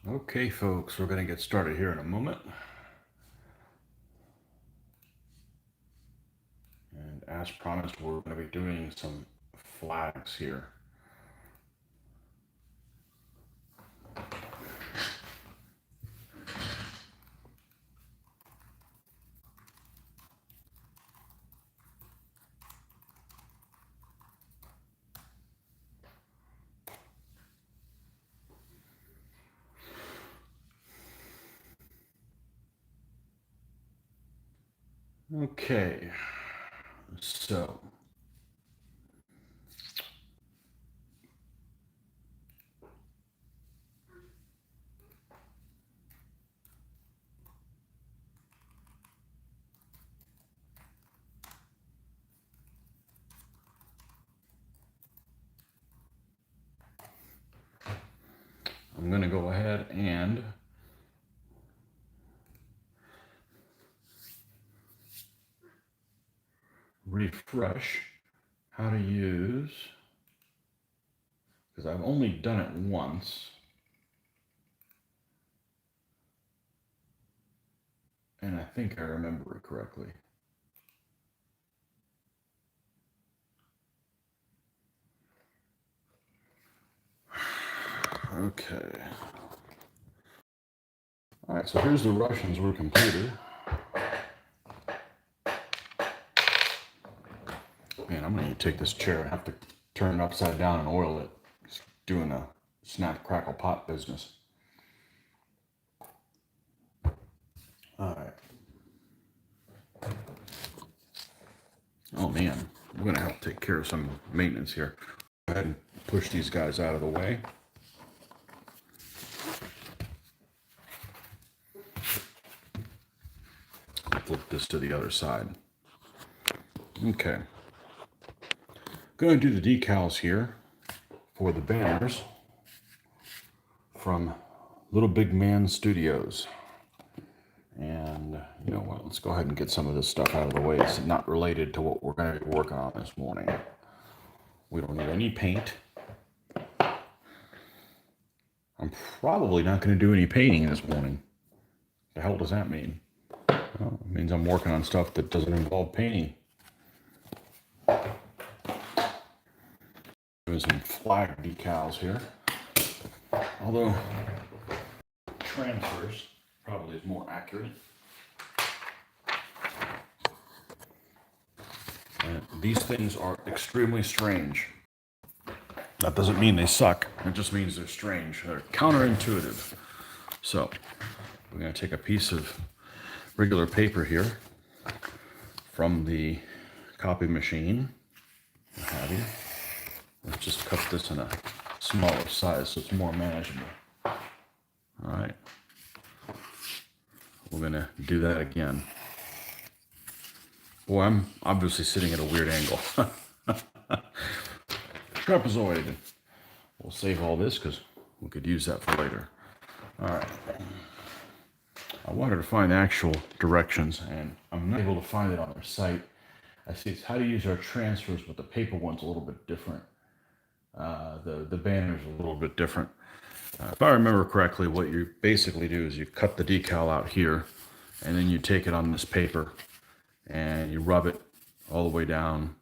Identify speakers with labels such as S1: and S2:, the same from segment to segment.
S1: Okay, folks, we're going to get started here in a moment. And as promised, we're going to be doing some flags here. Okay, so I'm going to go ahead and refresh how to use, because I've only done it once. And I think I remember it correctly. Okay. All right, so here's the Russians were completed. Man, I'm going to take this chair. I have to turn it upside down and oil it. Just doing a snap, crackle, pop business. All right. Oh man, we're going to have to take care of some maintenance here. Go ahead and push these guys out of the way. Flip this to the other side. Okay. Going to do the decals here for the banners from Little Big Man Studios. And you know what, let's go ahead and get some of this stuff out of the way. It's not related to what we're going to be working on this morning. We don't need any paint. I'm probably not going to do any painting this morning. The hell does that mean? Well, it means I'm working on stuff that doesn't involve painting. Doing some flag decals here. Although transfers probably is more accurate. And these things are extremely strange. That doesn't mean they suck. It just means they're strange. They're counterintuitive. So we're going to take a piece of regular paper here from the copy machine. What have you. Let's just cut this in a smaller size so it's more manageable. All right. We're going to do that again. Boy, I'm obviously sitting at a weird angle. Trapezoid. We'll save all this because we could use that for later. All right. I wanted to find the actual directions, and I'm not able to find it on their site. I see it's how to use our transfers, but the paper one's a little bit different. The banner's a little bit different. If I remember correctly, what you basically do is you cut the decal out here, and then you take it on this paper, and you rub it all the way down.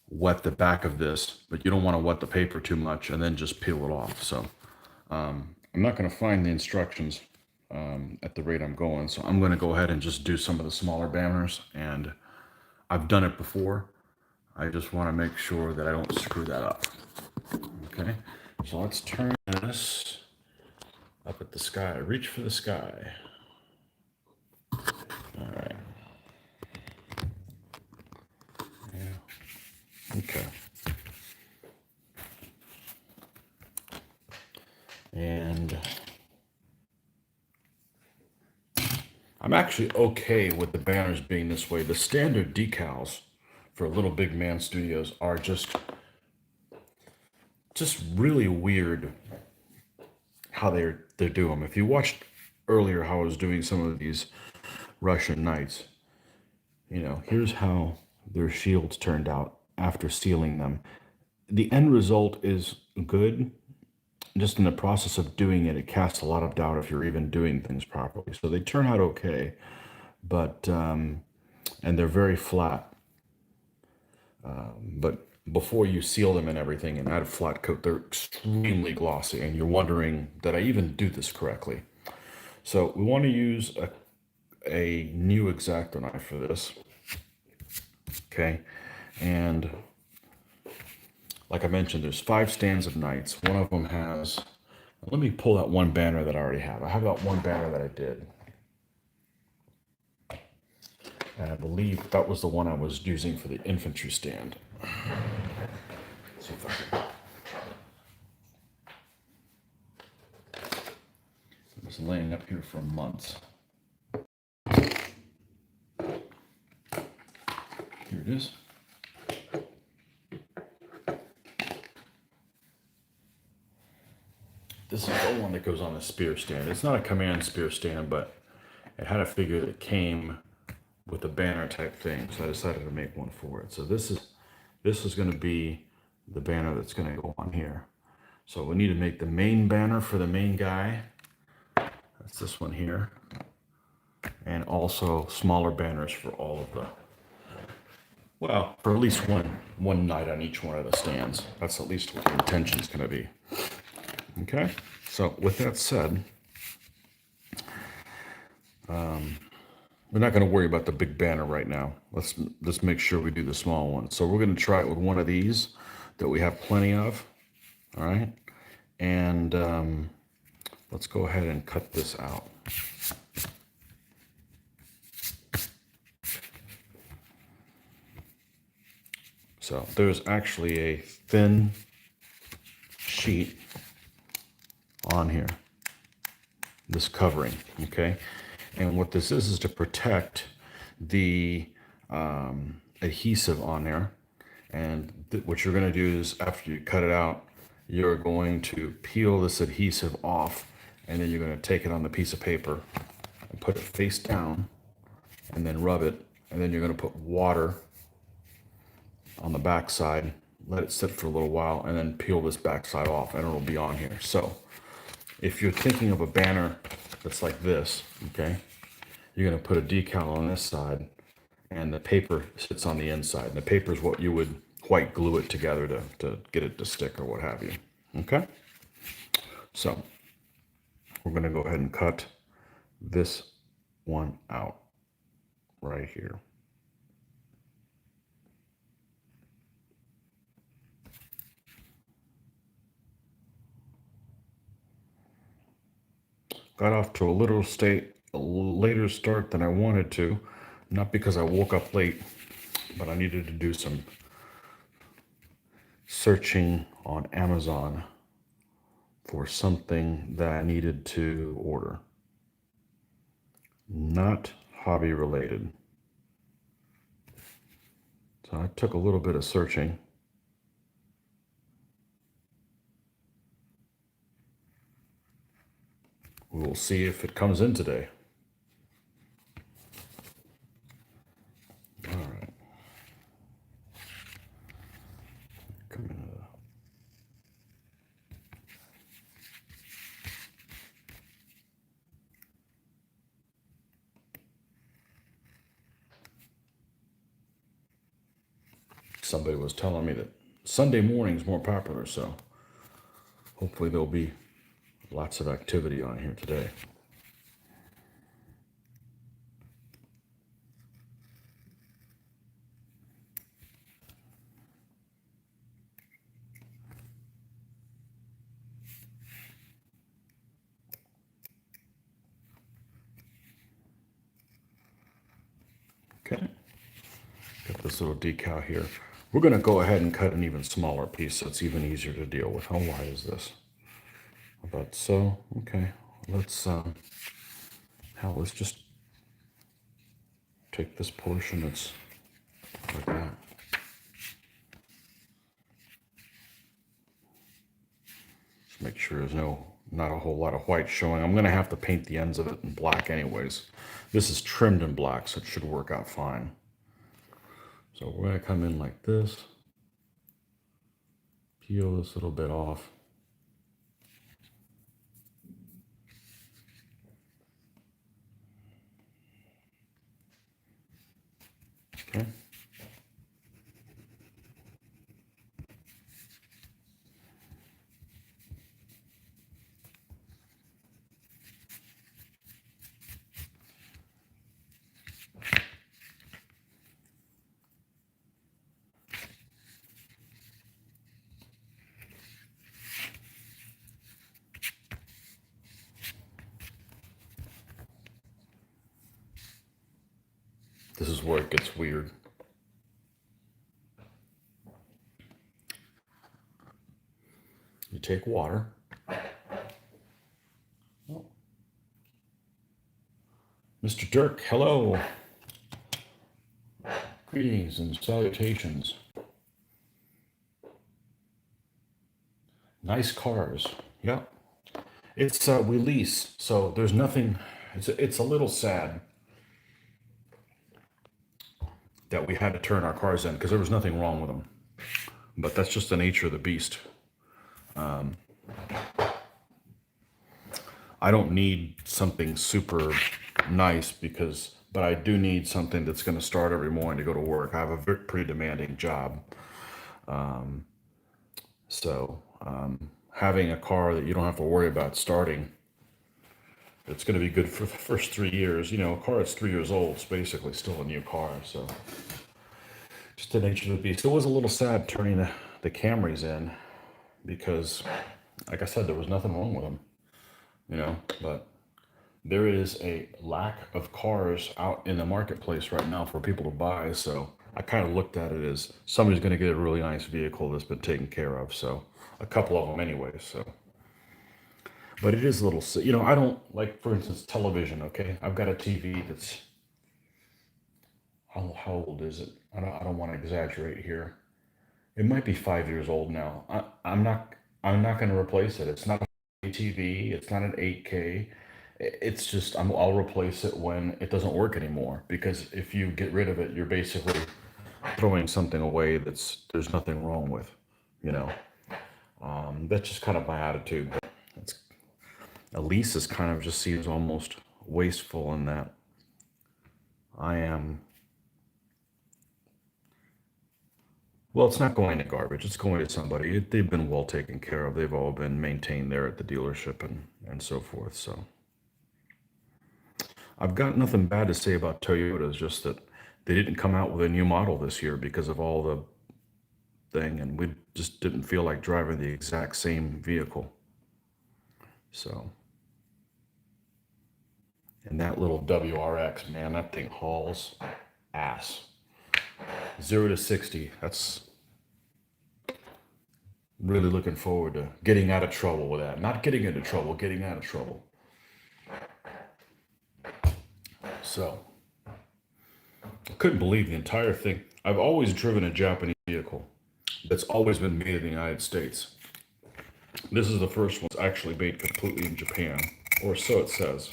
S1: Wet the back of this, but you don't want to wet the paper too much, and then just peel it off. So I'm not going to find the instructions at the rate I'm going, so I'm going to go ahead and just do some of the smaller banners, and I've done it before. I just want to make sure that I don't screw that up. Okay, so let's turn this up at the sky. Reach for the sky. All right. Yeah. Okay. And I'm actually okay with the banners being this way. The standard decals for Little Big Man Studios are just really weird how they do them. If you watched earlier how I was doing some of these Russian knights, you know, here's how their shields turned out after sealing them. The end result is good, just in the process of doing it, it casts a lot of doubt if you're even doing things properly. So they turn out okay, but and they're very flat. But before you seal them and everything and add a flat coat, they're extremely glossy, and you're wondering, did I even do this correctly? So we want to use a new X-Acto knife for this. Okay, and like I mentioned, there's 5 stands of knights. One of them has, let me pull that one banner that I already have. I have that one banner that I did. And I believe that was the one I was using for the infantry stand. Let's see if I can. It was laying up here for months. Here it is. This is the one that goes on the spear stand. It's not a command spear stand, but it had a figure that came with a banner type thing, so I decided to make one for it. So this is going to be the banner that's going to go on here. So we need to make the main banner for the main guy. That's this one here. And also smaller banners for all of the, well, for at least one knight on each one of the stands. That's at least what the intention's going to be. Okay, so with that said, we're not going to worry about the big banner right now. Let's make sure we do the small one. So we're going to try it with one of these that we have plenty of. All right, and let's go ahead and cut this out. So there's actually a thin sheet on here, this covering, okay? And what this is to protect the adhesive on there. And what you're going to do is, after you cut it out, you're going to peel this adhesive off, and then you're going to take it on the piece of paper and put it face down, and then rub it, and then you're going to put water on the back side, let it sit for a little while, and then peel this back side off, and it'll be on here. So if you're thinking of a banner that's like this, okay, you're going to put a decal on this side, and the paper sits on the inside. And the paper is what you would white glue it together to get it to stick or what have you. Okay? So we're going to go ahead and cut this one out right here. Got off to a later start than I wanted to, not because I woke up late, but I needed to do some searching on Amazon for something that I needed to order. Not hobby related. So I took a little bit of searching. We'll see if it comes in today. All right. Come in. Somebody was telling me that Sunday morning's more popular, so hopefully there'll be lots of activity on here today. Okay, got this little decal here. We're going to go ahead and cut an even smaller piece so it's even easier to deal with. How wide is this? About so. Okay, let's let's just take this portion that's like that. Just make sure there's not a whole lot of white showing. I'm going to have to paint the ends of it in black anyways. This is trimmed in black, so it should work out fine. So we're going to come in like this, peel this little bit off, This is where it gets weird. You take water. Oh. Mr. Dirk, hello. Greetings and salutations. Nice cars. Yep. It's we lease, so there's nothing. It's a little sad that we had to turn our cars in because there was nothing wrong with them. But that's just the nature of the beast. I don't need something super nice but I do need something that's going to start every morning to go to work. I have a pretty demanding job. So having a car that you don't have to worry about starting, it's going to be good for the first 3 years. You know, a car that's 3 years old is basically still a new car. So just the nature of the beast. It was a little sad turning the Camrys in because, like I said, there was nothing wrong with them, you know, but there is a lack of cars out in the marketplace right now for people to buy. So I kind of looked at it as somebody's going to get a really nice vehicle that's been taken care of. So a couple of them anyway. So, but it is a little, you know, I don't like, for instance, television. Okay. I've got a TV that's, how old is it? I don't want to exaggerate here. It might be 5 years old now. I'm not going to replace it. It's not a TV. It's not an 8K. It's just I'll replace it when it doesn't work anymore. Because if you get rid of it, you're basically throwing something away there's nothing wrong with. You know, that's just kind of my attitude. But a lease is kind of just seems almost wasteful in that I am. Well, it's not going to garbage. It's going to somebody. They've been well taken care of. They've all been maintained there at the dealership and so forth. So I've got nothing bad to say about Toyota. It's just that they didn't come out with a new model this year because of all the thing, and we just didn't feel like driving the exact same vehicle. So, and that little WRX, man, that thing hauls ass. 0 to 60. That's really looking forward to getting out of trouble with that. Not getting into trouble, getting out of trouble. So, I couldn't believe the entire thing. I've always driven a Japanese vehicle that's always been made in the United States. This is the first one that's actually made completely in Japan, or so it says,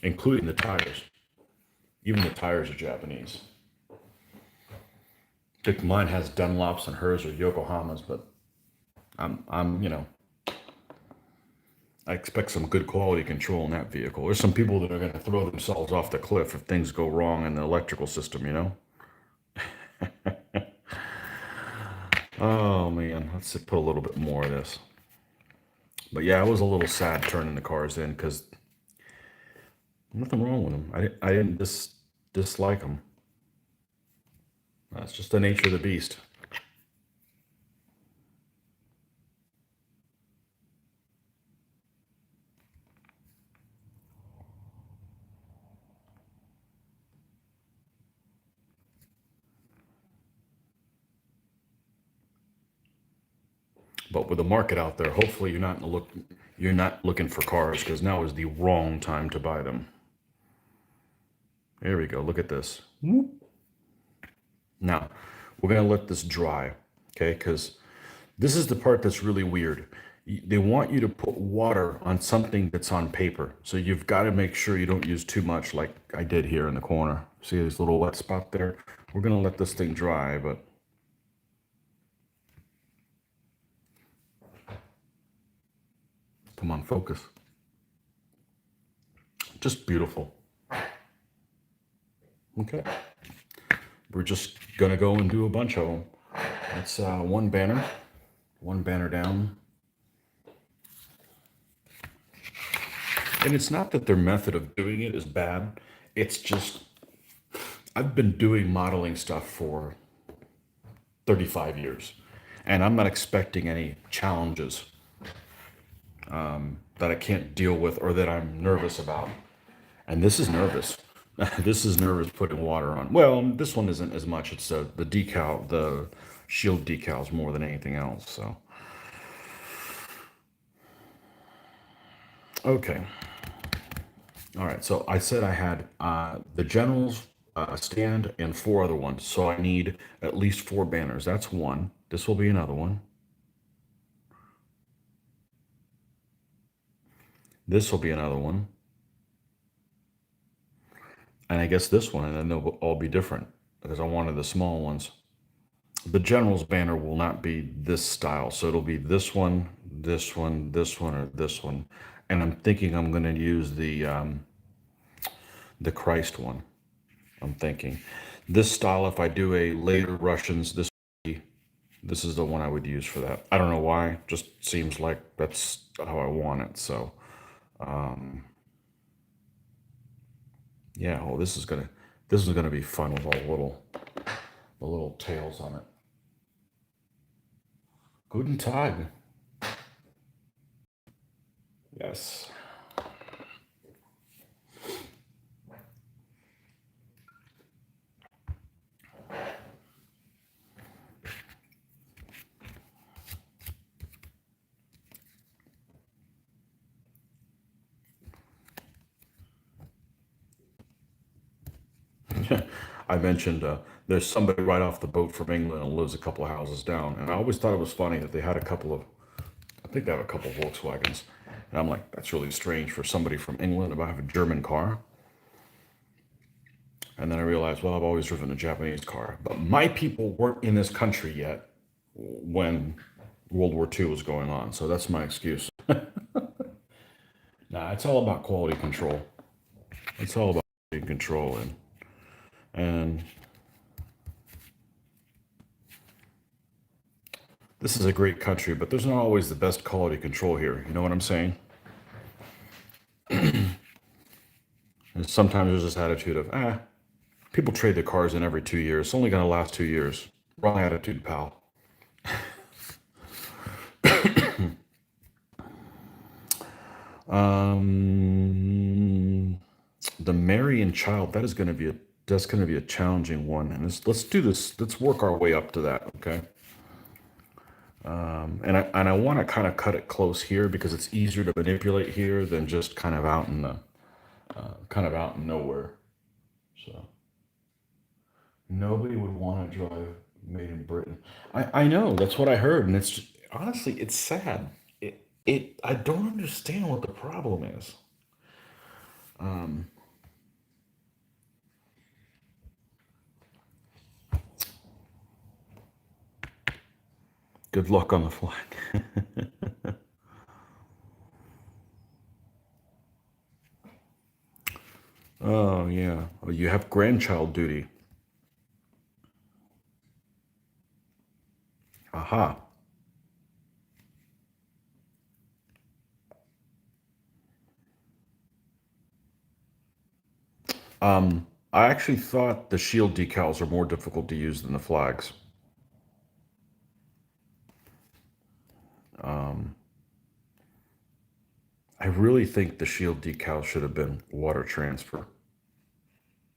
S1: including the tires. Even the tires are Japanese. I think mine has Dunlops and hers are Yokohamas, but you know, I expect some good quality control in that vehicle. There's some people that are going to throw themselves off the cliff if things go wrong in the electrical system, you know? Oh man, let's put a little bit more of this. But yeah, I was a little sad turning the cars in because nothing wrong with them. I didn't dislike them. That's just the nature of the beast. But with the market out there, hopefully you're not looking for cars because now is the wrong time to buy them. There we go. Look at this. Now, we're going to let this dry, okay? Because this is the part that's really weird. They want you to put water on something that's on paper. So you've got to make sure you don't use too much like I did here in the corner. See this little wet spot there? We're going to let this thing dry, but come on, focus. Just beautiful. Okay. We're just going to go and do a bunch of them. It's one banner down. And it's not that their method of doing it is bad. It's just, I've been doing modeling stuff for 35 years. And I'm not expecting any challenges that I can't deal with or that I'm nervous about. And this is nervous This is nervous putting water on. Well, this one isn't as much. It's the decal, the shield decals more than anything else. So, okay. All right. So I said I had the Generals stand and four other ones. So I need at least four banners. That's one. This will be another one. This will be another one. And I guess this one, and then they'll all be different because I wanted the small ones. The General's banner will not be this style. So it'll be this one, this one, this one, or this one. And I'm thinking I'm going to use the Christ one. I'm thinking this style, if I do a later Russians, this is the one I would use for that. I don't know why, just seems like that's how I want it. So yeah, oh, this is gonna be fun with all the little tails on it. Guten Tag. Yes. I mentioned there's somebody right off the boat from England and lives a couple of houses down, and I always thought it was funny that they had a couple of, I think they have a couple of Volkswagens, and I'm like, that's really strange for somebody from England to have a German car. And then I realized, well, I've always driven a Japanese car, but my people weren't in this country yet when World War II was going on, so that's my excuse. Nah, it's all about quality control. It's all about quality control, and this is a great country, but there's not always the best quality control here. You know what I'm saying? And sometimes there's this attitude of, people trade their cars in every 2 years. It's only going to last 2 years. Wrong attitude, pal. Um, the Mary and Child, that's going to be a challenging one. And let's do this. Let's work our way up to that. Okay. And I want to kind of cut it close here because it's easier to manipulate here than just kind of out in the kind of out in nowhere. So nobody would want to drive made in Britain. I know that's what I heard, and honestly it's sad. It I don't understand what the problem is. Good luck on the flight. Oh yeah, oh, you have grandchild duty. Aha. I actually thought the shield decals are more difficult to use than the flags. I really think the shield decal should have been water transfer.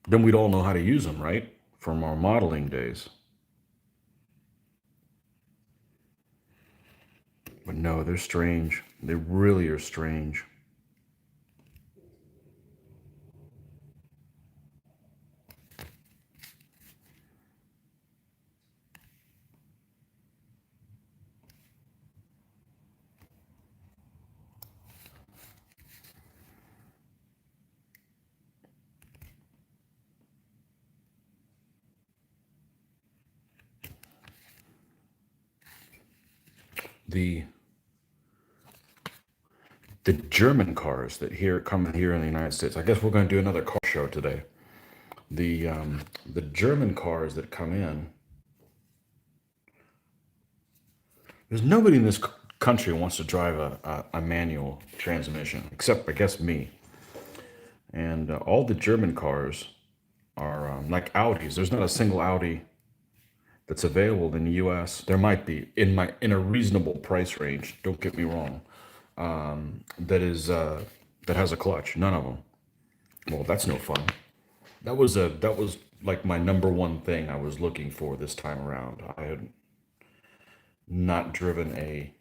S1: Then we'd all know how to use them, right? From our modeling days. But no, they're strange. They really are strange. The the German cars that here come here in the United States. I guess we're going to do another car show today. The German cars that come in. There's nobody in this country who wants to drive a manual transmission, except I guess me. And all the German cars are like Audis. There's not a single Audi that's available in the U.S. There might be in a reasonable price range. Don't get me wrong. That has a clutch. None of them. Well, that's no fun. that was like my number one thing I was looking for this time around. I had not driven a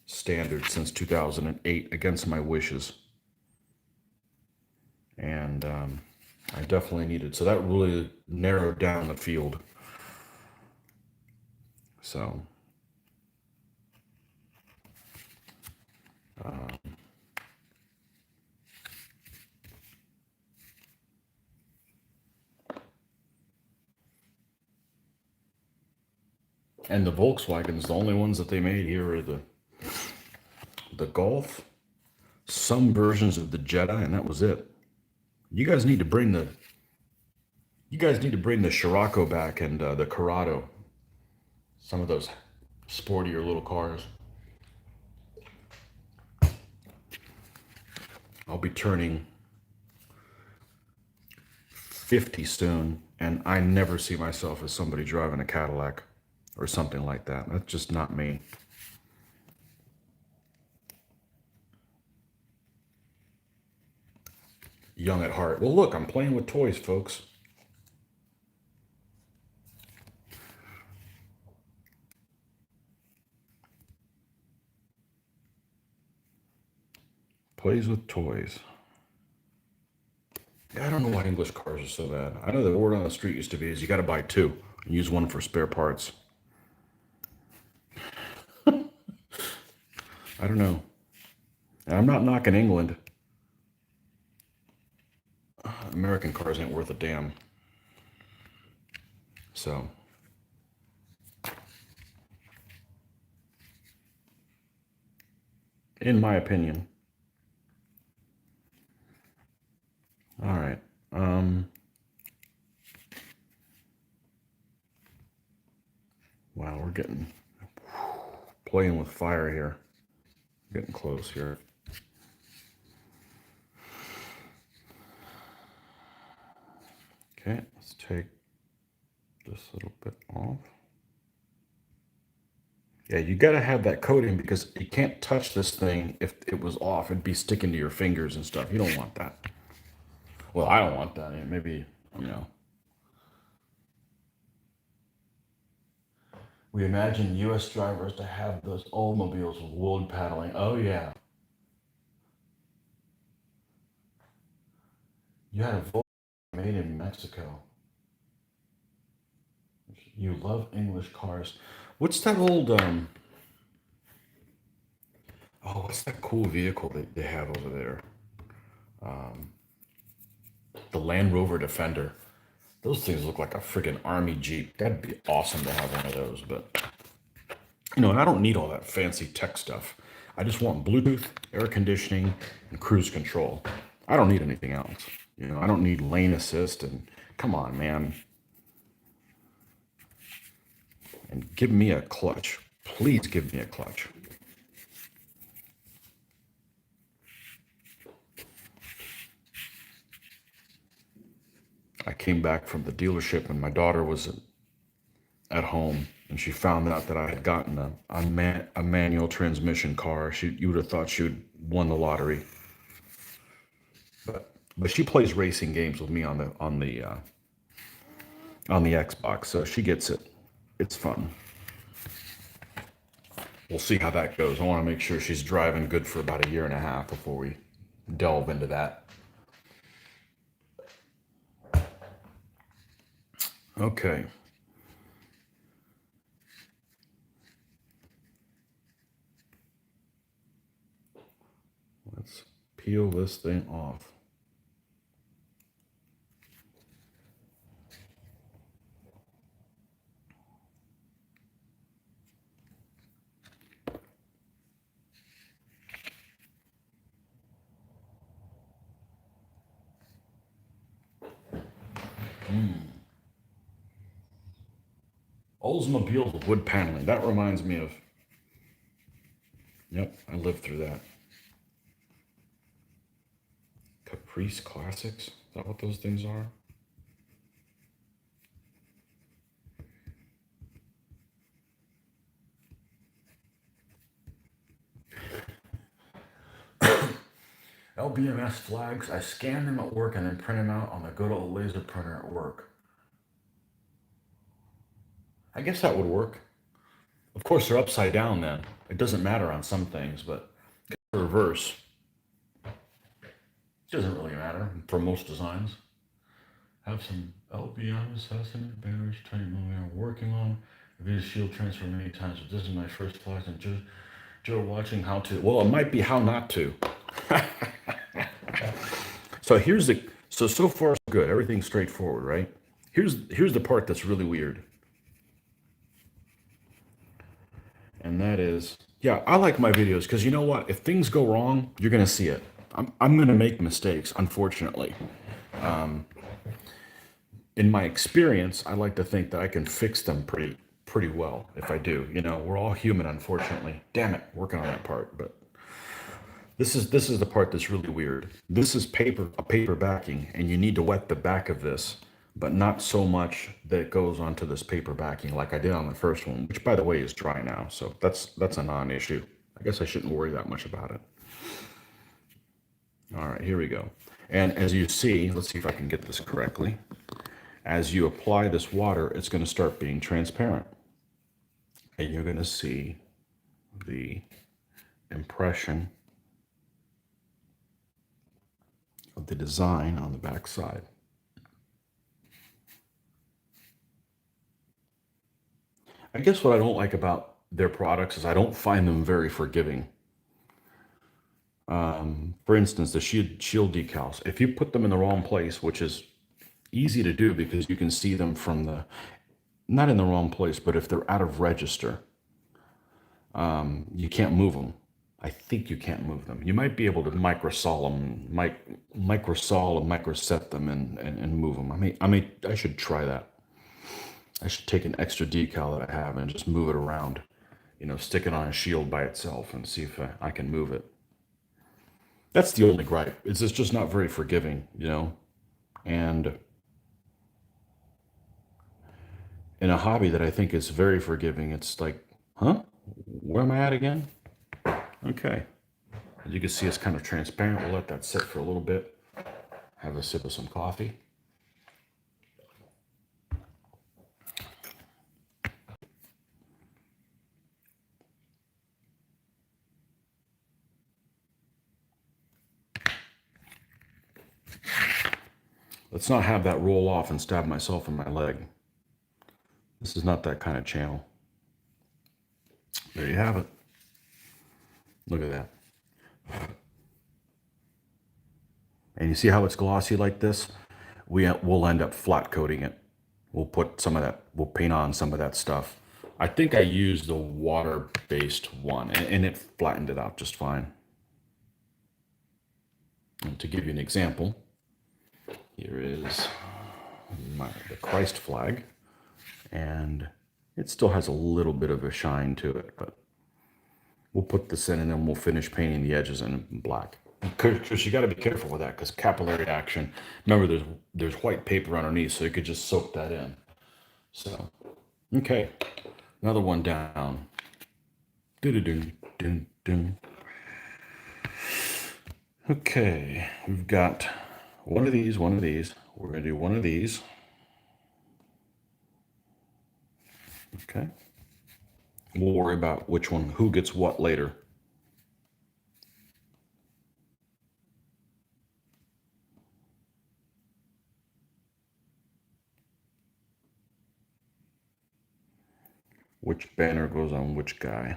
S1: standard since 2008 against my wishes. And I definitely needed. So that really narrowed down the field. So, and the Volkswagens, the only ones that they made here are the Golf, some versions of the Jetta, and that was it. You guys need to bring the Scirocco back and the Corrado. Some of those sportier little cars. I'll be turning 50 soon, and I never see myself as somebody driving a Cadillac or something like that. That's just not me. Young at heart. Well, look, I'm playing with toys, folks. Plays with toys. Yeah, I don't know why English cars are so bad. I know the word on the street used to be is you got to buy two and use one for spare parts. I don't know. And I'm not knocking England. American cars ain't worth a damn. So, in my opinion. All right. Wow, we're getting playing with fire here. Getting close here. Okay, let's take this little bit off. Yeah, you got to have that coating because you can't touch this thing if it was off. It'd be sticking to your fingers and stuff. You don't want that. Well, I don't want that. Maybe, you know. We imagine U.S. drivers to have those automobiles with wood paneling. Oh, yeah. You had a Volkswagen made in Mexico. You love English cars. What's that old, oh, what's that cool vehicle that they have over there? The Land Rover Defender. Those things look like a friggin' army Jeep. That'd be awesome to have one of those, but you know, and I don't need all that fancy tech stuff. I just want Bluetooth, air conditioning, and cruise control. I don't need anything else. You know, I don't need lane assist and come on, man. And give me a clutch. Please give me a clutch. I came back from the dealership and my daughter was at home and she found out that I had gotten a manual transmission car. You would have thought she had won the lottery. But she plays racing games with me on the Xbox, so she gets it. It's fun. We'll see how that goes. I want to make sure she's driving good for about a year and a half before we delve into that. Okay. Let's peel this thing off. Oldsmobile with wood paneling. That reminds me of. Yep, I lived through that. Caprice Classics. Is that what those things are? LBMS flags, I scan them at work and then print them out on the good old laser printer at work. I guess that would work. Of course, they're upside down then. It doesn't matter on some things, but reverse, it doesn't really matter for most designs. Have some LBM assassinate bearers training we are working on. I've used shield transfer many times, but this is my first flags and Joe watching how to. Well, it might be how not to. So here's the so far so good. Everything's straightforward, right? Here's the part that's really weird. And that is, yeah, I like my videos because you know what? If things go wrong, you're gonna see it. I'm gonna make mistakes, unfortunately. In my experience, I like to think that I can fix them pretty well if I do. You know, we're all human, unfortunately. Damn it, working on that part. But this is the part that's really weird. This is a paper backing, and you need to wet the back of this, but not so much that it goes onto this paper backing like I did on the first one, which by the way is dry now. So that's a non-issue. I guess I shouldn't worry that much about it. All right, here we go. And as you see, let's see if I can get this correctly. As you apply this water, it's going to start being transparent. And you're going to see the impression of the design on the back side. I guess what I don't like about their products is I don't find them very forgiving. For instance, the shield decals, if you put them in the wrong place, which is easy to do because you can see them from the, not in the wrong place, but if they're out of register, you can't move them. I think you can't move them. You might be able to microsol them, microsol and microset them and move them. I should try that. I should take an extra decal that I have and just move it around, you know, stick it on a shield by itself and see if I can move it. That's the only gripe. It's just not very forgiving, you know, and in a hobby that I think is very forgiving, it's like, huh? Where am I at again? Okay. As you can see, it's kind of transparent. We'll let that sit for a little bit. Have a sip of some coffee. Let's not have that roll off and stab myself in my leg. This is not that kind of channel. There you have it. Look at that. And you see how it's glossy like this? We'll end up flat coating it. We'll put some of that, we'll paint on some of that stuff. I think I used the water-based one and it flattened it out just fine. And to give you an example, here is the Christ flag, and it still has a little bit of a shine to it, but we'll put this in and then we'll finish painting the edges in black. Because you got to be careful with that because capillary action. Remember, there's white paper underneath, so you could just soak that in. So, okay, another one down. Dun-dun-dun-dun-dun. Okay, we've got one of these, one of these. We're going to do one of these. Okay. We'll worry about which one, who gets what later. Which banner goes on which guy.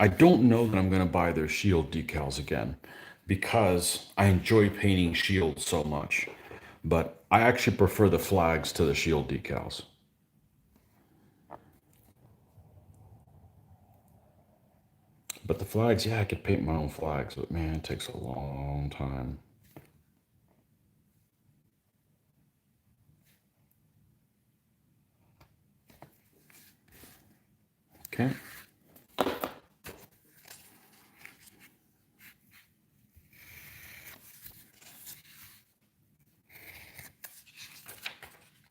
S1: I don't know that I'm going to buy their shield decals again because I enjoy painting shields so much, but I actually prefer the flags to the shield decals. But the flags, yeah, I could paint my own flags, but man, it takes a long time. Okay.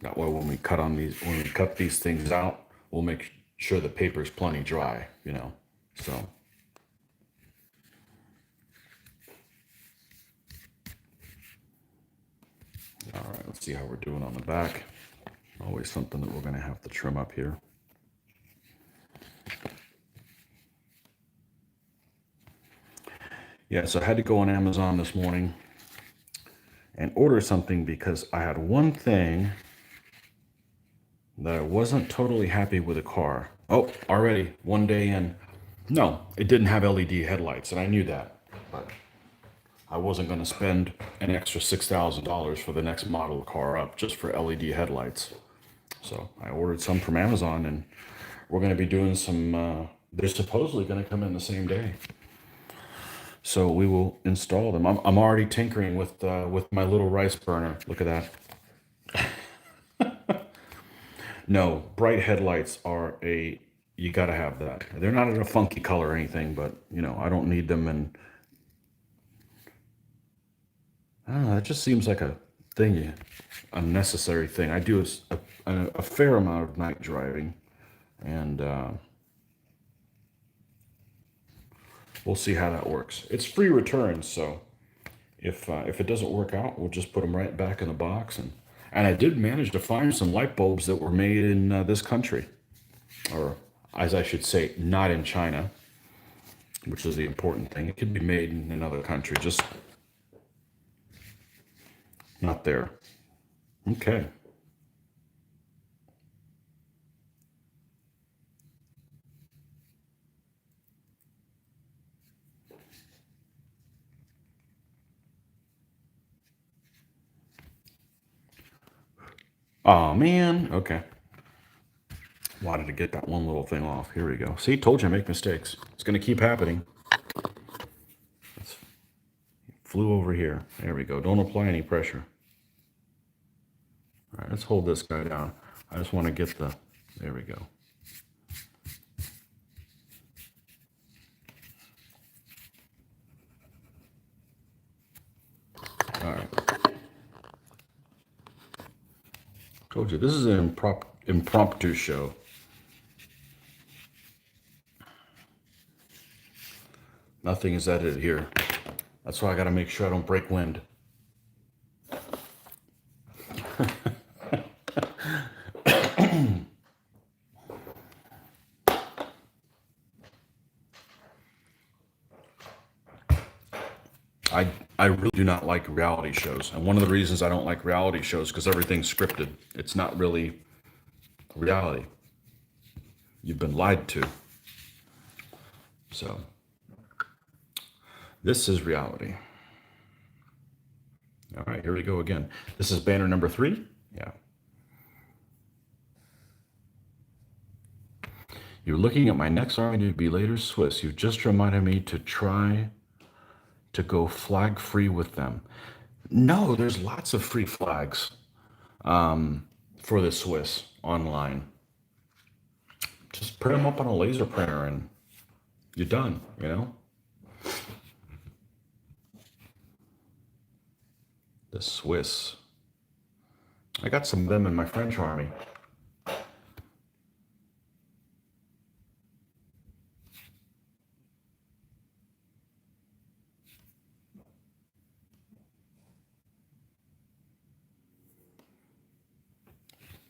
S1: That way, when we cut these things out, we'll make sure the paper's plenty dry, you know. So, all right, let's see how we're doing on the back. Always something that we're going to have to trim up here. Yeah, so I had to go on Amazon this morning and order something because I had one thing that I wasn't totally happy with the car. Oh, already one day in. No, it didn't have LED headlights, and I knew that. But I wasn't going to spend an extra $6,000 for the next model of car up just for LED headlights. So I ordered some from Amazon, and we're going to be doing some. They're supposedly going to come in the same day. So we will install them. I'm already tinkering with my little rice burner. Look at that. No, bright headlights are you got to have that. They're not in a funky color or anything, but you know, I don't need them. And I don't know, it just seems like a thing, unnecessary thing. I do a fair amount of night driving, and we'll see how that works. It's free returns, so if it doesn't work out, we'll just put them right back in the box. And I did manage to find some light bulbs that were made in this country, or as I should say, not in China, which is the important thing. It could be made in another country, just not there. Okay. Oh man. Okay. Wanted to get that one little thing off. Here we go. See, told you I make mistakes. It's going to keep happening. It's flew over here. There we go. Don't apply any pressure. All right, let's hold this guy down. I just want to get there we go. All right. Told you, this is an impromptu show. Nothing is edited here. That's why I got to make sure I don't break wind. I really do not like reality shows. And one of the reasons I don't like reality shows is because everything's scripted. It's not really reality. You've been lied to. So this is reality. All right, here we go again. This is banner number 3. Yeah. You're looking at my next Army to be later Swiss. You just reminded me to try to go flag free with them. No, there's lots of free flags for the Swiss online. Just print them up on a laser printer and you're done, you know? The Swiss. I got some of them in my French army.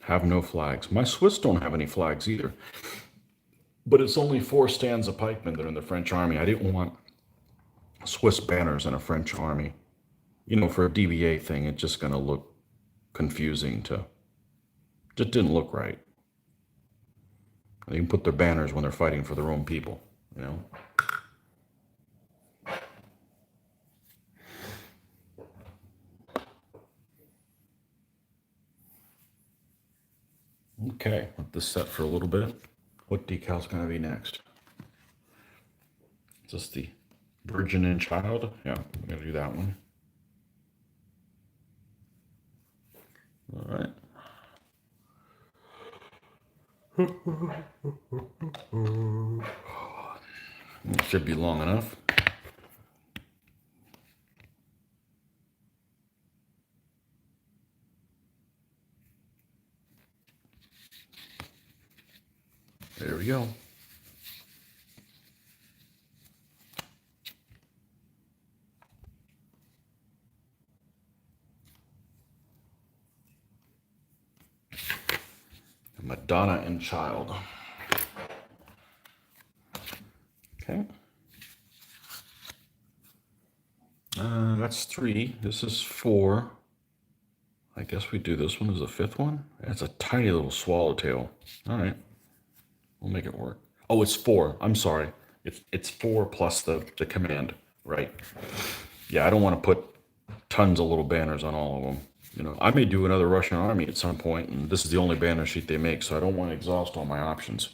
S1: Have no flags. My Swiss don't have any flags either. But it's only 4 stands of pikemen that are in the French army. I didn't want Swiss banners in a French army. You know, for a DBA thing, it's just going to look confusing to. Just didn't look right. They can put their banners when they're fighting for their own people, you know? Okay, let this set for a little bit. What decal's going to be next? this the Virgin and Child? Yeah, I'm gonna do that one. All right. It should be long enough. There we go. Madonna and Child. Okay. That's 3. This is 4. I guess we do this one as a 5th one. That's a tiny little swallowtail. All right. We'll make it work. Oh, it's 4. I'm sorry. It's 4 plus the command, right? Yeah, I don't want to put tons of little banners on all of them. You know, I may do another Russian army at some point, and this is the only banner sheet they make, so I don't want to exhaust all my options.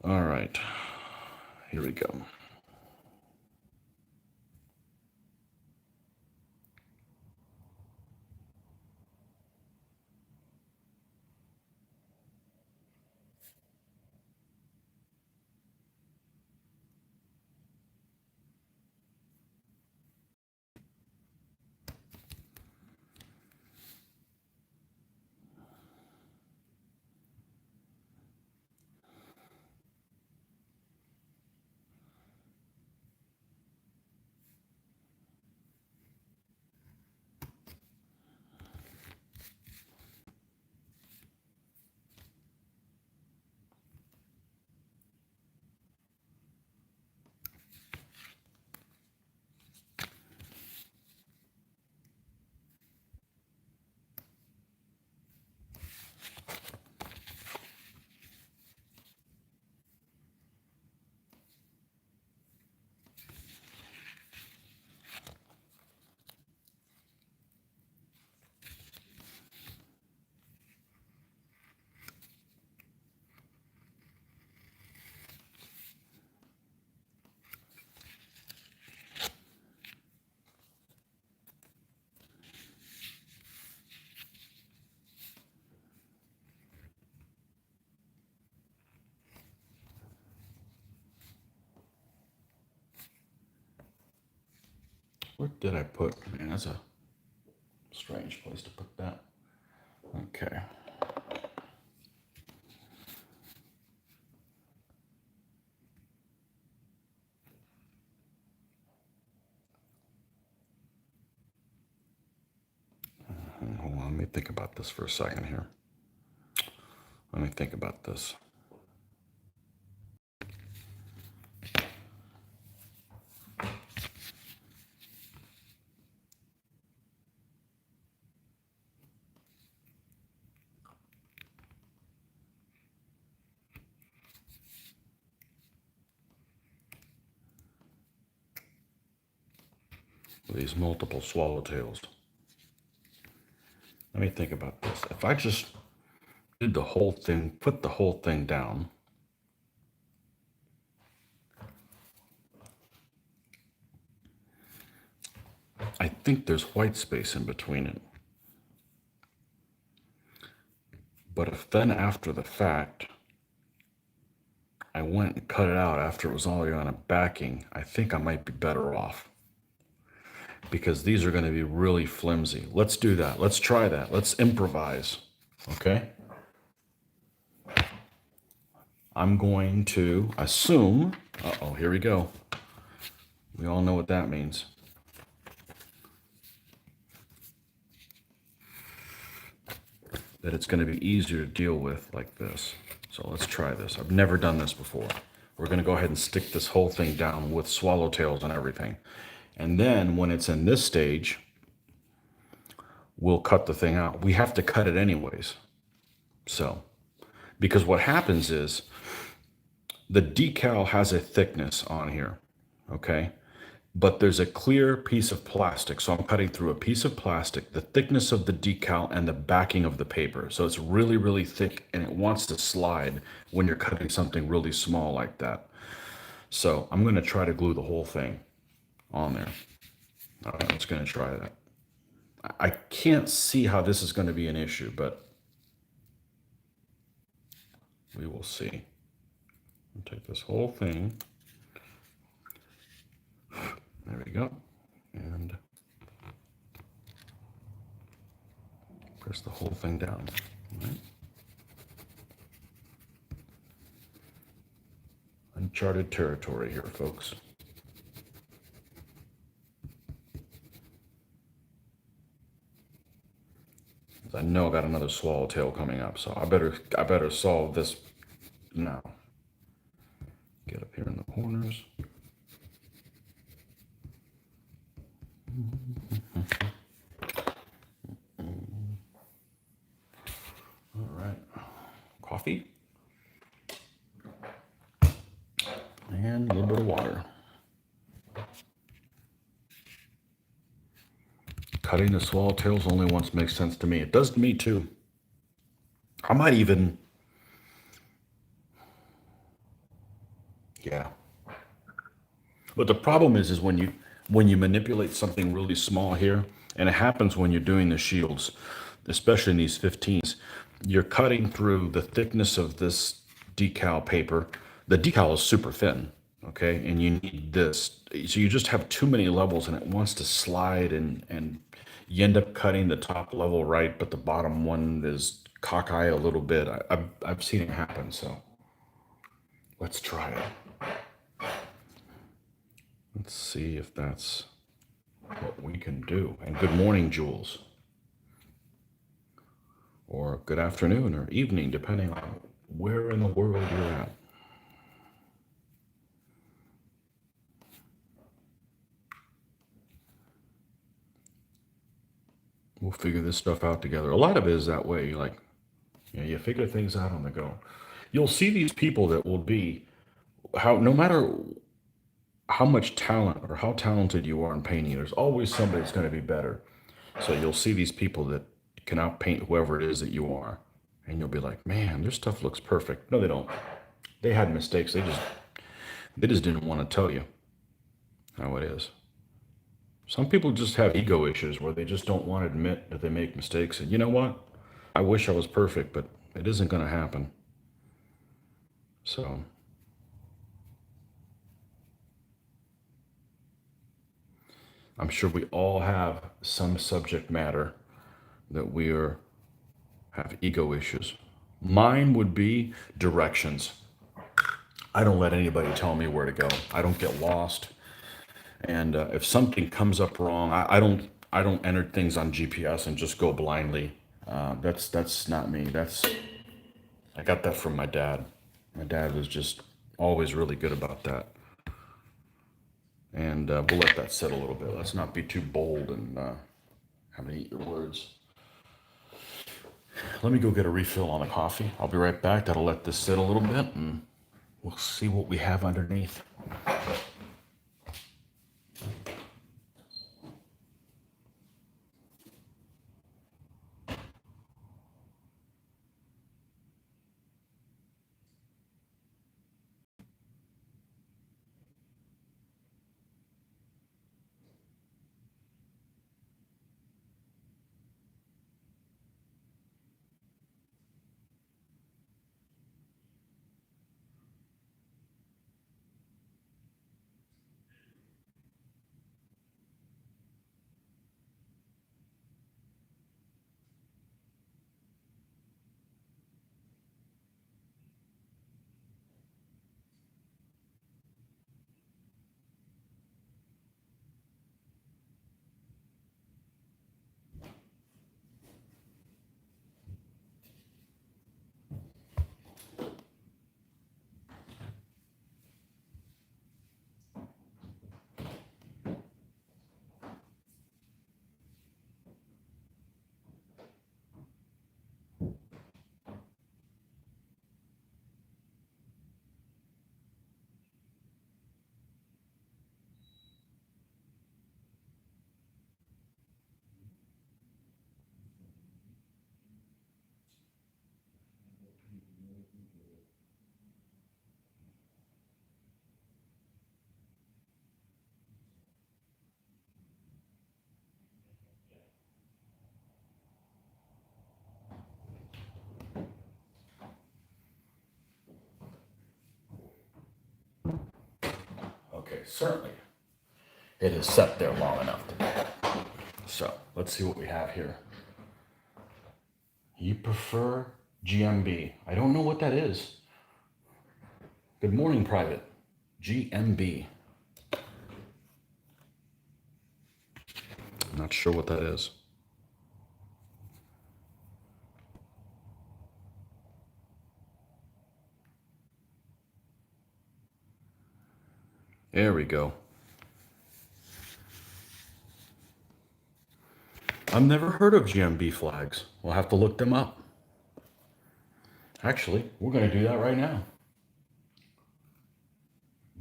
S1: All right. Here we go. Where did I put? Man, that's a strange place to put that. Okay. Hold on, let me think about this for a second here. Let me think about this. These multiple swallowtails. Let me think about this. If I just did the whole thing, put the whole thing down, I think there's white space in between it. But if then after the fact, I went and cut it out after it was already on a backing, I think I might be better off. Because these are going to be really flimsy. Let's do that. Let's try that. Let's improvise. Okay? I'm going to assume, uh-oh, here we go. We all know what that means. That it's going to be easier to deal with like this. So let's try this. I've never done this before. We're going to go ahead and stick this whole thing down with swallowtails and everything. And then when it's in this stage, we'll cut the thing out. We have to cut it anyways. So, because what happens is the decal has a thickness on here, okay? But there's a clear piece of plastic. So I'm cutting through a piece of plastic, the thickness of the decal and the backing of the paper. So it's really, really thick and it wants to slide when you're cutting something really small like that. So I'm going to try to glue the whole thing on there. All right, let's going to try that. I can't see how this is going to be an issue, but we will see. I'll take this whole thing. There we go. And press the whole thing down. All right. Uncharted territory here, folks. I know I got another swallowtail coming up, so I better solve this now. Get up here in the corners. All right. Coffee. And a little bit of water. Cutting the swallowtails only once makes sense to me. It does to me too. I might even, yeah. But the problem is when you manipulate something really small here, and it happens when you're doing the shields, especially in these 15s, you're cutting through the thickness of this decal paper. The decal is super thin, okay, and you need this. So you just have too many levels, and it wants to slide, and you end up cutting the top level right, but the bottom one is cockeye a little bit. I've seen it happen, so let's try it. Let's see if that's what we can do. And good morning, Jules. Or good afternoon or evening, depending on where in the world you're at. We'll figure this stuff out together. A lot of it is that way. You figure things out on the go. You'll see these people that will be, no matter how much talent or how talented you are in painting, there's always somebody that's going to be better. So you'll see these people that can outpaint whoever it is that you are. And you'll be like, man, their stuff looks perfect. No, they don't. They had mistakes. They just didn't want to tell you how it is. Some people just have ego issues where they just don't want to admit that they make mistakes. And you know what? I wish I was perfect, but it isn't going to happen. So I'm sure we all have some subject matter that have ego issues. Mine would be directions. I don't let anybody tell me where to go. I don't get lost. And if something comes up wrong, I don't enter things on GPS and just go blindly. That's not me. I got that from my dad. My dad was just always really good about that. And we'll let that sit a little bit. Let's not be too bold and have to eat your words. Let me go get a refill on the coffee. I'll be right back. That'll let this sit a little bit, and we'll see what we have underneath. Okay, certainly it is set there long enough to do that. So let's see what we have here. You prefer GMB. I don't know what that is. Good morning, private. GMB. I'm not sure what that is. There we go. I've never heard of GMB flags. We'll have to look them up. Actually, we're going to do that right now.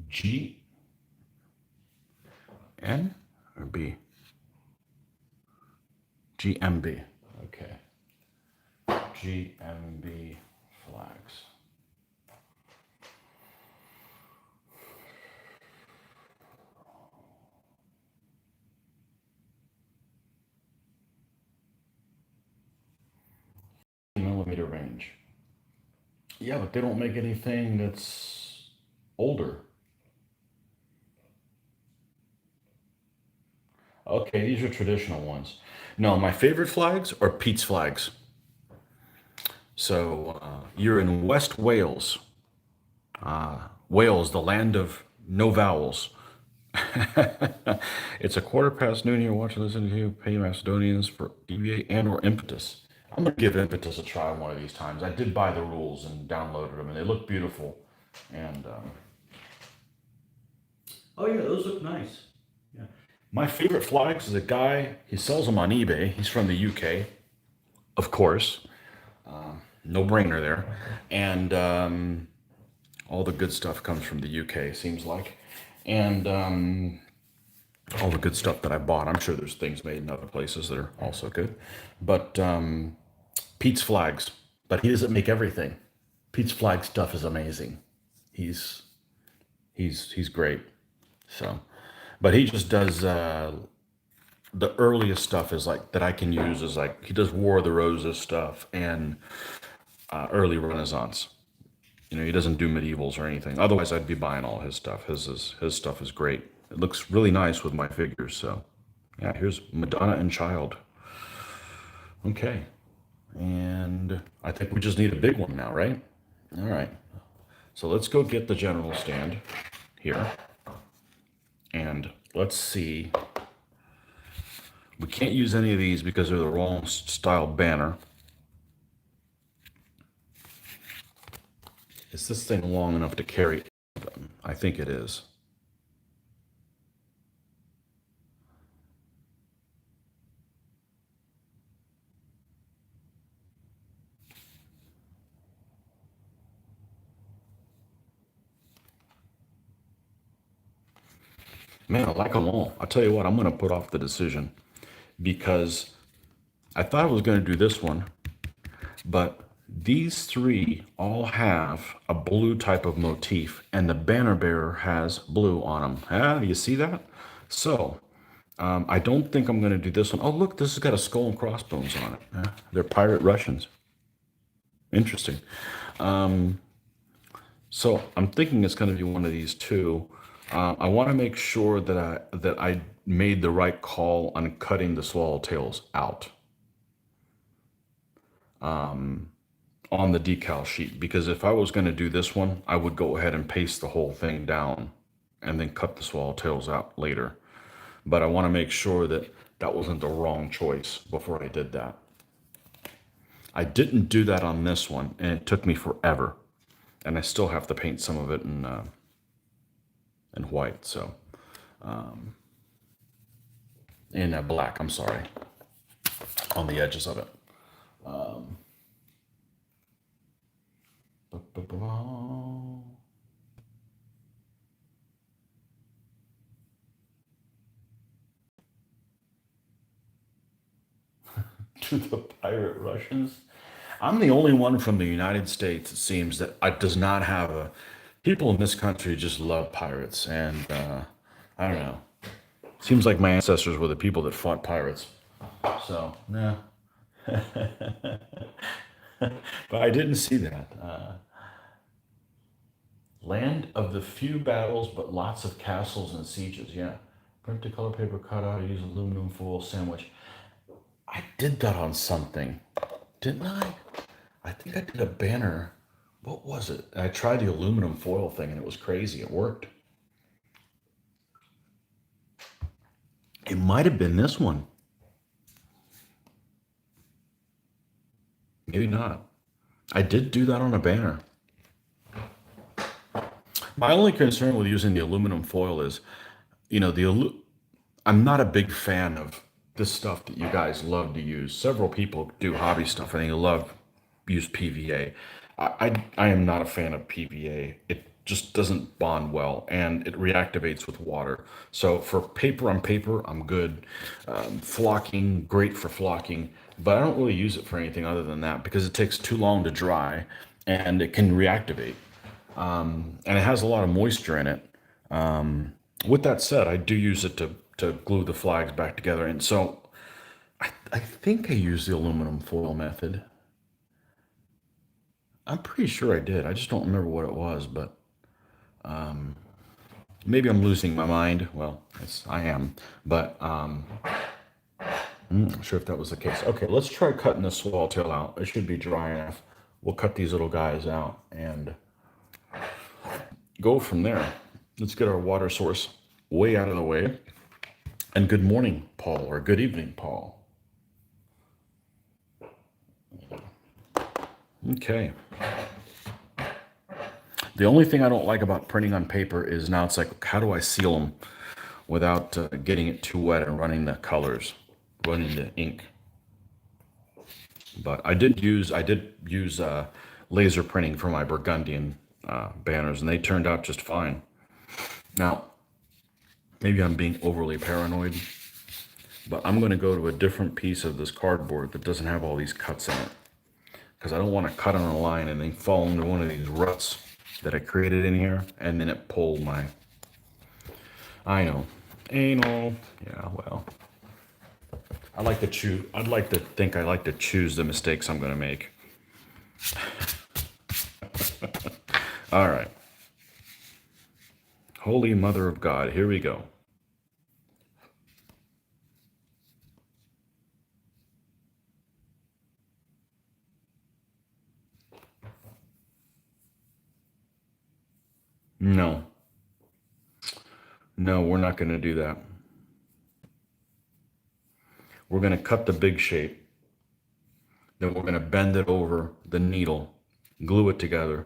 S1: G N or B? GMB. Okay. GMB flags. Millimeter range. Yeah, but they don't make anything that's older. Okay, these are traditional ones. No, my favorite flags are Pete's flags. So you're in West Wales. Wales, the land of no vowels. It's a quarter past noon here. Watching, listening to you, pay Macedonians for deviate and or impetus. I'm gonna give impetus a try one of these times. I did buy the rules and downloaded them, and they look beautiful. And oh yeah, those look nice. Yeah. My favorite flags is a guy. He sells them on eBay. He's from the UK, of course. No brainer there. And all the good stuff comes from the UK, seems like. And all the good stuff that I bought. I'm sure there's things made in other places that are also good. But Pete's flags. But he doesn't make everything. Pete's flag stuff is amazing. He's he's great. So, but he just does the earliest stuff is like that I can use is like he does War of the Roses stuff and early Renaissance. You know, he doesn't do medievals or anything. Otherwise, I'd be buying all his stuff. His stuff is great. It looks really nice with my figures. So, yeah, here's Madonna and Child. Okay, and I think we just need a big one now, right? All right. So let's go get the general stand here, and let's see. We can't use any of these because they're the wrong style banner. Is this thing long enough to carry them? I think it is. Man, I like them all. I'll tell you what, I'm going to put off the decision because I thought I was going to do this one, but these three all have a blue type of motif, and the banner bearer has blue on them. Ah, you see that? So I don't think I'm going to do this one. Oh, look, this has got a skull and crossbones on it. They're pirate Russians. Interesting. So I'm thinking it's going to be one of these two. I want to make sure that I made the right call on cutting the swallowtails out on the decal sheet, because if I was going to do this one, I would go ahead and paste the whole thing down and then cut the swallowtails out later. But I want to make sure that that wasn't the wrong choice before I did that. I didn't do that on this one, and it took me forever. And I still have to paint some of it in white, so in black, I'm sorry, on the edges of it. To the pirate Russians. I'm the only one from the United States, it seems, that does not have a. People in this country just love pirates, and I don't know. Seems like my ancestors were the people that fought pirates. So, yeah. But I didn't see that. Land of the few battles, but lots of castles and sieges. Yeah. Print the color paper cutout, use aluminum foil sandwich. I did that on something, didn't I? I think I did a banner. What was it? I tried the aluminum foil thing and it was crazy. It worked. It might have been this one. Maybe not. I did do that on a banner. My only concern with using the aluminum foil is, you know, I'm not a big fan of this stuff that you guys love to use. Several people do hobby stuff and they love use PVA. I am not a fan of PVA. It just doesn't bond well and it reactivates with water. So for paper on paper, I'm good. Flocking, great for flocking, but I don't really use it for anything other than that because it takes too long to dry and it can reactivate. And it has a lot of moisture in it. With that said, I do use it to glue the flags back together. And so I think I used the aluminum foil method. I'm pretty sure I did. I just don't remember what it was, but maybe I'm losing my mind. Well, yes, I am, but I'm not sure if that was the case. Okay, let's try cutting this swallowtail out. It should be dry enough. We'll cut these little guys out and go from there. Let's get our water source way out of the way. And good morning, Paul, or good evening, Paul. Okay. The only thing I don't like about printing on paper is now it's like, how do I seal them without getting it too wet and running the colors, running the ink? But I did use laser printing for my Burgundian banners, and they turned out just fine. Now, maybe I'm being overly paranoid, but I'm going to go to a different piece of this cardboard that doesn't have all these cuts in it, because I don't want to cut on a line and then fall into one of these ruts that I created in here, and then it pulled my, I know, anal, yeah, well, I'd like to think I like to choose the mistakes I'm going to make. All right. Holy Mother of God, here we go. No. No, we're not going to do that. We're going to cut the big shape. Then we're going to bend it over the needle, glue it together,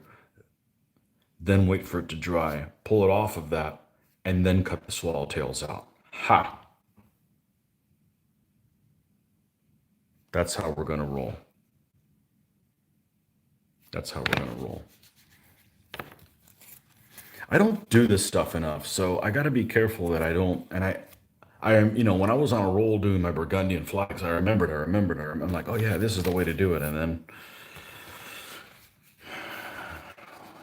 S1: then wait for it to dry, pull it off of that, and then cut the swallowtails out. Ha! That's how we're going to roll. That's how we're going to roll. I don't do this stuff enough, so I got to be careful that I don't. And I am, when I was on a roll doing my Burgundian flags, I remembered. I'm like, oh yeah, this is the way to do it. And then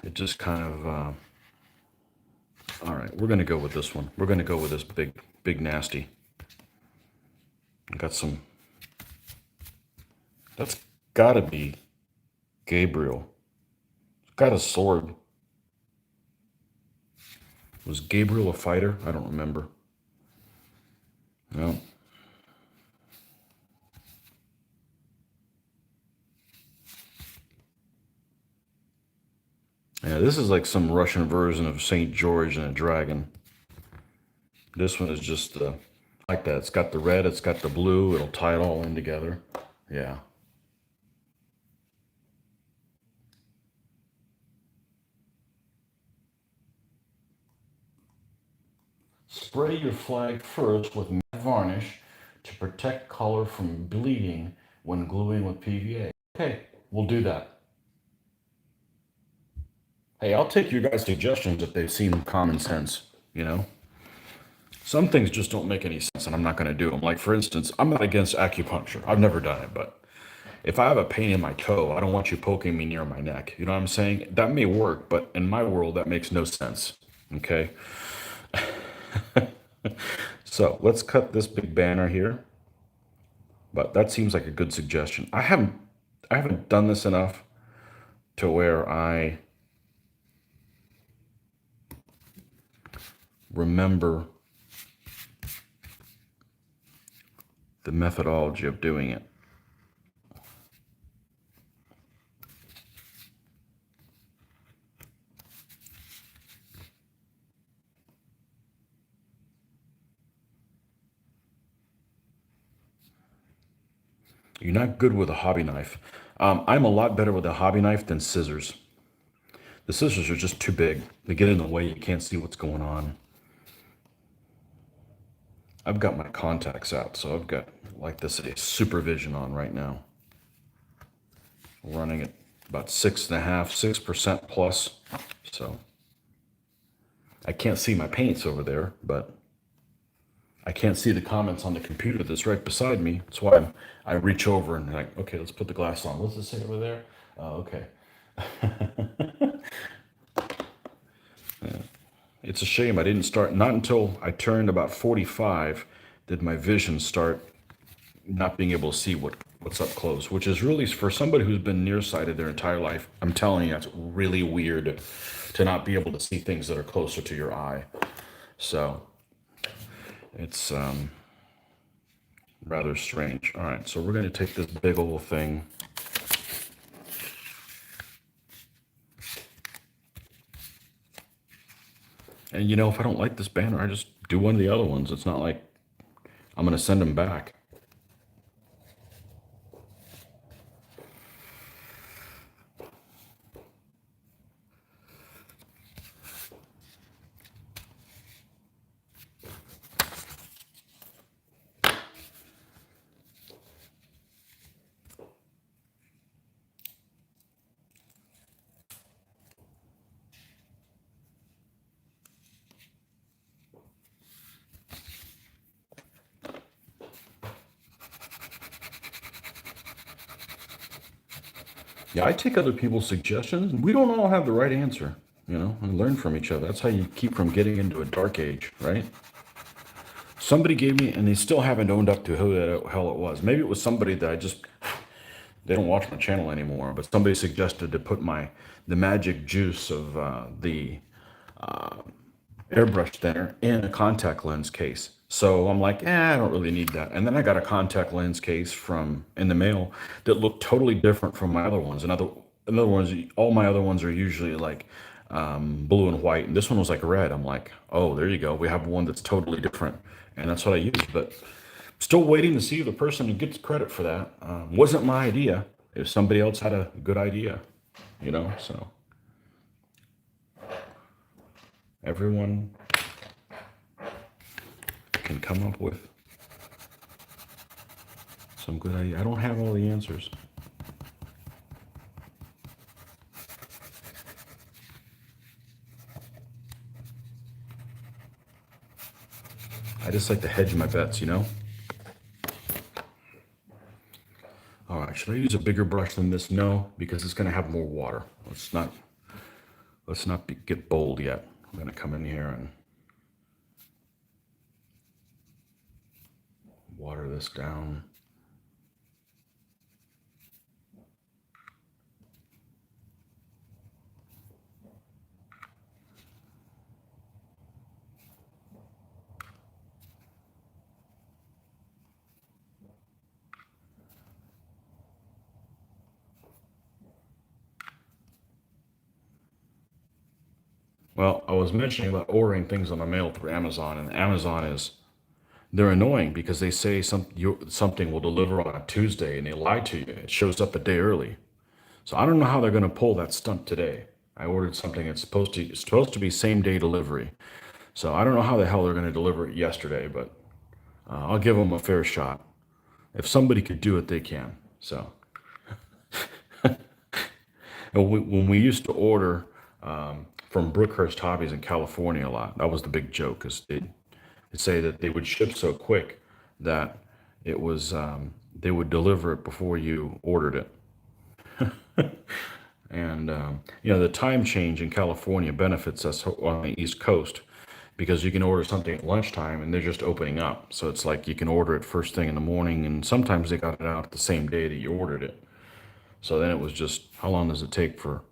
S1: it just kind of, all right, we're going to go with this one. We're going to go with this big nasty. Got some, that's got to be Gabriel. Got a sword. Was Gabriel a fighter? I don't remember. No. Yeah, this is like some Russian version of St. George and a dragon. This one is just like that. It's got the red, it's got the blue. It'll tie it all in together. Yeah. Spray your flag first with matte varnish to protect color from bleeding when gluing with PVA. Okay, we'll do that. Hey, I'll take your guys' suggestions if they seem common sense, you know? Some things just don't make any sense and I'm not going to do them. Like, for instance, I'm not against acupuncture. I've never done it, but if I have a pain in my toe, I don't want you poking me near my neck. You know what I'm saying? That may work, but in my world, that makes no sense. Okay? So let's cut this big banner here. But that seems like a good suggestion. I haven't done this enough to where I remember the methodology of doing it. You're not good with a hobby knife. I'm a lot better with a hobby knife than scissors. The scissors are just too big. They get in the way. You can't see what's going on. I've got my contacts out, so I've got like this supervision on right now. Running at about 6.5, 6% plus. So I can't see my paints over there, but I can't see the comments on the computer that's right beside me. That's why I reach over and like, okay, let's put the glass on. What's it say over there? Oh, okay. Yeah. It's a shame I didn't start, not until I turned about 45 did my vision start not being able to see what's up close, which is really, for somebody who's been nearsighted their entire life, I'm telling you, that's really weird to not be able to see things that are closer to your eye. So it's rather strange. All right, so we're going to take this big old thing. And you know, if I don't like this banner, I just do one of the other ones. It's not like I'm going to send them back. Yeah, I take other people's suggestions. We don't all have the right answer, and learn from each other. That's how you keep from getting into a dark age, right? Somebody gave me, and they still haven't owned up to who the hell it was. Maybe it was somebody that they don't watch my channel anymore, but somebody suggested to put the magic juice of the airbrush thinner in a contact lens case. So I'm like, I don't really need that. And then I got a contact lens case in the mail that looked totally different from my other ones. In other words, all my other ones are usually like blue and white, and this one was like red. I'm like, oh, there you go. We have one that's totally different, and that's what I use. But still waiting to see the person who gets credit for that. Wasn't my idea. If somebody else had a good idea, so everyone can come up with some good idea. I don't have all the answers. I just like to hedge my bets, All right, should I use a bigger brush than this? No, because it's going to have more water. Let's not get bold yet. I'm going to come in here and water this down. Well, I was mentioning about ordering things on the mail through Amazon, and they're annoying because they say something will deliver on a Tuesday, and they lie to you. It shows up a day early. So I don't know how they're going to pull that stunt today. I ordered something it's supposed to be same day delivery. So I don't know how the hell they're going to deliver it yesterday, but I'll give them a fair shot. If somebody could do it, they can. So and when we used to order from Brookhurst Hobbies in California a lot, that was the big joke, because they'd say that they would ship so quick that it was they would deliver it before you ordered it. And the time change in California benefits us on the East Coast, because you can order something at lunchtime and they're just opening up. So it's like you can order it first thing in the morning, and sometimes they got it out the same day that you ordered it. So then it was just, how long does it take for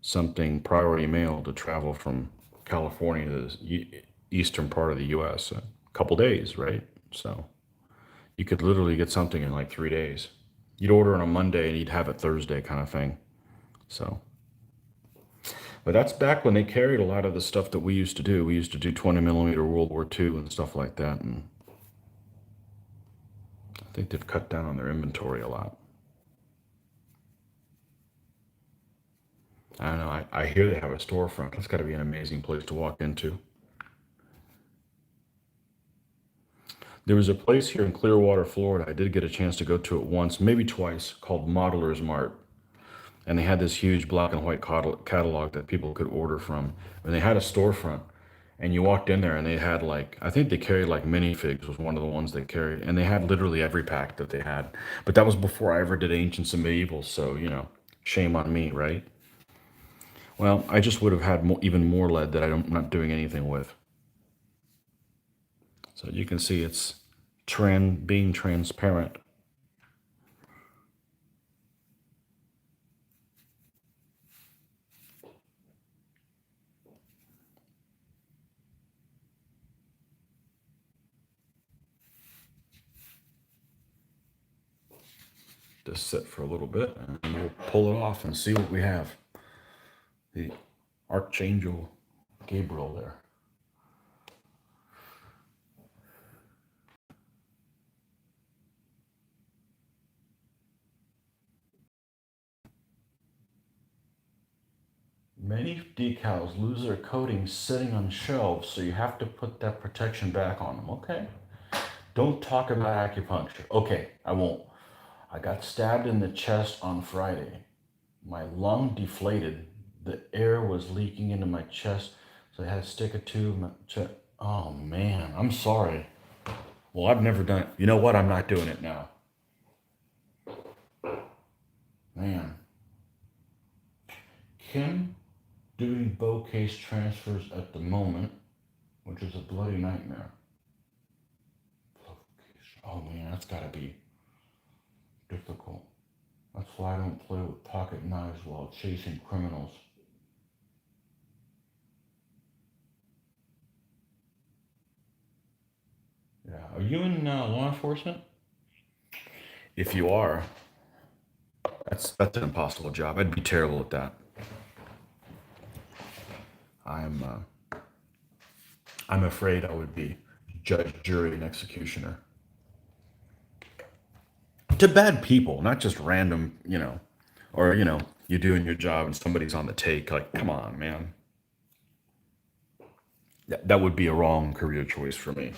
S1: something priority mail to travel from California to eastern part of the US, a couple days, right? So you could literally get something in like 3 days. You'd order on a Monday and you'd have it Thursday kind of thing. So, but that's back when they carried a lot of the stuff that we used to do. We used to do 20 millimeter World War II and stuff like that. And I think they've cut down on their inventory a lot. I don't know. I hear they have a storefront. That's got to be an amazing place to walk into. There was a place here in Clearwater, Florida. I did get a chance to go to it once, maybe twice, called Modeler's Mart. And they had this huge black and white catalog that people could order from. And they had a storefront. And you walked in there and they had like, I think they carried like minifigs was one of the ones they carried. And they had literally every pack that they had. But that was before I ever did Ancients and Medievals. So, shame on me, right? Well, I just would have had even more lead that I'm not doing anything with. So you can see it's being transparent. Just sit for a little bit and we'll pull it off and see what we have. The Archangel Gabriel there. Many decals lose their coating sitting on shelves, so you have to put that protection back on them. Okay. Don't talk about acupuncture. Okay, I won't. I got stabbed in the chest on Friday. My lung deflated. The air was leaking into my chest, so I had to stick a tube in my chest. Oh man, I'm sorry. Well, I've never done it. You know what? I'm not doing it now. Man. Kim doing bow case transfers at the moment, which is a bloody nightmare. Oh man, that's gotta be difficult. That's why I don't play with pocket knives while chasing criminals. Yeah, are you in law enforcement? If you are, that's an impossible job. I'd be terrible at that. I'm afraid I would be judge, jury, and executioner. To bad people, not just random, or you're doing your job and somebody's on the take. Like, come on, man. That would be a wrong career choice for me.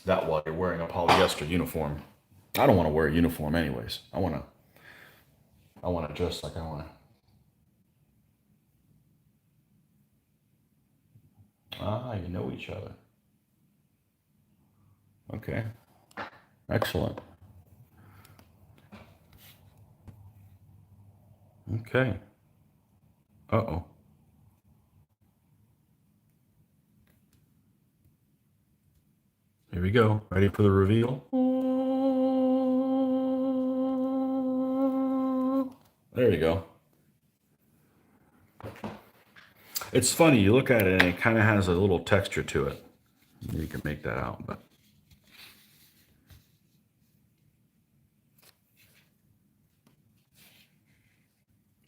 S1: That while you're wearing a polyester uniform. I don't want to wear a uniform anyways. I want to dress like I want to. Ah, you know each other. Okay. Excellent. Okay. Uh-oh. Here we go. Ready for the reveal? There you go. It's funny, you look at it and it kind of has a little texture to it. You can make that out, but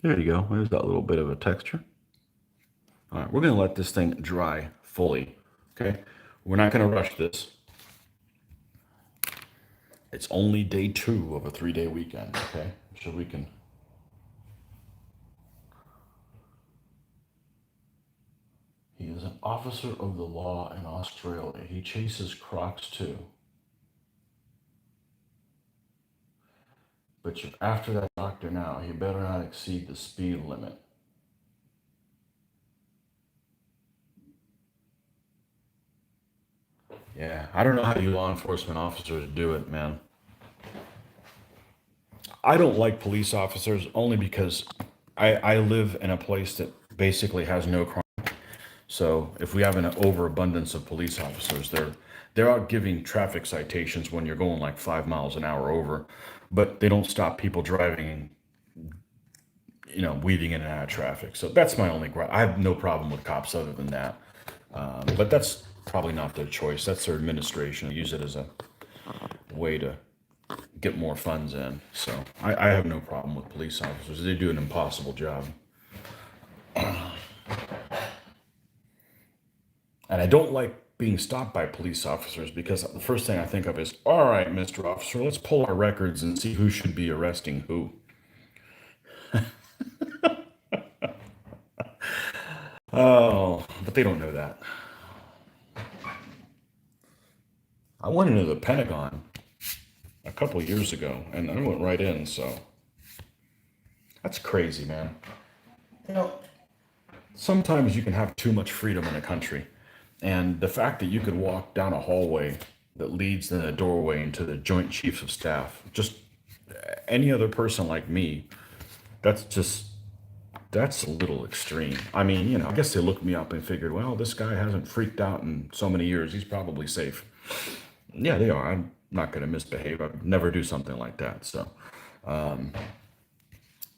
S1: there you go. There's that little bit of a texture. All right, we're going to let this thing dry fully, okay? We're not going to rush this. It's only day 2 of a 3-day weekend, okay? So we can... He is an officer of the law in Australia. He chases crocs too. But you're after that doctor now. He better not exceed the speed limit. Yeah, I don't know how you law enforcement officers do it, man. I don't like police officers only because I live in a place that basically has no crime. So if we have an overabundance of police officers, they're out giving traffic citations when you're going like 5 miles an hour over, but they don't stop people driving, weaving in and out of traffic. So that's my only gripe. I have no problem with cops other than that. But that's probably not their choice. That's their administration. They use it as a way to get more funds in. So I have no problem with police officers. They do an impossible job. And I don't like being stopped by police officers because the first thing I think of is, all right, Mr. Officer, let's pull our records and see who should be arresting who. Oh, but they don't know that. I went into the Pentagon a couple years ago and I went right in, so that's crazy, man. You know, sometimes you can have too much freedom in a country. And the fact that you could walk down a hallway that leads in a doorway into the Joint Chiefs of Staff, just any other person like me, that's just, that's a little extreme. I mean, I guess they looked me up and figured, well, this guy hasn't freaked out in so many years. He's probably safe. Yeah, they are. I'm not going to misbehave. I'd never do something like that. So,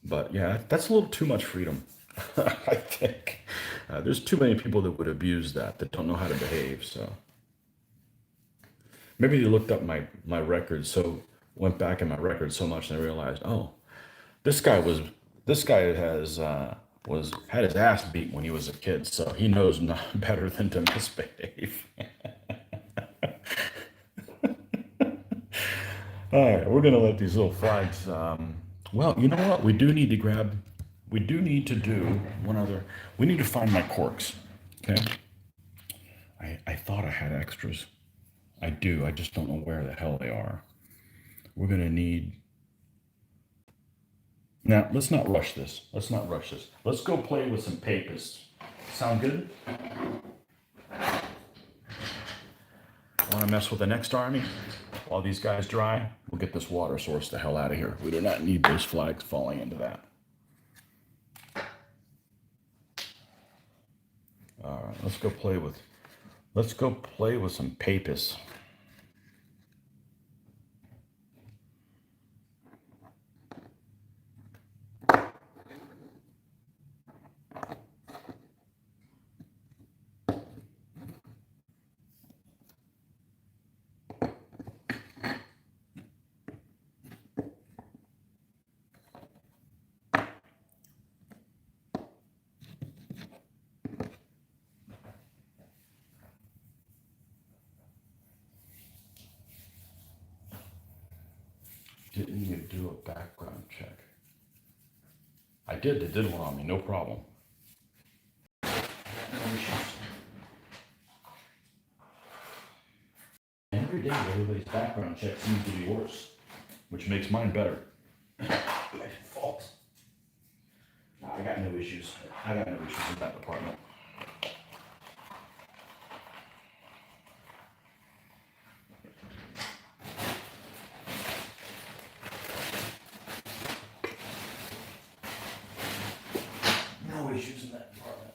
S1: but yeah, that's a little too much freedom. I think there's too many people that would abuse that don't know how to behave. So maybe they looked up my records, so went back in my records so much and they realized, oh, this guy was this guy was had his ass beat when he was a kid, so he knows not better than to misbehave. All right, we're gonna let these little flags. Well, you know what? We do need to do one other. We need to find my corks. Okay. I thought I had extras. I do. I just don't know where the hell they are. We're gonna need. Now, let's not rush this. Let's not rush this. Let's go play with some papists. Sound good? Want to mess with the next army? While these guys dry, we'll get this water source the hell out of here. We do not need those flags falling into that. All right, let's go play with some papists. Didn't even do a background check. I did. They did one on me. No problem. Every day, everybody's background check seems to be worse, which makes mine better. My fault. No, I got no issues. I got no issues in that department. No issues in that department.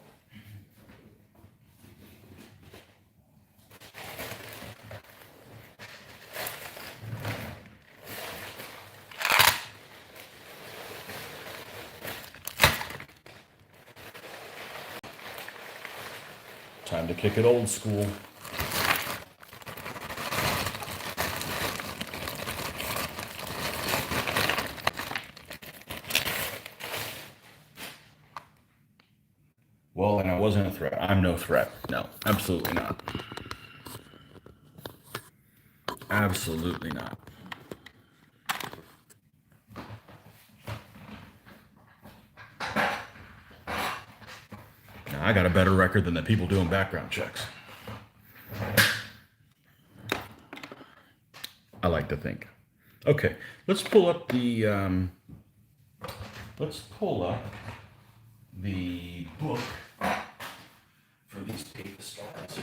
S1: Time to kick it old school. Well, and I wasn't a threat. I'm no threat. No, absolutely not. Absolutely not. Now, I got a better record than the people doing background checks. I like to think. Okay, let's pull up the book for these papist guys.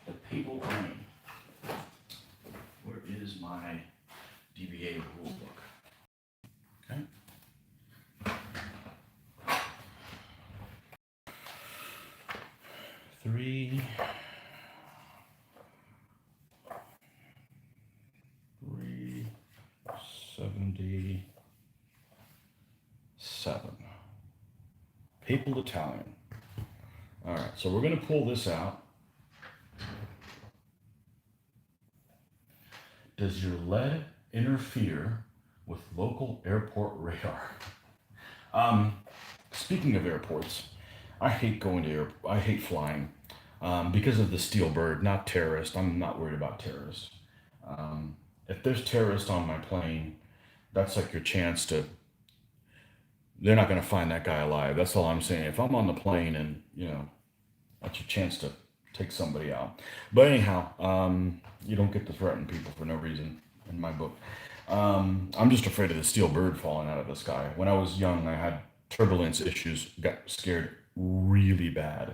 S1: The Papal Army. Where is my DBA rule book? Okay. Three 77. Papal Italian. All right, so we're going to pull this out. Does your lead interfere with local airport radar? Speaking of airports, I hate going to I hate flying because of the steel bird, not terrorist. I'm not worried about terrorists. If there's terrorists on my plane, that's like your chance to, they're not going to find that guy alive. That's all I'm saying. If I'm on the plane and, that's your chance to take somebody out. But anyhow, you don't get to threaten people for no reason in my book. I'm just afraid of the steel bird falling out of the sky. When I was young, I had turbulence issues, got scared really bad.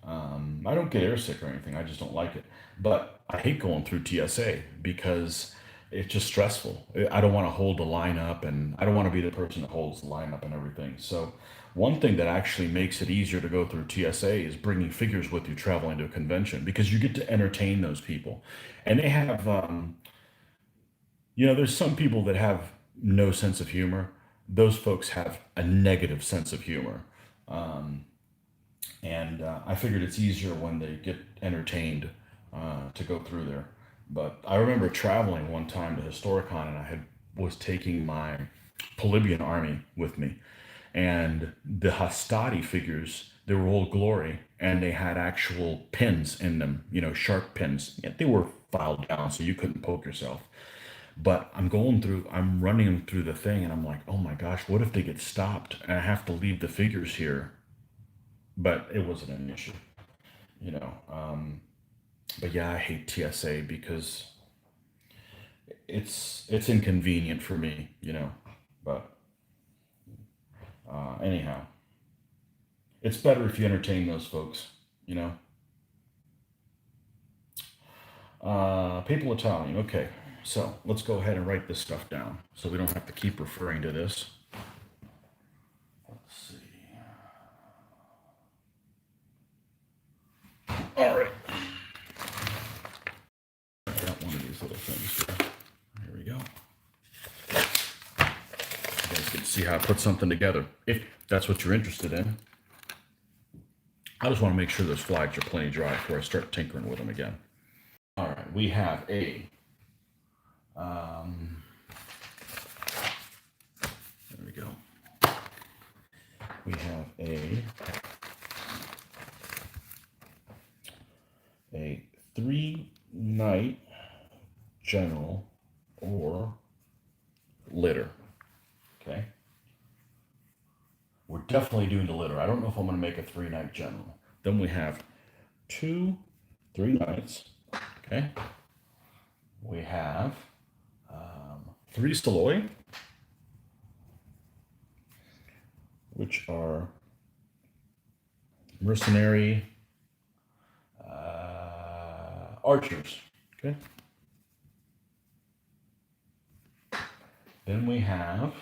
S1: I don't get airsick or anything. I just don't like it. But I hate going through TSA because it's just stressful. I don't want to hold the line up, and I don't want to be the person that holds the line up and everything. So one thing that actually makes it easier to go through TSA is bringing figures with you traveling to a convention, because you get to entertain those people. And they have, there's some people that have no sense of humor. Those folks have a negative sense of humor. And I figured it's easier when they get entertained to go through there. But I remember traveling one time to Historicon, and was taking my Polybian army with me, and the Hastati figures, they were Old Glory, and they had actual pins in them, sharp pins. Yet they were filed down so you couldn't poke yourself. But I'm running them through the thing, and I'm like, oh my gosh, what if they get stopped and I have to leave the figures here? But it wasn't an issue, you know. But yeah, I hate TSA because it's inconvenient for me, But anyhow, it's better if you entertain those folks, you know. Papal Italian. Okay, so let's go ahead and write this stuff down so we don't have to keep referring to this. Let's see. All right. I got one of these little things here. Here we go. You guys can see how I put something together, if that's what you're interested in. I just want to make sure those flags are plenty dry before I start tinkering with them again. All right, we have there we go. We have a 3-night general or litter. Okay. We're definitely doing the litter. I don't know if I'm going to make a 3-night general. Then we have 2 3 nights. Okay. We have 3 Stoloi, which are mercenary archers. Okay. Then we have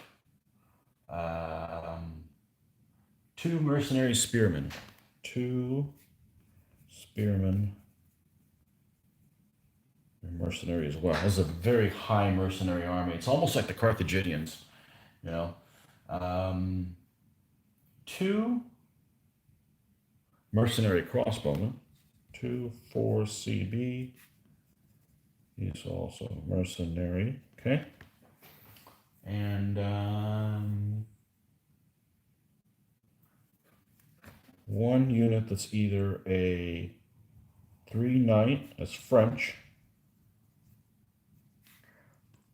S1: 2 mercenary spearmen. 2 spearmen. Mercenary as well. This is a very high mercenary army. It's almost like the Carthaginians, 2 mercenary crossbowmen. 2 4 CB. He's also mercenary. Okay. And 1 unit that's either a 3-night, that's French,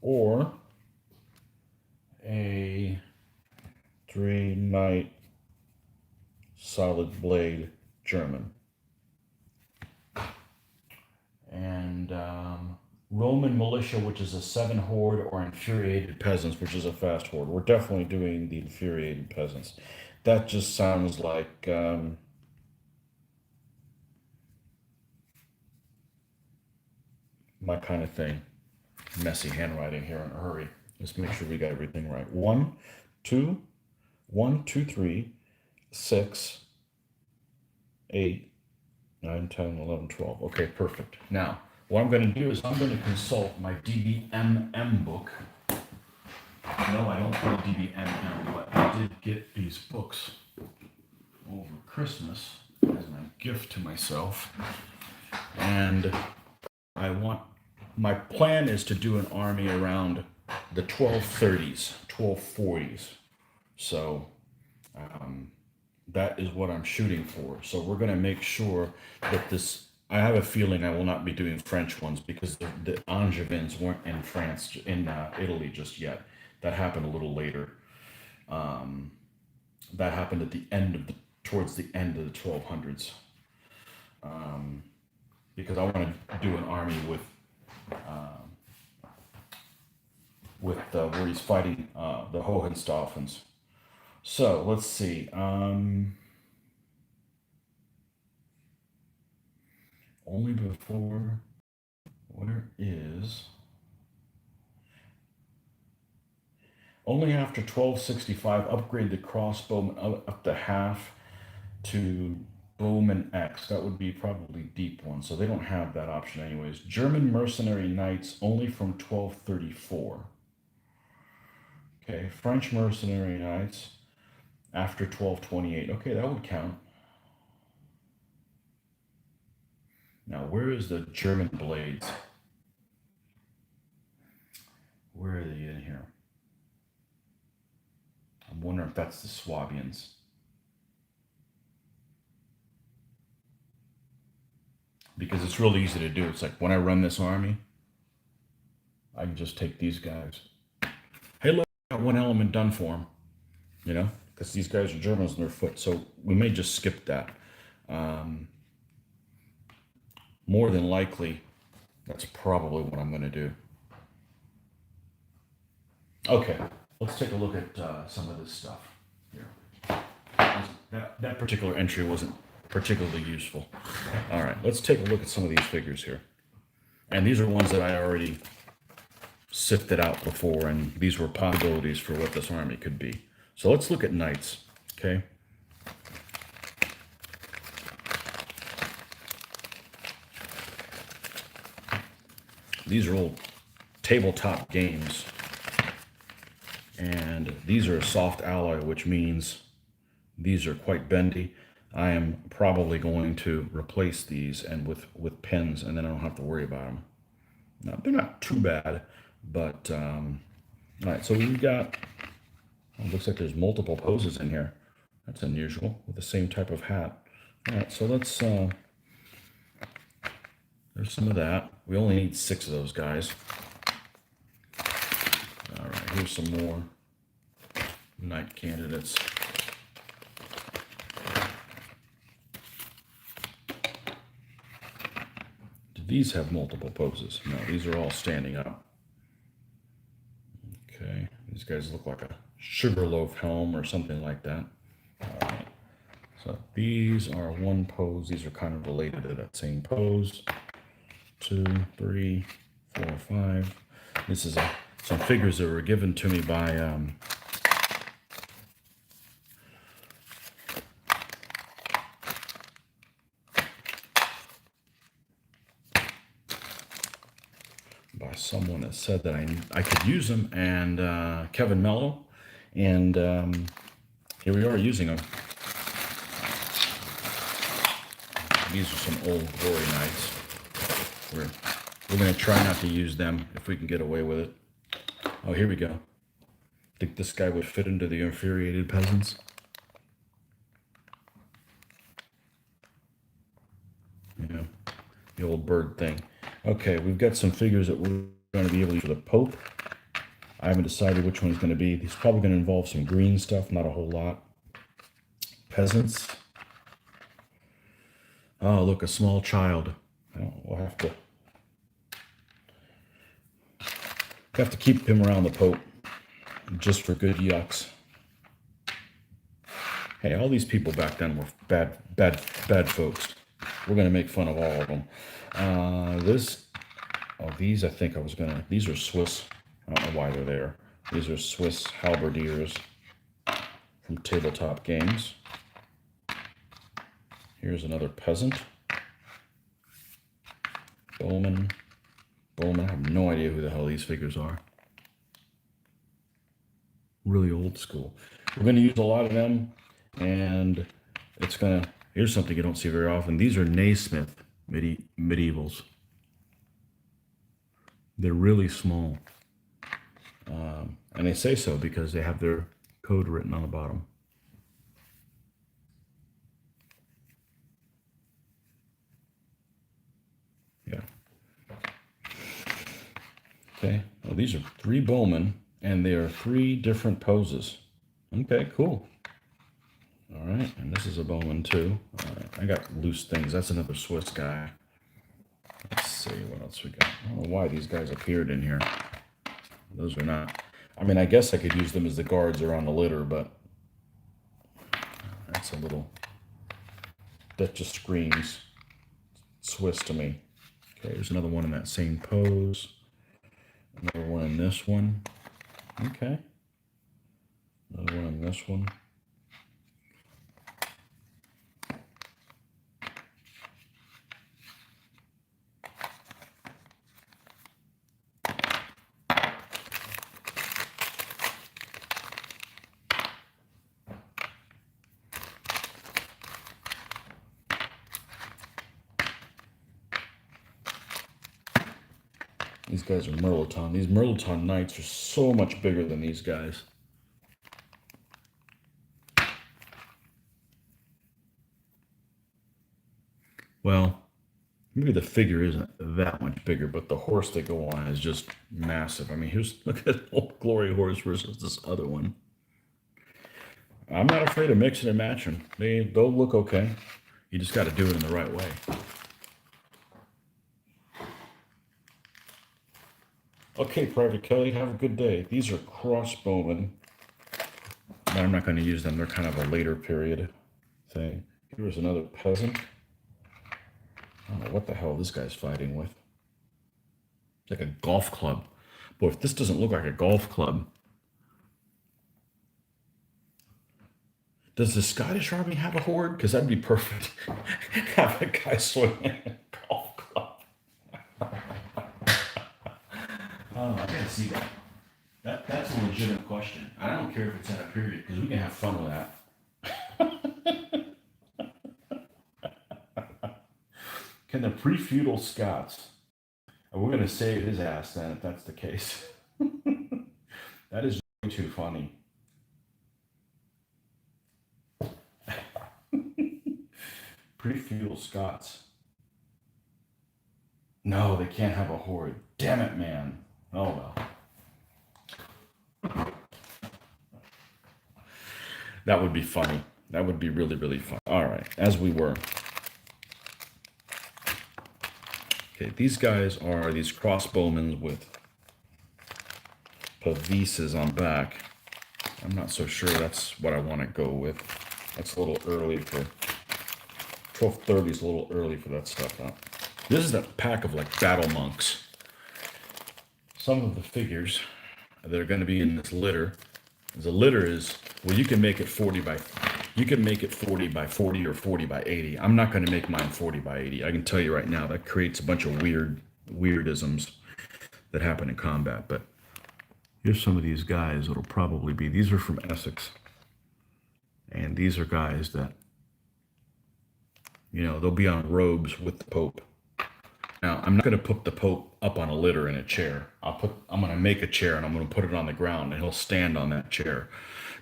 S1: or a 3-night solid blade German. And Roman militia, which is a 7 horde, or infuriated peasants, which is a fast horde. We're definitely doing the infuriated peasants. That just sounds like my kind of thing. Messy handwriting here in a hurry. Let's make sure we got everything right. 1 2 1 2 3 6 8 9 10 11 12. Okay, perfect. Now what I'm going to do is I'm going to consult my DBMM book. No, I don't play DBMM, but I did get these books over Christmas as my gift to myself. And my plan is to do an army around the 1230s, 1240s. So that is what I'm shooting for. So we're going to make sure that this, I have a feeling I will not be doing French ones because the Angevins weren't in France, in Italy just yet. That happened a little later. That happened at the end of towards the end of the 1200s. Because I want to do an army with where he's fighting the Hohenstaufens. So let's see. Only before, where is? Only after 1265, upgrade the crossbowman up to half to bowman X. That would be probably deep one, so they don't have that option anyways. German mercenary knights only from 1234. Okay, French mercenary knights after 1228. Okay, that would count. Now, where is the German blades? Where are they in here? I'm wondering if that's the Swabians. Because it's really easy to do. It's like when I run this army, I can just take these guys. Hey, look, I got one element done for them. You know, because these guys are Germans on their foot. So we may just skip that. More than likely, that's probably what I'm going to do. Okay, let's take a look at some of this stuff here. That particular entry wasn't particularly useful. All right, let's take a look at some of these figures here. And these are ones that I already sifted out before, and these were possibilities for what this army could be. So let's look at knights, okay? These are old tabletop games. And these are a soft alloy, which means these are quite bendy. I am probably going to replace these and with pins, and then I don't have to worry about them. Now, they're not too bad, but all right. So we've got. Oh, looks like there's multiple poses in here. That's unusual with the same type of hat. All right. So let's. There's some of that. We only need 6 of those guys. All right. Here's some more knight candidates. These have multiple poses. No, these are all standing up. Okay, these guys look like a sugarloaf helm or something like that. All right, so these are one pose. These are kind of related to that same pose. 2, 3, 4, 5. This is some figures that were given to me by someone that said that I could use them, and Kevin Mello, and here we are using them. These are some old glory knights. We're going to try not to use them if we can get away with it. Oh, here we go. Think this guy would fit into the infuriated peasants? You know, the old bird thing. Okay, we've got some figures that we're going to be able to use for the Pope. I haven't decided which one he's going to be. He's probably going to involve some green stuff, not a whole lot. Peasants. Oh, look, a small child. We'll have to keep him around the Pope just for good yucks. Hey, all these people back then were bad folks. We're going to make fun of all of them. These I think these are Swiss. I don't know why they're there. These are Swiss halberdiers from tabletop games. Here's another peasant. Bowman. I have no idea who the hell these figures are. Really old school. We're going to use a lot of them, and it's going to Here's something you don't see very often. These are Naismith medievals. They're really small. And they say so because they have their code written on the bottom. Yeah. Okay. Well, these are 3 Bowman, and they are 3 different poses. Okay, cool. All right, and this is a Bowman too. I got loose things. That's another Swiss guy. Let's see what else we got. I don't know why these guys appeared in here. Those are not. I mean, I guess I could use them as the guards around the litter, but that's a little. That just screams Swiss to me. Okay, there's another one in that same pose. Another one in this one. Okay. Another one in this one. These guys are Merleton. These Merleton Knights are so much bigger than these guys. Well, maybe the figure isn't that much bigger, but the horse they go on is just massive. I mean, look at Old Glory horse versus this other one. I'm not afraid of mixing and matching. They'll look okay. You just got to do it in the right way. Okay, Private Kelly, have a good day. These are crossbowmen. But I'm not going to use them. They're kind of a later period thing. Here's another peasant. I don't know what the hell this guy's fighting with. It's like a golf club. Boy, if this doesn't look like a golf club. Does the Scottish Army have a horde? Because that'd be perfect. Have a guy swinging a golf club. Oh, I gotta see that. That's a legitimate question. I don't care if it's in a period, because we can have fun with that. Can the pre-feudal Scots, and we're going to save his ass then if that's the case. That is way too funny. Pre-feudal Scots. No, they can't have a horde. Damn it, man. Oh well. That would be funny. That would be really, really fun. All right, as we were. Okay, these guys are these crossbowmen with pavises on back. I'm not so sure that's what I want to go with. That's a little early for 1230 is a little early for that stuff. Huh? This is a pack of like battle monks. Some of the figures that are going to be in this litter. The litter is, well, you can make it 40 by 40 or 40 by 80. I'm not going to make mine 40 by 80. I can tell you right now that creates a bunch of weirdisms that happen in combat. But here's some of these guys that'll probably be, these are from Essex. And these are guys that, you know, they'll be on robes with the Pope. Now, I'm not going to put the Pope up on a litter in a chair. I'm going to make a chair and I'm going to put it on the ground and he'll stand on that chair,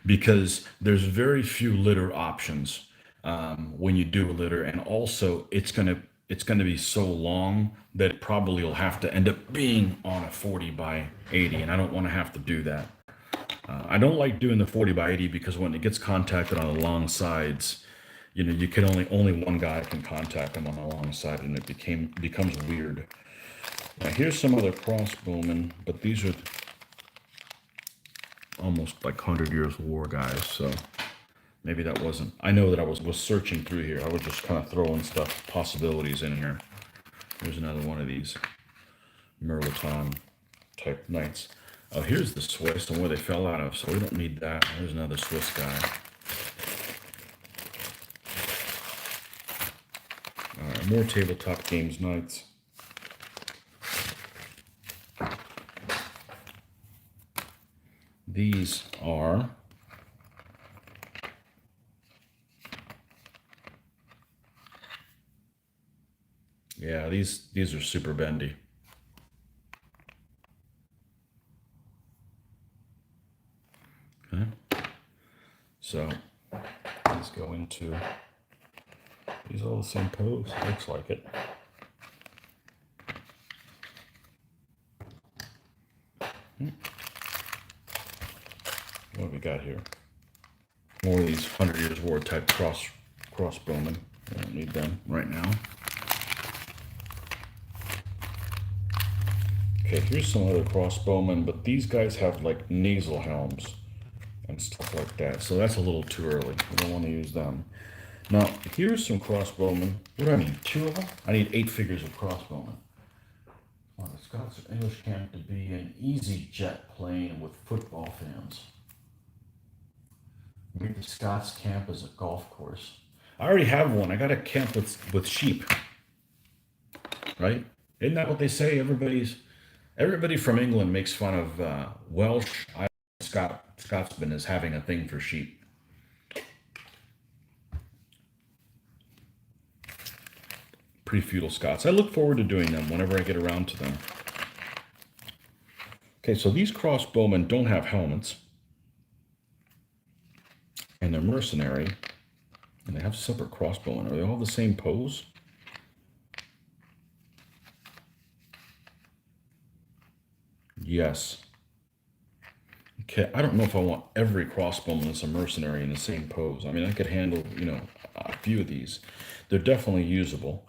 S1: because there's very few litter options when you do a litter, and also it's going to be so long that it probably will have to end up being on a 40 by 80, and I don't want to have to do that. I don't like doing the 40 by 80 because when it gets contacted on the long sides, you know, you can only one guy can contact them on the long side, and it becomes weird. Now here's some other crossbowmen, but these are almost like 100 Years of War guys, so maybe that wasn't. I know that I was searching through here. I was just kind of throwing stuff, possibilities in here. Here's another one of these Merleton type knights. Oh, here's the Swiss and where they fell out of, so we don't need that. There's another Swiss guy. More tabletop games knights. These are Yeah, these are super bendy. Okay. So let's go into, these are all the same pose, looks like it. What have we got here? More of these 100 Years War type crossbowmen. I don't need them right now. Okay, here's some other crossbowmen, but these guys have like nasal helms and stuff like that, so that's a little too early. We don't want to use them. Now, here's some crossbowmen. What do I need? 2 of them? I need 8 figures of crossbowmen. Well, the Scots English camp to be an easy jet plane with football fans. Make the Scots camp as a golf course. I already have one. I got a camp with sheep. Right? Isn't that what they say? Everybody from England makes fun of Welsh, Scotsmen as having a thing for sheep. Pretty feudal Scots. I look forward to doing them whenever I get around to them. Okay, so these crossbowmen don't have helmets. And they're mercenary. And they have separate crossbowmen. Are they all the same pose? Yes. Okay, I don't know if I want every crossbowman that's a mercenary in the same pose. I mean, I could handle, you know, a few of these. They're definitely usable.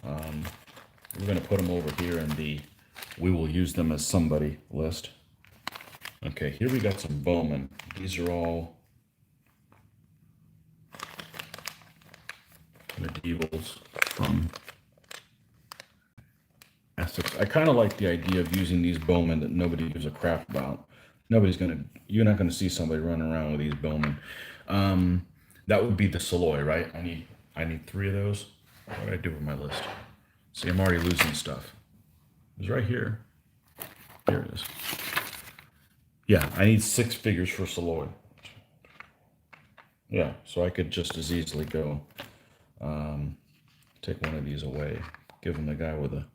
S1: We're going to put them over here in the we will use them as somebody list. Okay, here we got some bowmen. These are all medievals from Essex. I kind of like the idea of using these bowmen that nobody gives a crap about. You're not gonna see somebody running around with these bowmen. That would be the Saloy, right? I need 3 of those. What did I do with my list? See, I'm already losing stuff. It's right here. Here it is. Yeah, I need 6 figures for Saloy. Yeah, so I could just as easily go take one of these away. Give him the guy with a...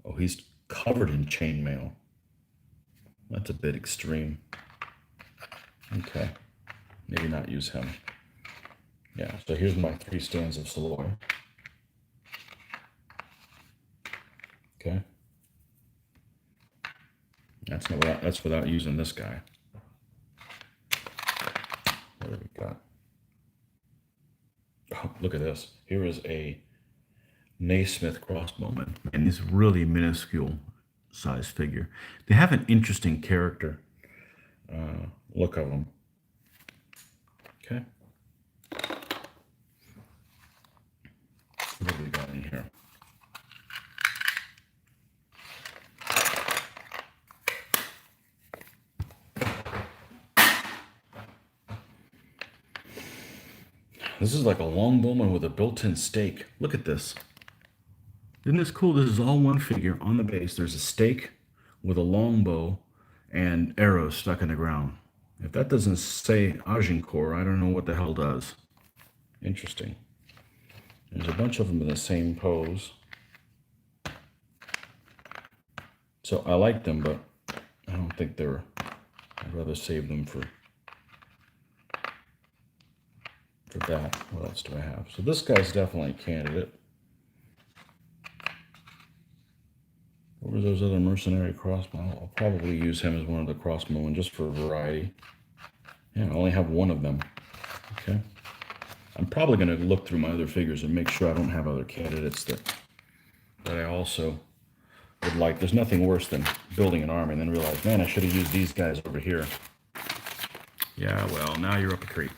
S1: Oh, he's covered in chainmail. That's a bit extreme. Okay, maybe not use him. Yeah, so here's my 3 stands of Saloy. Okay. That's without using this guy. What do we got? Oh, look at this. Here is a Naismith crossbowman, and this really minuscule size figure. They have an interesting character look of them. Okay. What do we got in here? This is like a longbowman with a built-in stake. Look at this. Isn't this cool? This is all one figure. On the base, there's a stake with a longbow and arrows stuck in the ground. If that doesn't say Agincourt, I don't know what the hell does. Interesting. There's a bunch of them in the same pose. So I like them, but I don't think they're... I'd rather save them for that. What else do I have? So this guy's definitely a candidate. What were those other mercenary crossbow? I'll probably use him as one of the crossbowmen just for variety. Yeah, I only have 1 of them. Okay. I'm probably going to look through my other figures and make sure I don't have other candidates that I also would like. There's nothing worse than building an army and then realize, man, I should have used these guys over here. Yeah, well, now you're up a creek.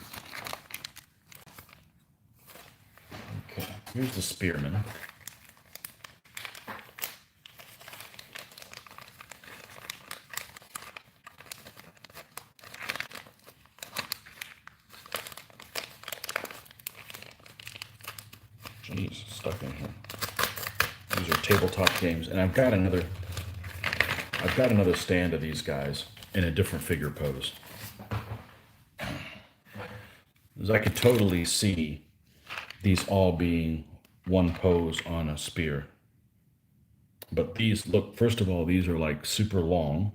S1: Okay, here's the spearman. Jeez, stuck in here. These are tabletop games, and I've got another stand of these guys in a different figure pose. As I could totally see these all being one pose on a spear. But these, look, first of all, these are like super long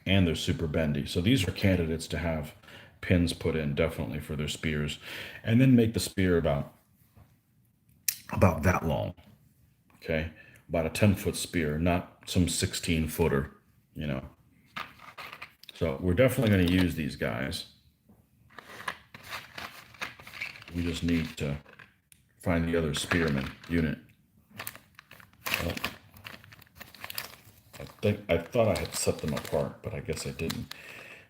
S1: and they're super bendy. So these are candidates to have pins put in definitely for their spears, and then make the spear about that long. Okay, about a 10-foot spear, not some 16-footer, you know. So we're definitely going to use these guys. We just need to find the other spearman unit. Oh, I thought I had set them apart, but I guess I didn't.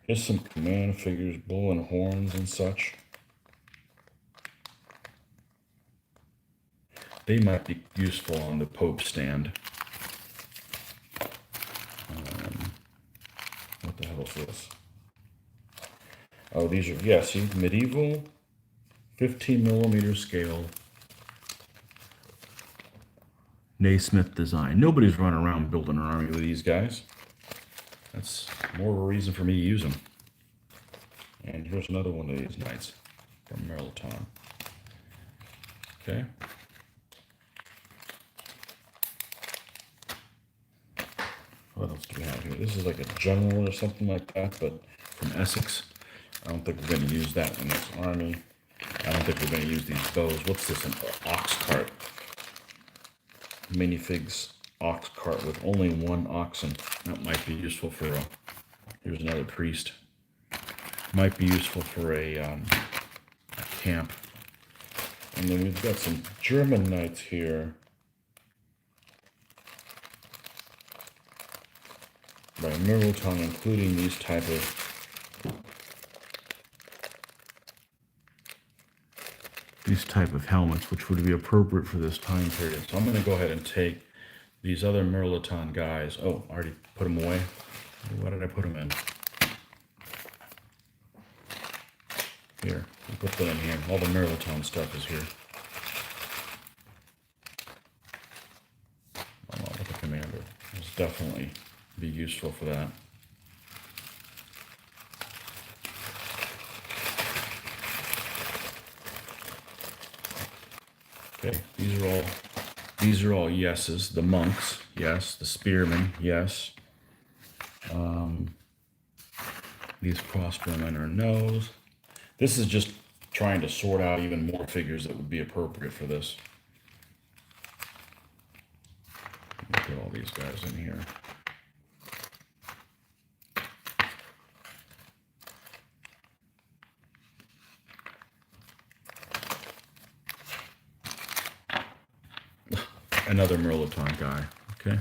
S1: Here's some command figures, bull and horns and such. They might be useful on the Pope stand. What the hell is this? Oh, these are, yeah, see, medieval 15mm scale Naismith design. Nobody's running around building an army with these guys. That's more of a reason for me to use them. And here's another one of these knights from Merleton. Okay. What else do we have here? This is like a general or something like that, but from Essex. I don't think we're going to use that in this army. I don't think we're going to use these bows. What's this? An ox cart. Minifigs ox cart with only one oxen. That might be useful for a... Here's another priest. Might be useful for a camp. And then we've got some German knights here. By Merleton, including these type of helmets, which would be appropriate for this time period. So I'm going to go ahead and take these other Merleton guys. Oh, I already put them away. Why did I put them in? Here, I'll put them in here. All the Merleton stuff is here. Oh, look at Commander. This definitely be useful for that. Okay, these are all yeses. The monks, yes. The spearmen, yes. These crossbowmen are no's. This is just trying to sort out even more figures that would be appropriate for this. Put all these guys in here. Another Merleton guy, okay?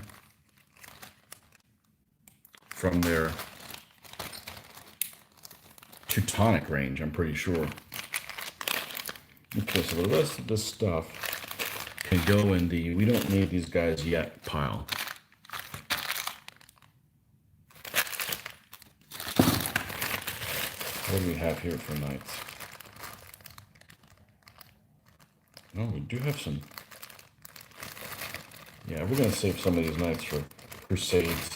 S1: From their Teutonic range, I'm pretty sure. Okay, so the rest of this stuff can go in the we don't need these guys yet pile. What do we have here for knights? Oh, we do have some. Yeah, we're going to save some of these knights for Crusades,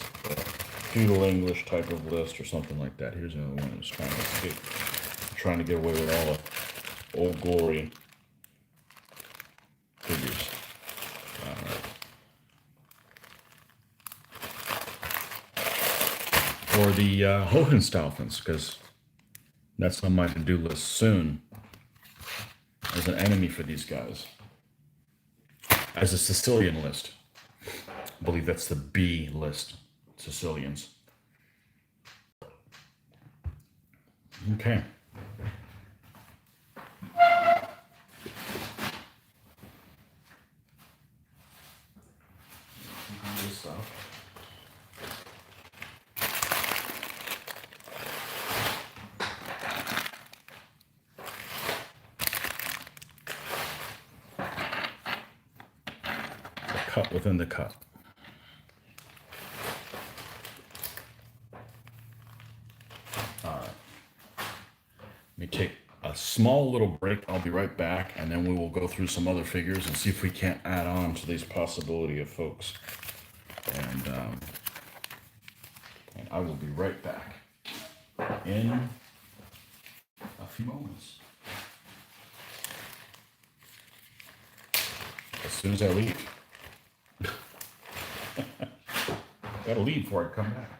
S1: feudal English type of list or something like that. Here's another one that's trying to get away with all the Old Glory figures. Or the Hohenstaufens, because that's on my to-do list soon as an enemy for these guys. As a Sicilian list. I believe that's the B list, Sicilians. Okay. This stuff. The cut within the cut. Let me take a small little break. I'll be right back, and then we will go through some other figures and see if we can't add on to these possibility of folks. And I will be right back in a few moments. soon as I leave. Gotta leave before I come back.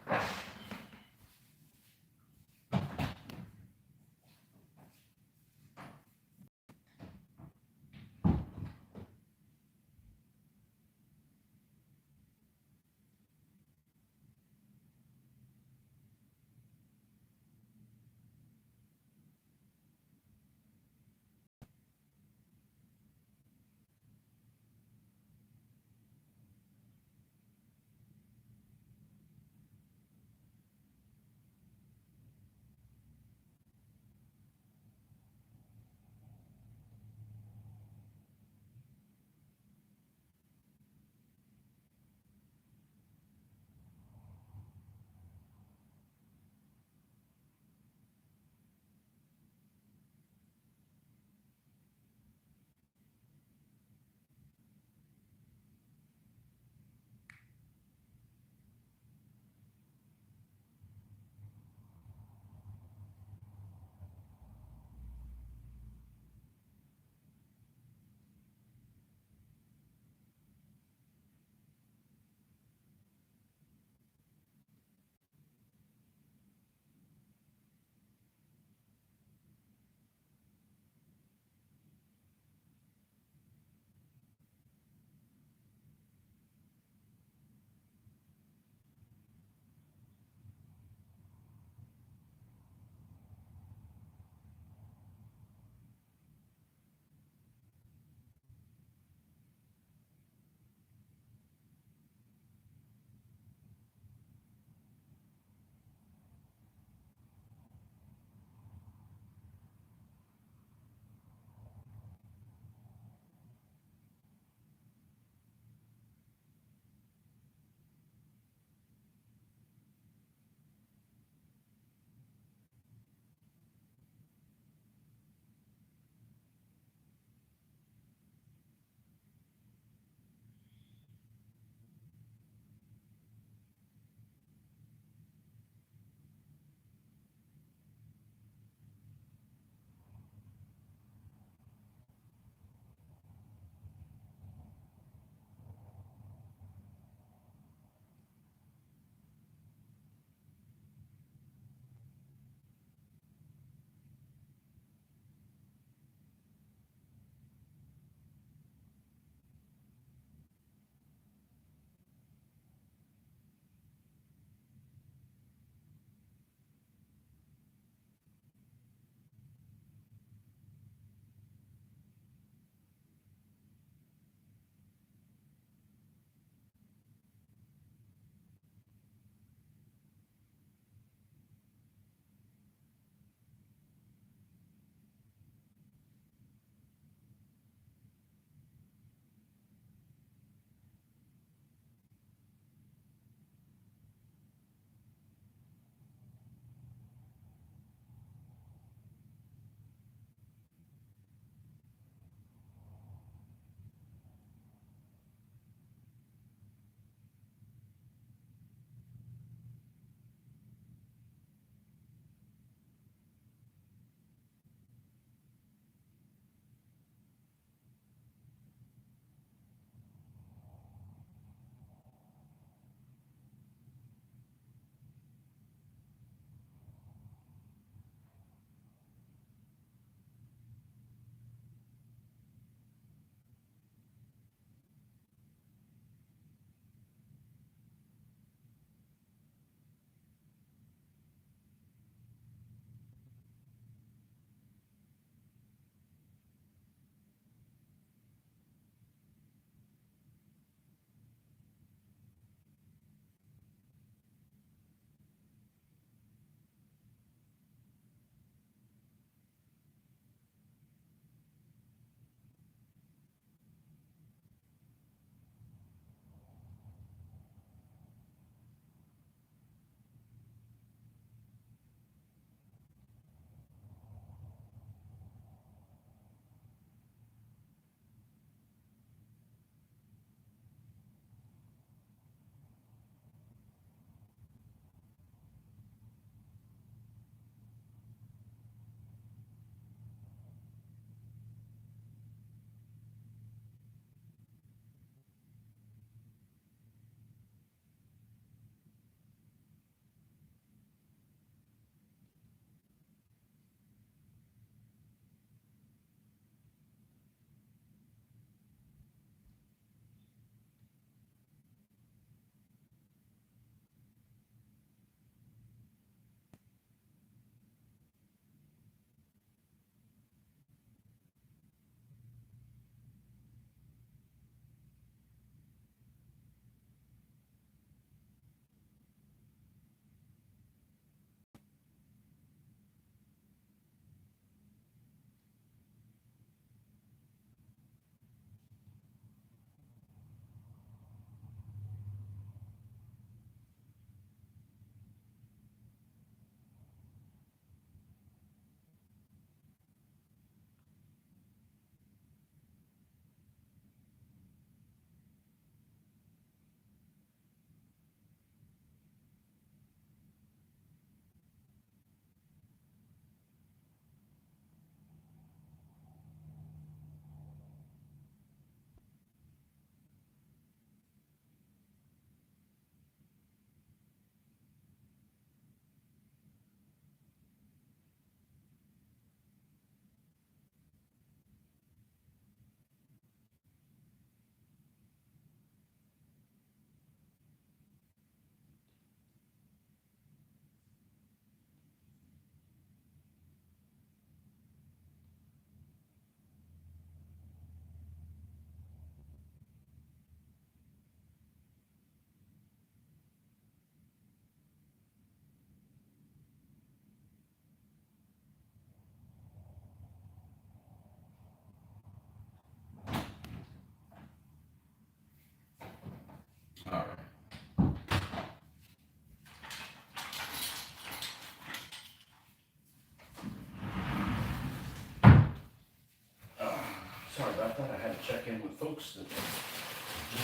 S1: thought I had to check in with folks that just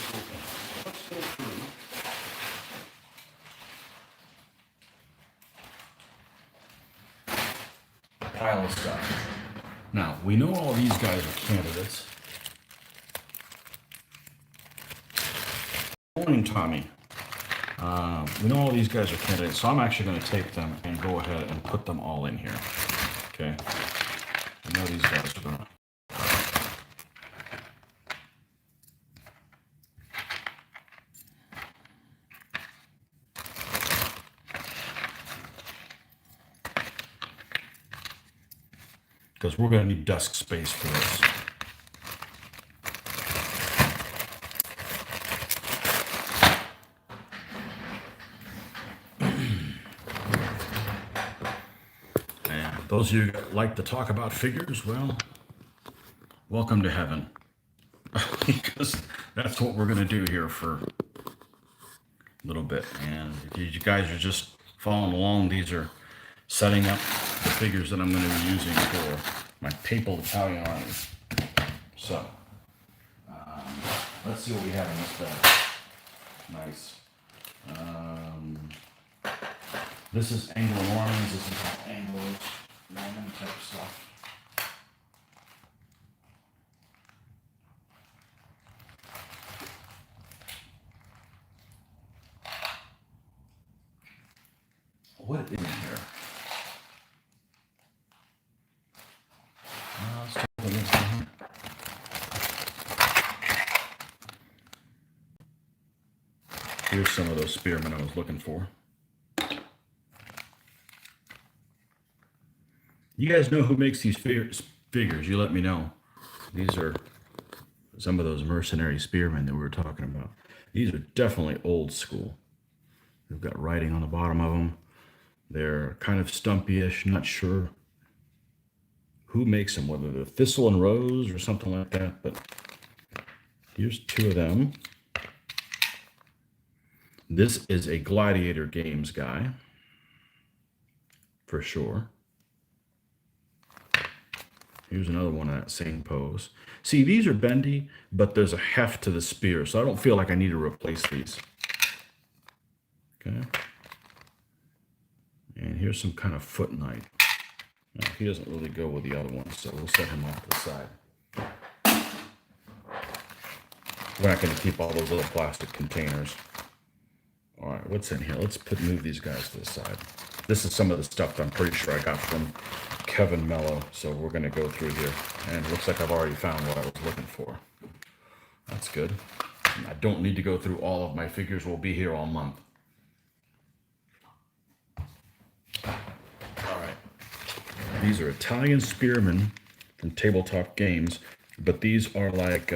S1: opened. Let's go through. Pile of stuff. Now, we know all these guys are candidates. Morning, Tommy. We know all these guys are candidates, so I'm actually going to take them and go ahead and put them all in here. Okay. I know these guys are going to. Because we're going to need desk space for this. And those of you that like to talk about figures, well, welcome to heaven. Because that's what we're going to do here for a little bit. And if you guys are just following along, these are setting up the figures that I'm going to be using for my Papal Italian army. So, let's see what we have in this bag. Nice. This is Anglo-Normans. This is all Anglo-Norman type stuff. What is in here? Let's take a look at here. Here's some of those spearmen I was looking for. You guys know who makes these figures? You let me know. These are some of those mercenary spearmen that we were talking about. These are definitely old school. They've got writing on the bottom of them. They're kind of stumpy-ish, not sure who makes them, whether they're Thistle and Rose or something like that, but here's two of them. This is a Gladiator Games guy, for sure. Here's another one of that same pose. See, these are bendy, but there's a heft to the spear, so I don't feel like I need to replace these. Okay. And here's some kind of foot knight. Now, he doesn't really go with the other ones, so we'll set him off to the side. We're not going to keep all those little plastic containers. All right, what's in here? Let's move these guys to the side. This is some of the stuff that I'm pretty sure I got from Kevin Mello, so we're going to go through here. And it looks like I've already found what I was looking for. That's good. I don't need to go through all of my figures. We'll be here all month. These are Italian spearmen from Tabletop Games, but these are like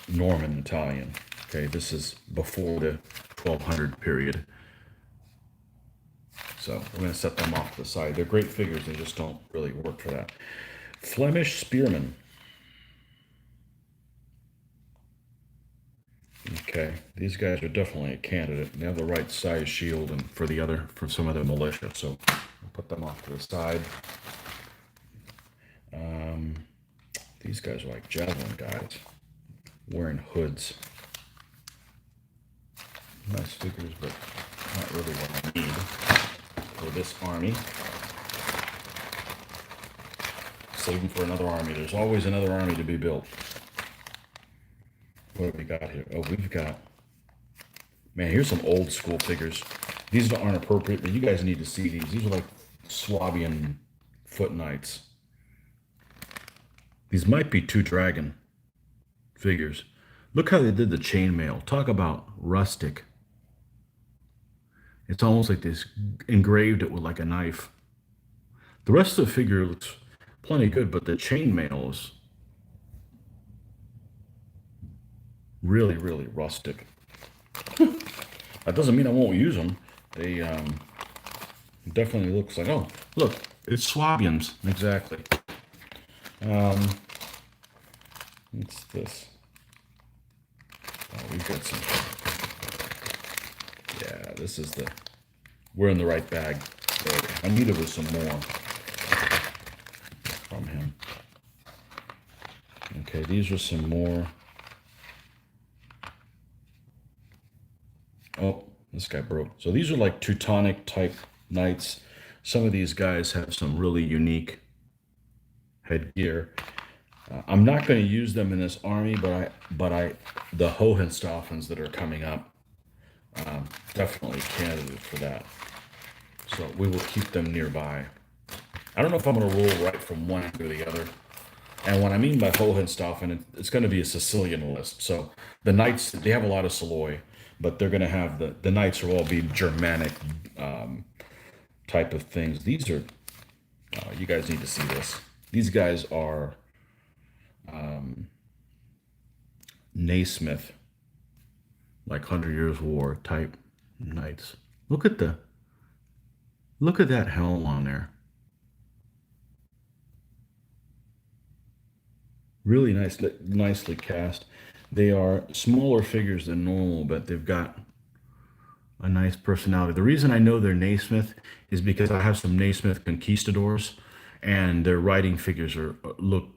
S1: Norman Italian. Okay, this is before the 1200 period. So we're going to set them off to the side. They're great figures, they just don't really work for that. Flemish spearmen. Okay, these guys are definitely a candidate. They have the right size shield and for some of the militia, so I'll put them off to the side. These guys are like javelin guys, wearing hoods. Nice figures, but not really what I need for this army. Save them for another army. There's always another army to be built. What have we got here? Oh, we've got... Man, here's some old school figures. These aren't appropriate, but you guys need to see these. These are like Swabian foot knights. These might be two dragon figures. Look how they did the chainmail. Talk about rustic. It's almost like they engraved it with like a knife. The rest of the figure looks plenty good, but the chainmail is really, really rustic. That doesn't mean I won't use them. They definitely looks like, oh, look, it's Swabians. Exactly. What's this? Oh, we've got some. Yeah, this is the... We're in the right bag. I knew there was some more from him. Okay, these are some more. Oh, this guy broke. So these are like Teutonic type knights. Some of these guys have some really unique headgear. I'm not going to use them in this army, but the Hohenstaufens that are coming up, definitely candidate for that. So we will keep them nearby. I don't know if I'm going to roll right from one to the other. And what I mean by Hohenstaufen, it's going to be a Sicilian list. So the knights, they have a lot of Savoy, but they're going to have the knights will all be Germanic type of things. These are, you guys need to see this. These guys are Naismith, like 100 Years War type knights. Look at that helm on there. Really nicely cast. They are smaller figures than normal, but they've got a nice personality. The reason I know they're Naismith is because I have some Naismith conquistadors, and their riding figures look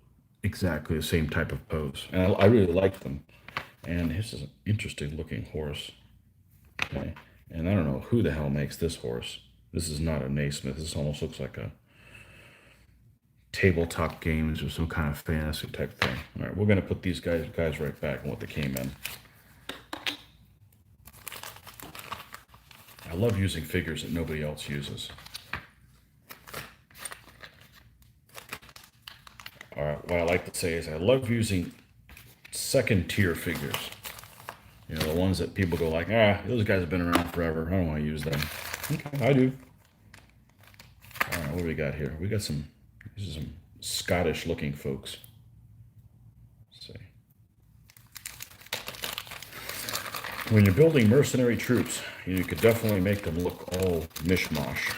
S1: exactly the same type of pose, and I really like them. And this is an interesting looking horse. Okay, and I don't know who the hell makes this horse. This is not a Naismith. This almost looks like a tabletop games or some kind of fantasy type thing. All right, we're going to put these guys right back in what they came in. I love using figures that nobody else uses. All right, what I like to say is I love using second tier figures. You know, the ones that people go like, those guys have been around forever. I don't want to use them. Okay, I do. All right, what do we got here? We got these are some Scottish looking folks. Let's see. When you're building mercenary troops, you could definitely make them look all mishmash.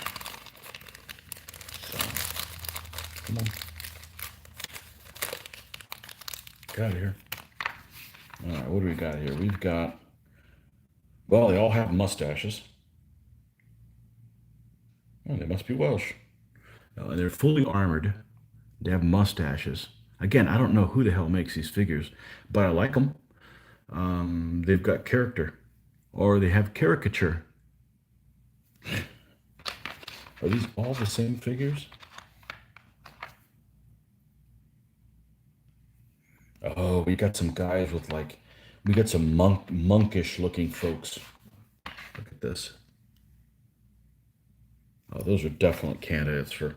S1: So, come on. Get out of here. All right, what do we got here? We've got, well, they all have mustaches. Oh, they must be Welsh. They're fully armored. They have mustaches. Again, I don't know who the hell makes these figures, but I like them. They've got character, or they have caricature. Are these all the same figures? Oh, we got some guys with we got some monkish looking folks. Look at this. Oh, those are definitely candidates for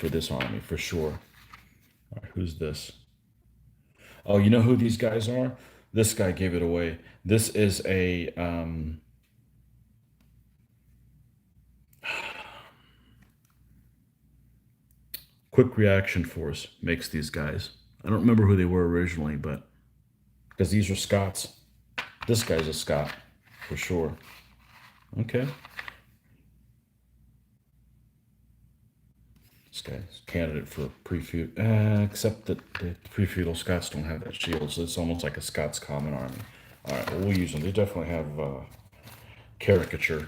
S1: this army, for sure. All right, who's this? Oh, you know who these guys are? This guy gave it away. This is a quick reaction force makes these guys. I don't remember who they were originally, but because these are Scots. This guy's a Scot, for sure. Okay. This guy's candidate for pre-feudal, except that the pre-feudal Scots don't have that shield, so it's almost like a Scots common army. All right, well, we'll use them. They definitely have caricature.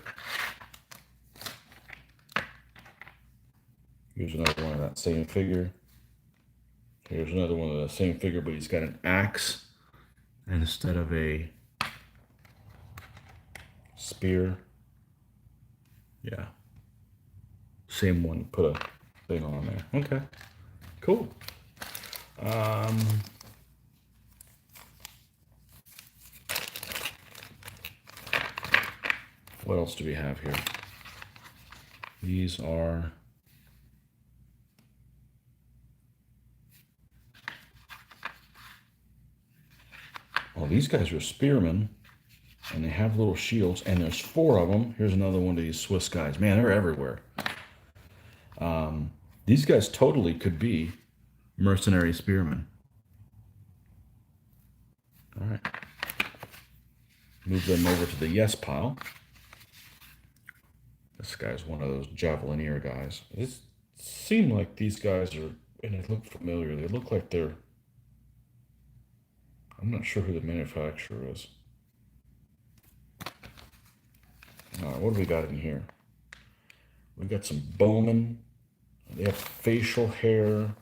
S1: Here's another one of that same figure. Here's another one of the same figure, but he's got an axe instead of a spear. Yeah. Same one. Put a thing on there. Okay. Cool. What else do we have here? These are... Oh, these guys are spearmen, and they have little shields, and there's 4 of them. Here's another one of these Swiss guys. Man, they're everywhere. These guys totally could be mercenary spearmen. All right. Move them over to the yes pile. This guy's one of those javelinier guys. It seemed like these guys are, and they look familiar. They look like they're... I'm not sure who the manufacturer is. All right, what do we got in here? We got some bowmen. They have facial hair.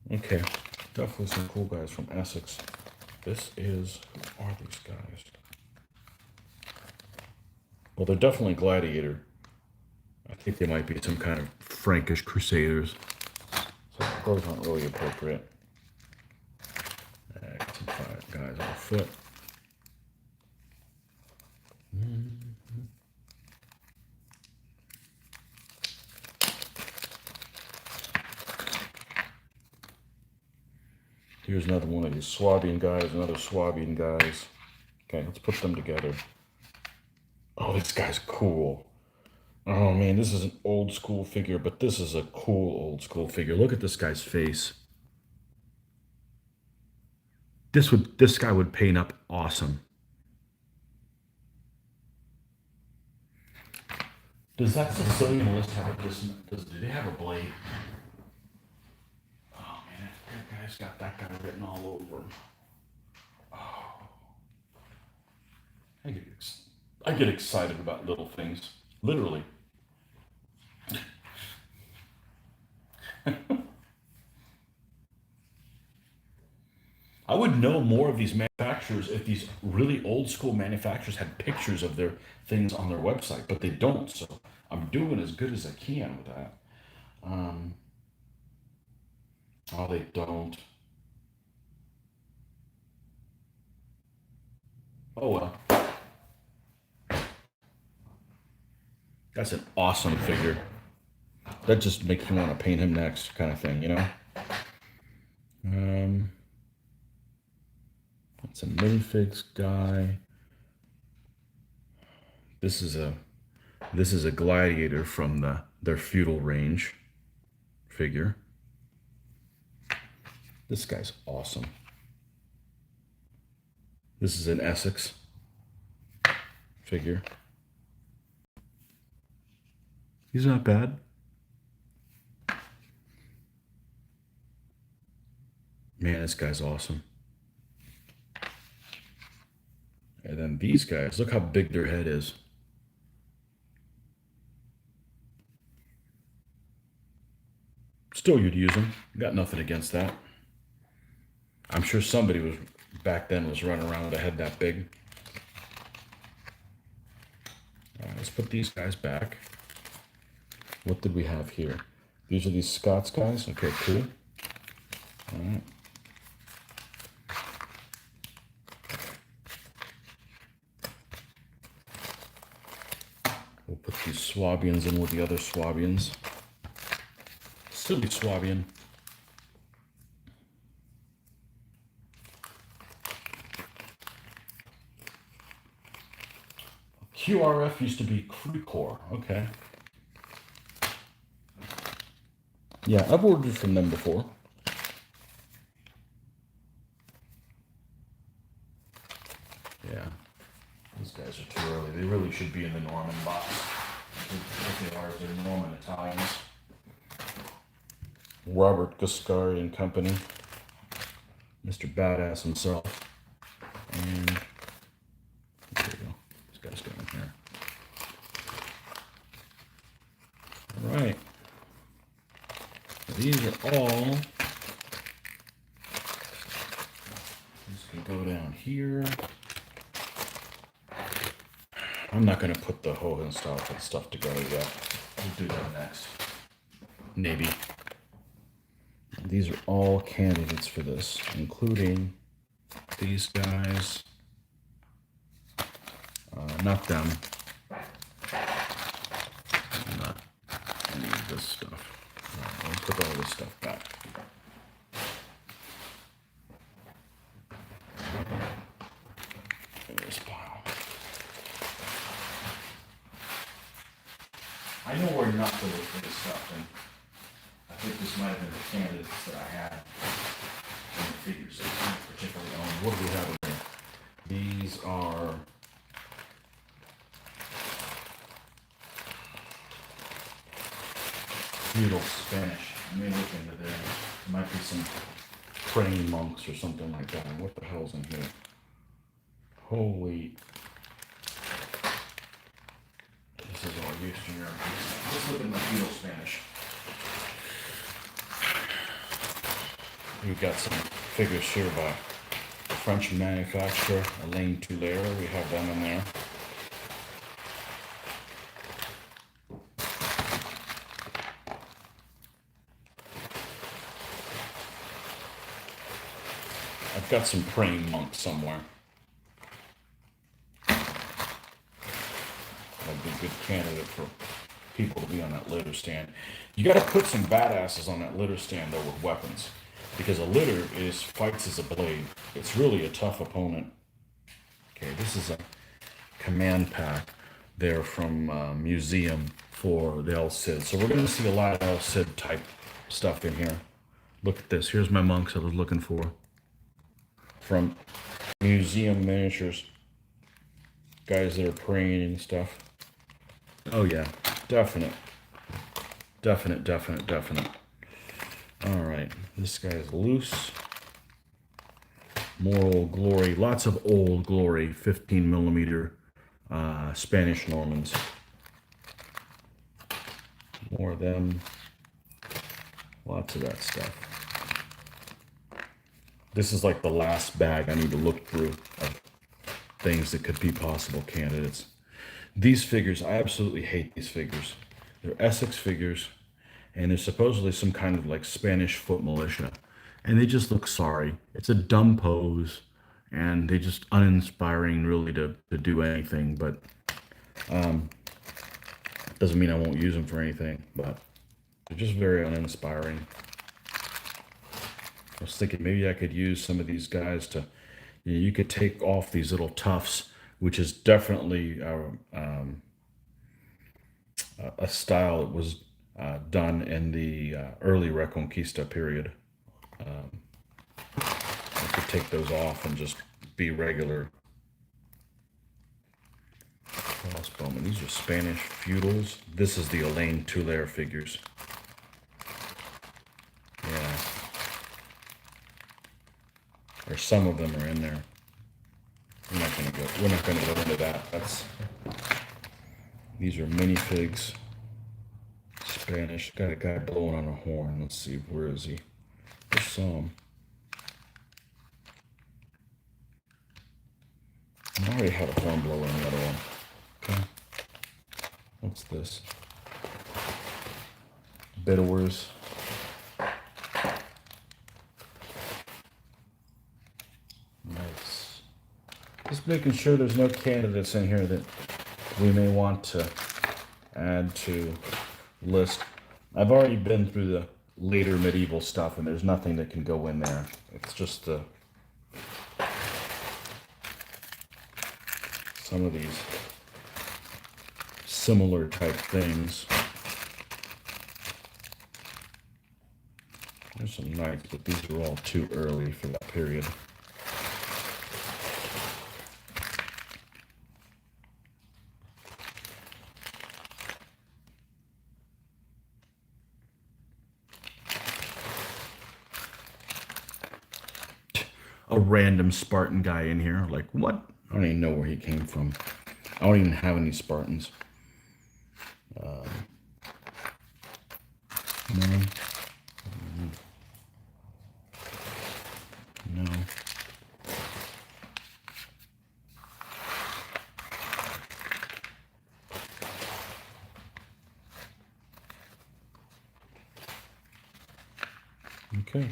S1: Okay, Definitely some cool guys from Essex. This is, who are these guys? Well, they're definitely Gladiator. I think they might be some kind of Frankish Crusaders. So those aren't really appropriate. Got some guys on foot. Here's another one of these Swabian guys, another Swabian guys. Okay, let's put them together. Oh, this guy's cool. Oh man, this is an old school figure, but this is a cool old school figure. Look at this guy's face. This guy would paint up awesome. Does that Sicilian list have do they have a blade? Oh man, that guy's got that guy written all over him. Oh. I get excited about little things. Literally. I would know more of these manufacturers if these really old school manufacturers had pictures of their things on their website, but they don't. So I'm doing as good as I can with that. Oh, they don't. Oh well. That's an awesome figure. That just makes me want to paint him next, kind of thing, you know? It's a minifigs guy. This is a gladiator from their feudal range figure. This guy's awesome. This is an Essex figure. He's not bad. Man, this guy's awesome. And then these guys, look how big their head is. Still, you'd use them. Got nothing against that. I'm sure somebody was back then was running around with a head that big. All right, let's put these guys back. What did we have here? These are these Scots guys. Okay, cool. All right. We'll put these Swabians in with the other Swabians. Silly Swabian. QRF used to be Crew Corps. Okay. Yeah, I've ordered from them before. Yeah. These guys are too early. They really should be in the Norman box. What they are, they're Norman Italians. Robert Guascari and Company. Mr. Badass himself. And there you go. This guy's down here. All right. These are all. This can go down here. I'm not going to put the Hogan style stuff together yet. We'll do that next. Maybe. These are all candidates for this, including these guys. Not them. Not any of this stuff. I'll put all this stuff back. This pile. I know where not to look for this stuff, and I think this might have been the candidates that I had in the figures that I particularly own. What do we have in here? These are feudal Spanish. I may look into there. There might be some praying monks or something like that. What the hell's in here? Holy. This is all Eastern European stuff. Let's look at my feudal Spanish. We've got some figures here by French manufacturer AM LBM. We have them in there. I've got some praying monks somewhere. That'd be a good candidate for people to be on that litter stand. You got to put some badasses on that litter stand though with weapons, because a litter fights as a blade. It's really a tough opponent. Okay, this is a command pack there from Museum for the El Cid. So we're going to see a lot of El Cid type stuff in here. Look at this. Here's my monks I was looking for from Museum Miniatures. Guys that are praying and stuff. Oh yeah, definite. All right, this guy's loose. More Old Glory, lots of Old Glory, 15 millimeter Spanish Normans. More of them. Lots of that stuff. This is like the last bag I need to look through of things that could be possible candidates. These figures, I absolutely hate these figures. They're Essex figures, and they're supposedly some kind of like Spanish foot militia. And they just look sorry. It's a dumb pose, and they just uninspiring really to do anything, but doesn't mean I won't use them for anything, but they're just very uninspiring. I was thinking maybe I could use some of these guys to, you could take off these little tufts, which is definitely a style that was done in the early Reconquista period. I could take those off and just be regular crossbowmen. These are Spanish feudals. This is the Alain Tulare figures. Yeah. Or some of them are in there. We're not gonna go into that. These are minifigs. Spanish. Got a guy blowing on a horn. Let's see, where is he? Just saw him. I already had a horn blower in the other one. Okay. What's this? Bedouins. Nice. Just making sure there's no candidates in here that we may want to add to list. I've already been through the later medieval stuff, and there's nothing that can go in there. It's just some of these similar type things. There's some knights, but these are all too early for that period. A random Spartan guy in here. Like, what? I don't even know where he came from. I don't even have any Spartans. No. No. Okay.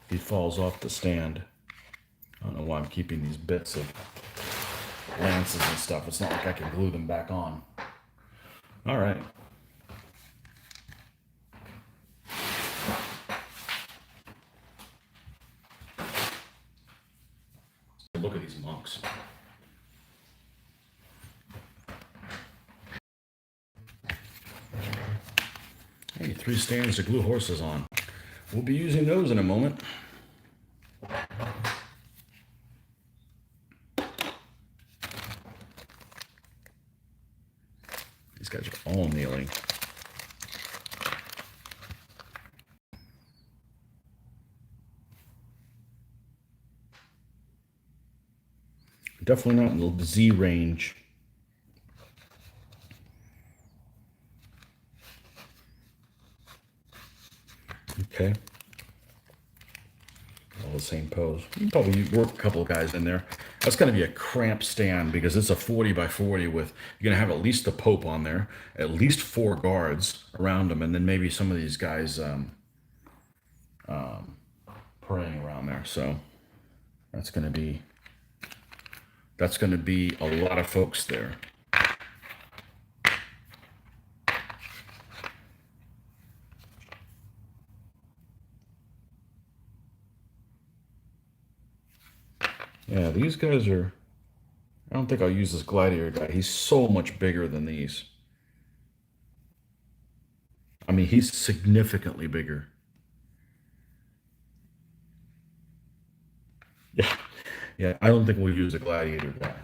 S1: He falls off the stand. I don't know why I'm keeping these bits of lances and stuff. It's not like I can glue them back on. All right. Look at these monks. Hey, 3 stands to glue horses on. We'll be using those in a moment. These guys are all kneeling. Definitely not in the Z range. Okay. All the same pose. You can probably work a couple of guys in there. That's going to be a cramped stand because it's a 40 by 40 with, you're going to have at least the Pope on there, at least 4 guards around them, and then maybe some of these guys praying around there. So that's going to be a lot of folks there. Yeah, these guys are, I don't think I'll use this gladiator guy. He's so much bigger than these. I mean, he's significantly bigger. Yeah, yeah, I don't think we'll use a gladiator guy.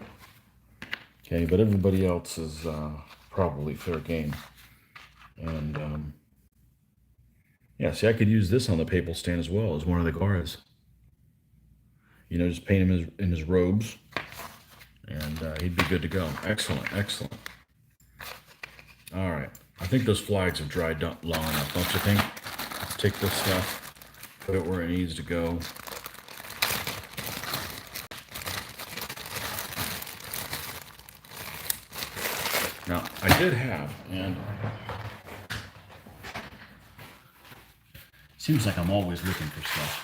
S1: Okay, but everybody else is probably fair game. And yeah, see, I could use this on the papal stand as well as one of the guards. You know, just paint him in his robes, and he'd be good to go. Excellent, excellent. All right, I think those flags have dried long enough, don't you think? Let's take this stuff, put it where it needs to go. Now, I did have, and seems like I'm always looking for stuff,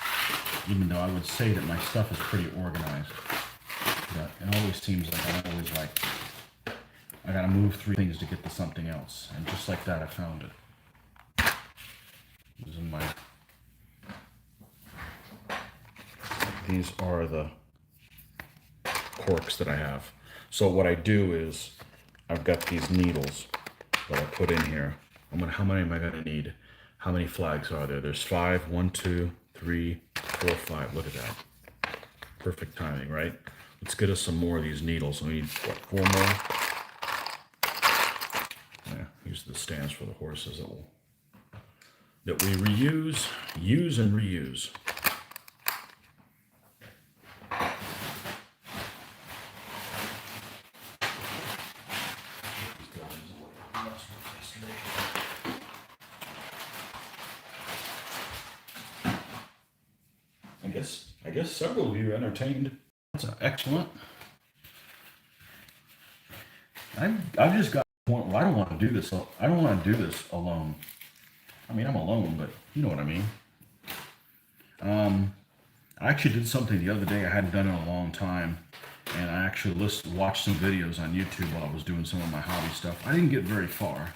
S1: even though I would say that my stuff is pretty organized. But it always seems like I'm always like, I gotta move 3 things to get to something else. And just like that, I found it. This is these are the corks that I have. So what I do is, I've got these needles that I put in here. How many am I gonna need? How many flags are there? There's 5. 1, 2, 3, 4, 5. Look at that. Perfect timing, right? Let's get us some more of these needles. We need, what, 4 more? Yeah, these are the stands for the horses that we reuse, use and reuse. I guess several of you entertained. That's excellent. I've just got to the point where I don't want to do this. I don't want to do this alone. I mean, I'm alone, but you know what I mean. I actually did something the other day I hadn't done in a long time, and I actually watched some videos on YouTube while I was doing some of my hobby stuff. I didn't get very far,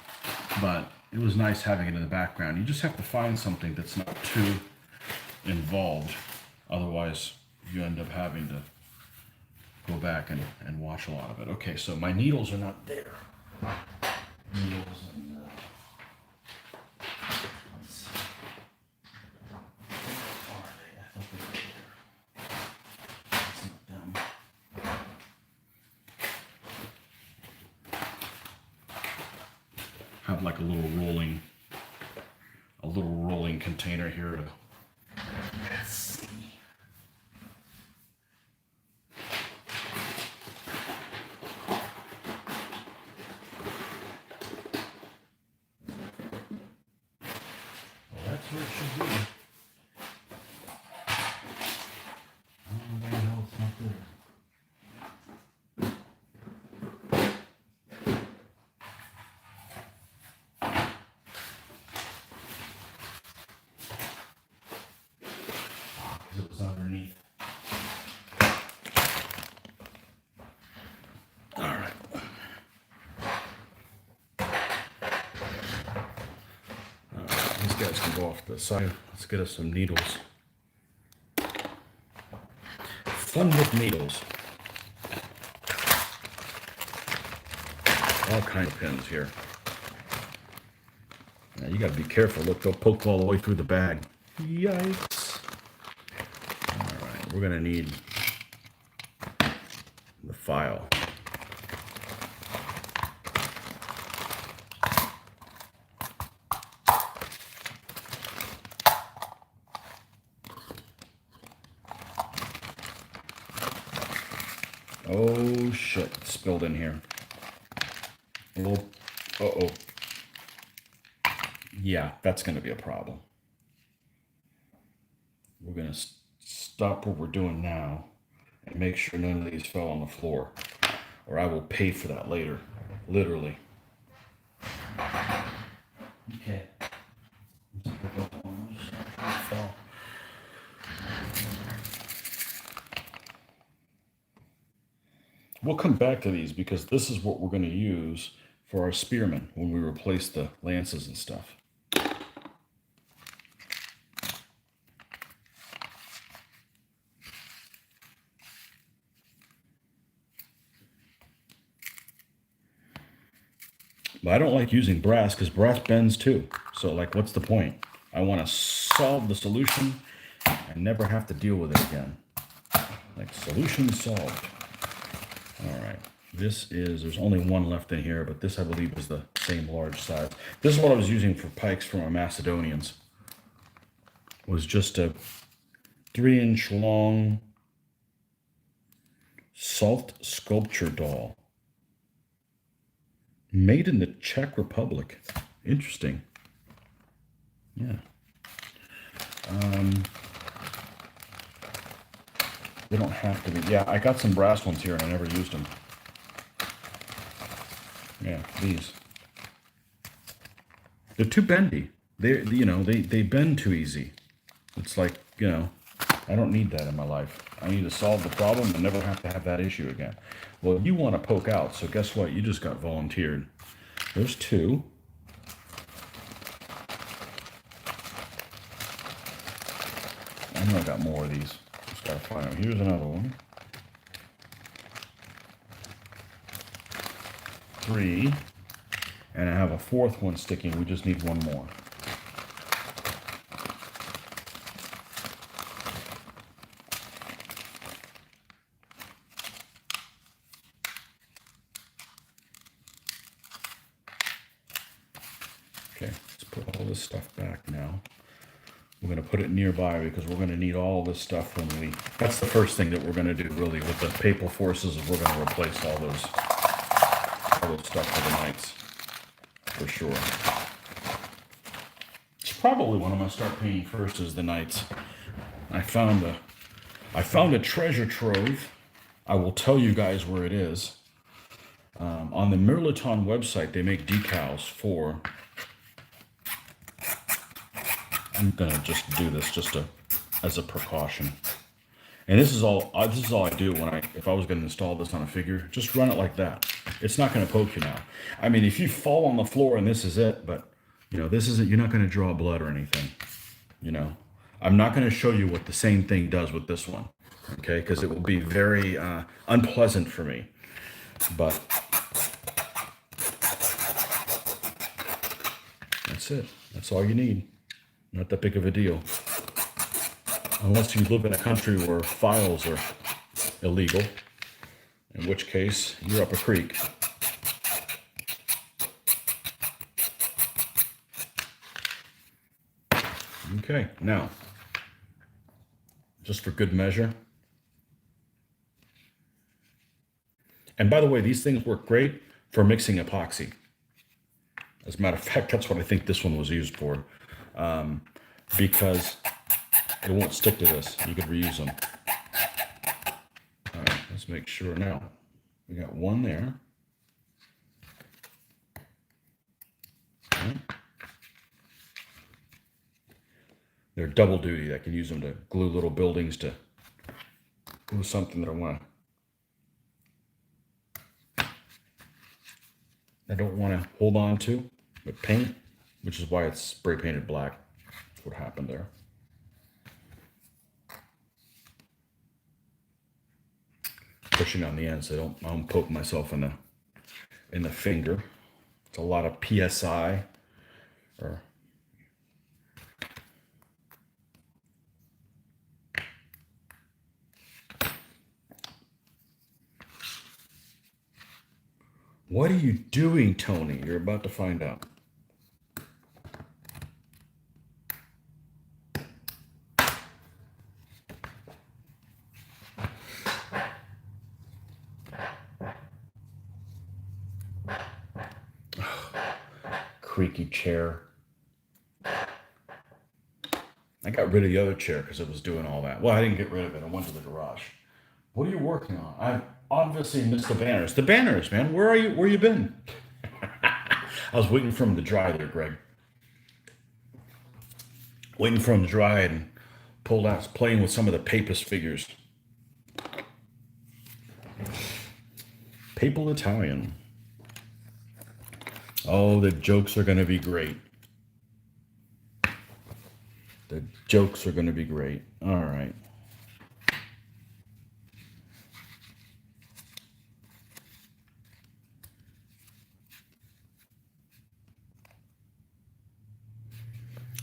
S1: but it was nice having it in the background. You just have to find something that's not too involved. Otherwise, you end up having to go back and watch a lot of it. Okay, so my needles are not there. Needles and let's see. Where are they? I thought they were there. That's not them. Have like a little rolling container here to. Let's see. Well, that's where it should be. Oh, why the hell it's not there? It was underneath. All right. These guys can go off to the side. Let's get us some needles. Fun with needles. All kinds of pins here. Now you got to be careful. Look, they'll poke all the way through the bag. Yikes. All right, we're going to need the file. Oh shit, it's spilled in here. Oh, uh-oh. Yeah, that's going to be a problem. we're going to stop what we're doing now and make sure none of these fell on the floor, or I will pay for that later, literally. Okay. We'll come back to these because this is what we're going to use for our spearmen when we replace the lances and stuff. But I don't like using brass because brass bends too. So like, what's the point? I want to solve the solution and never have to deal with it again. Like, solution solved. All right. This is, there's only one left in here, but this I believe is the same large size. This is what I was using for pikes for my Macedonians. It was just a 3-inch long salt sculpture doll. Made in the Czech Republic. Interesting. Yeah. They don't have to be. Yeah, I got some brass ones here and I never used them. Yeah, these. They're too bendy. They bend too easy. It's like, I don't need that in my life. I need to solve the problem and never have to have that issue again. Well, you want to poke out, so guess what? You just got volunteered. There's two. I know I got more of these. Just gotta find them. Here's another one. 3. And I have a 4th one sticking. We just need one more. Okay, let's put all this stuff back now. We're going to put it nearby because we're going to need all this stuff when we... That's the first thing that we're going to do, really, with the Papal forces, is we're going to replace all those stuff for the knights, for sure. It's probably what I'm going to start painting first is the knights. I found a treasure trove. I will tell you guys where it is. On the Mirliton website, they make decals for... I'm gonna just do this as a precaution. And this is all I do if I was gonna install this on a figure, just run it like that. It's not gonna poke you now. I mean, if you fall on the floor and this is it, but this isn't, you're not gonna draw blood or anything. I'm not gonna show you what the same thing does with this one, okay? Because it will be very unpleasant for me. But that's it. That's all you need. Not that big of a deal. Unless you live in a country where files are illegal, in which case you're up a creek. Okay, now, just for good measure. And by the way, these things work great for mixing epoxy. As a matter of fact, that's what I think this one was used for. Because it won't stick to this. You could reuse them. All right, let's make sure now. We got one there. Okay. They're double duty. I can use them to glue little buildings, to glue something that I don't want to hold on to, but paint, which is why it's spray painted black. That's what happened there. Pushing on the end so I don't poke myself in the finger. It's a lot of PSI. What are you doing, Tony? You're about to find out. Creaky chair. I got rid of the other chair because it was doing all that. Well, I didn't get rid of it. I went to the garage. What are you working on? I've obviously missed the banners. The banners, man. Where are you? Where you been? I was waiting for them to dry there, Greg. Waiting for them to dry and pulled out, playing with some of the papist figures. Papal Italian. Oh, the jokes are going to be great. The jokes are going to be great. All right.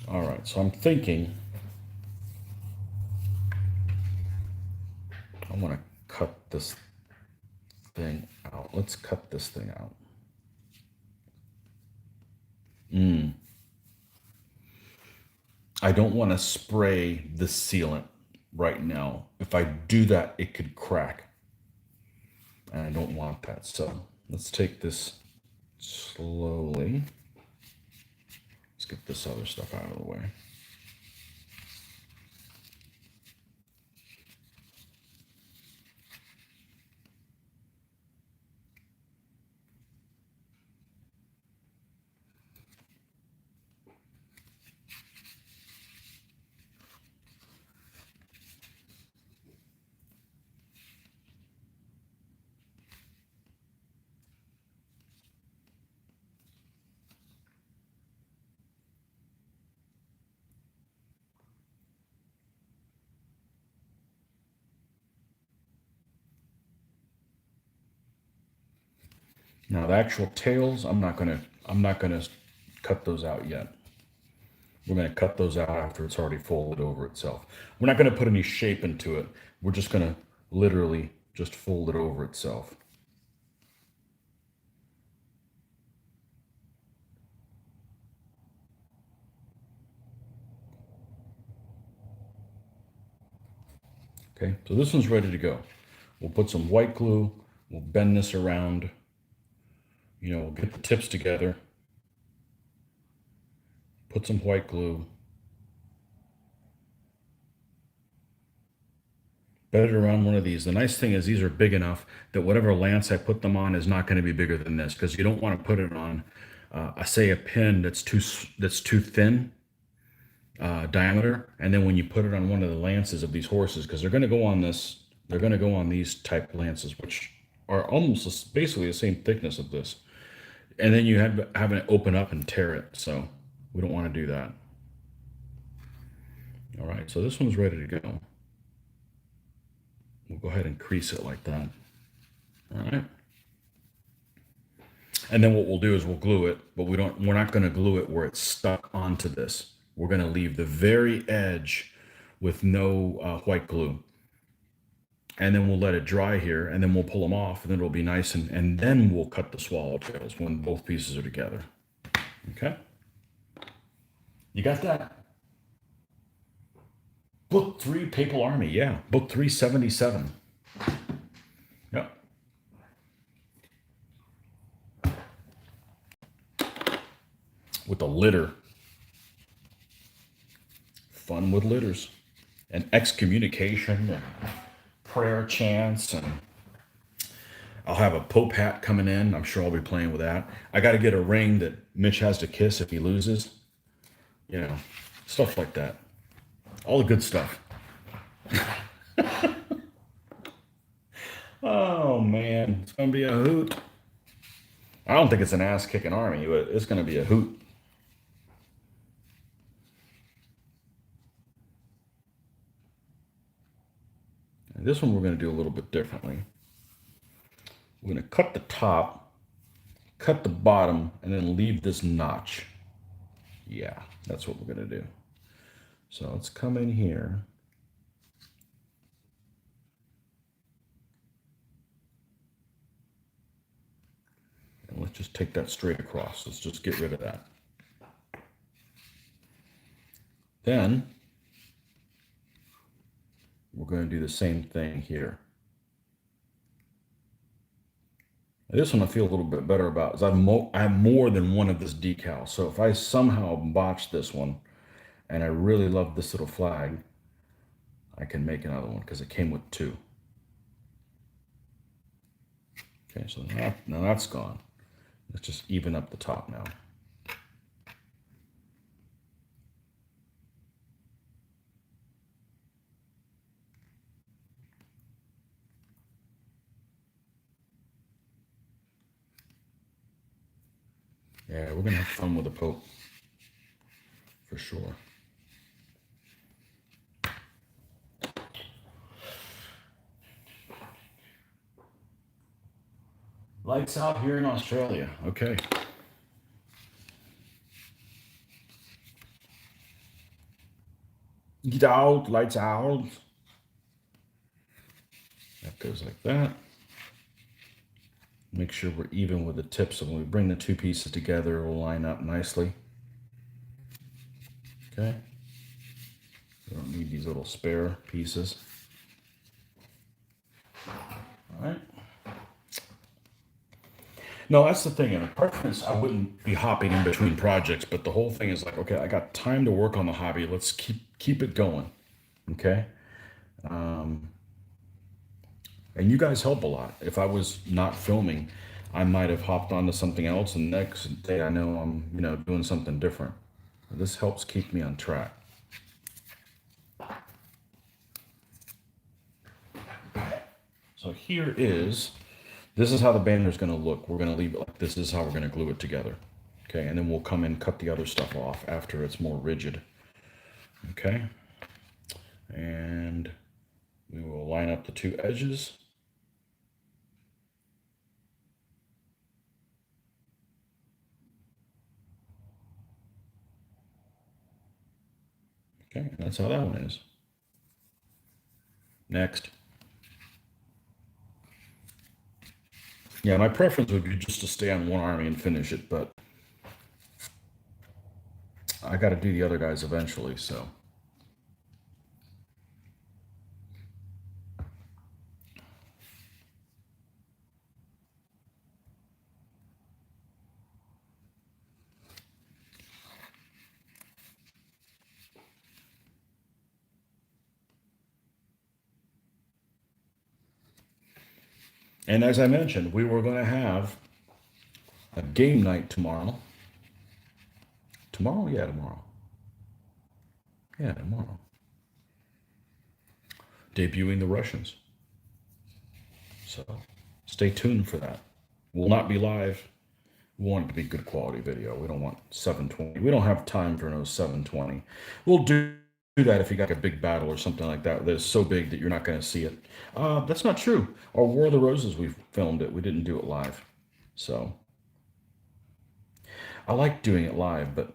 S1: All right, so I'm thinking I want to cut this thing out. Let's cut this thing out. I don't want to spray the sealant right now. If I do that, it could crack. And I don't want that. So let's take this slowly. Let's get this other stuff out of the way. Now the actual tails, I'm not gonna cut those out yet. We're gonna cut those out after it's already folded over itself. We're not gonna put any shape into it. We're just gonna literally just fold it over itself. Okay, so this one's ready to go. We'll put some white glue, we'll bend this around, we'll get the tips together, put some white glue, bend it around one of these. The nice thing is these are big enough that whatever lance I put them on is not going to be bigger than this, because you don't want to put it on, say, a pin that's too thin diameter, and then when you put it on one of the lances of these horses, because they're going to go on this, they're going to go on these type lances, which are almost basically the same thickness of this, and then you have it open up and tear it. So we don't want to do that. All right, so this one's ready to go. We'll go ahead and crease it like that. All right. And then what we'll do is we'll glue it, but we're not going to glue it where it's stuck onto this. We're going to leave the very edge with no white glue. And then we'll let it dry here, and then we'll pull them off, and then it'll be nice, and then we'll cut the swallowtails when both pieces are together. Okay? You got that? Book 3, Papal Army. Yeah, book 377. Yep. With the litter. Fun with litters. And excommunication and prayer chants, and I'll have a Pope hat coming in. I'm sure I'll be playing with that. I got to get a ring that Mitch has to kiss if he loses. Stuff like that. All the good stuff. Oh, man. It's going to be a hoot. I don't think it's an ass-kicking army, but it's going to be a hoot. And this one we're going to do a little bit differently. We're going to cut the top, cut the bottom, and then leave this notch. Yeah, that's what we're going to do. So let's come in here. And let's just take that straight across. Let's just get rid of that. Then we're going to do the same thing here. This one I feel a little bit better about, is I have more than one of this decal. So if I somehow botch this one, and I really love this little flag, I can make another one because it came with two. Okay, so now that's gone. Let's just even up the top now. Yeah, we're gonna have fun with the Pope, for sure. Lights out here in Australia. Okay. Get out, lights out. That goes like that. Make sure we're even with the tips, so when we bring the two pieces together, it will line up nicely. Okay. We don't need these little spare pieces. All right. No, that's the thing. In a preference, I wouldn't be hopping in between projects, but the whole thing is like, okay, I got time to work on the hobby. Let's keep it going. Okay. And you guys help a lot. If I was not filming, I might have hopped onto something else, and next day I know I'm, doing something different. This helps keep me on track. So this is how the banner is going to look. We're going to leave it like this. This is how we're going to glue it together. Okay, and then we'll come and cut the other stuff off after it's more rigid. Okay, and we will line up the two edges. Okay, that's how that one is. Next. Yeah, my preference would be just to stay on one army and finish it, but I got to do the other guys eventually, so. And as I mentioned, we were going to have a game night tomorrow. Tomorrow? Yeah, tomorrow. Yeah, tomorrow. Debuting the Russians. So stay tuned for that. We'll not be live. We want it to be good quality video. We don't want 720. We don't have time for no 720. We'll do that if you got a big battle or something like that that's so big that you're not going to see it. That's not true. Our War of the Roses, we filmed it. We didn't do it live. So I like doing it live, but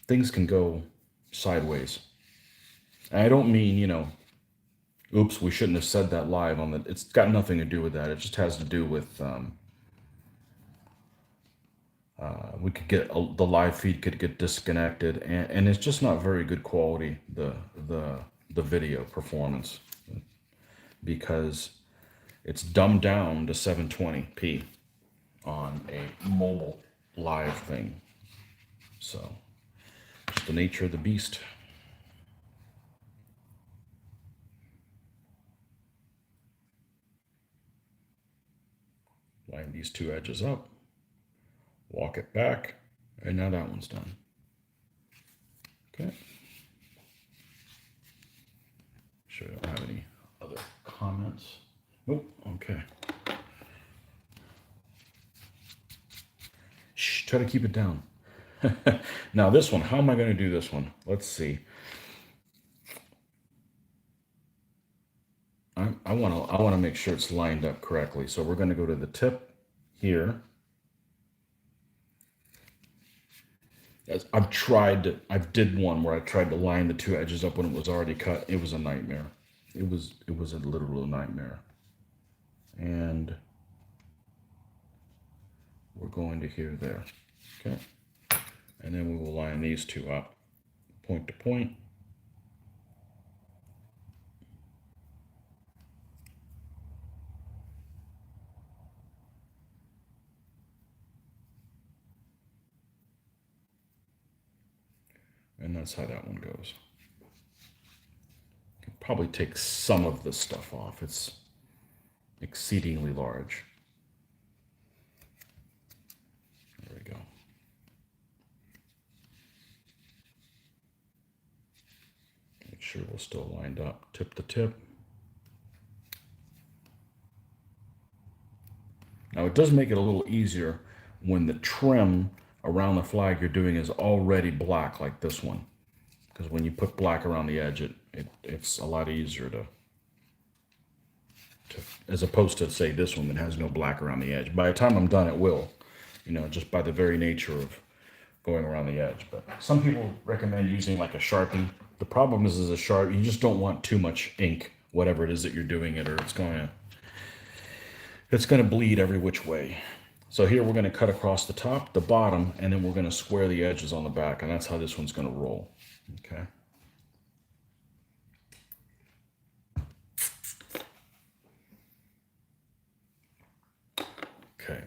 S1: things can go sideways. And I don't mean, oops, we shouldn't have said that live on the. It's got nothing to do with that. It just has to do with we could get the live feed could get disconnected, and it's just not very good quality, the video performance, because it's dumbed down to 720p on a mobile live thing. So just the nature of the beast. Line these two edges up, walk it back, and now that one's done. Okay. Sure, I don't have any other comments. Nope. Okay. Shh, try to keep it down. Now this one, how am I going to do this one? Let's see. I want to make sure it's lined up correctly. So we're going to go to the tip here. I did one where I tried to line the two edges up when it was already cut. It was a nightmare. It was a literal nightmare. And we're going to here, there. Okay. And then we will line these two up, point to point. And that's how that one goes. Can probably take some of this stuff off. It's exceedingly large. There we go. Make sure we're still lined up tip to tip. Now it does make it a little easier when the trim around the flag you're doing is already black like this one. Because when you put black around the edge, it's a lot easier to, as opposed to, say, this one that has no black around the edge. By the time I'm done, it will, you know, just by the very nature of going around the edge. But some people recommend using like a Sharpie. The problem is a Sharpie, you just don't want too much ink, whatever it is that you're doing it, or it's going to bleed every which way. So here we're going to cut across the top, the bottom, and then we're going to square the edges on the back, and that's how this one's going to roll. Okay. Okay.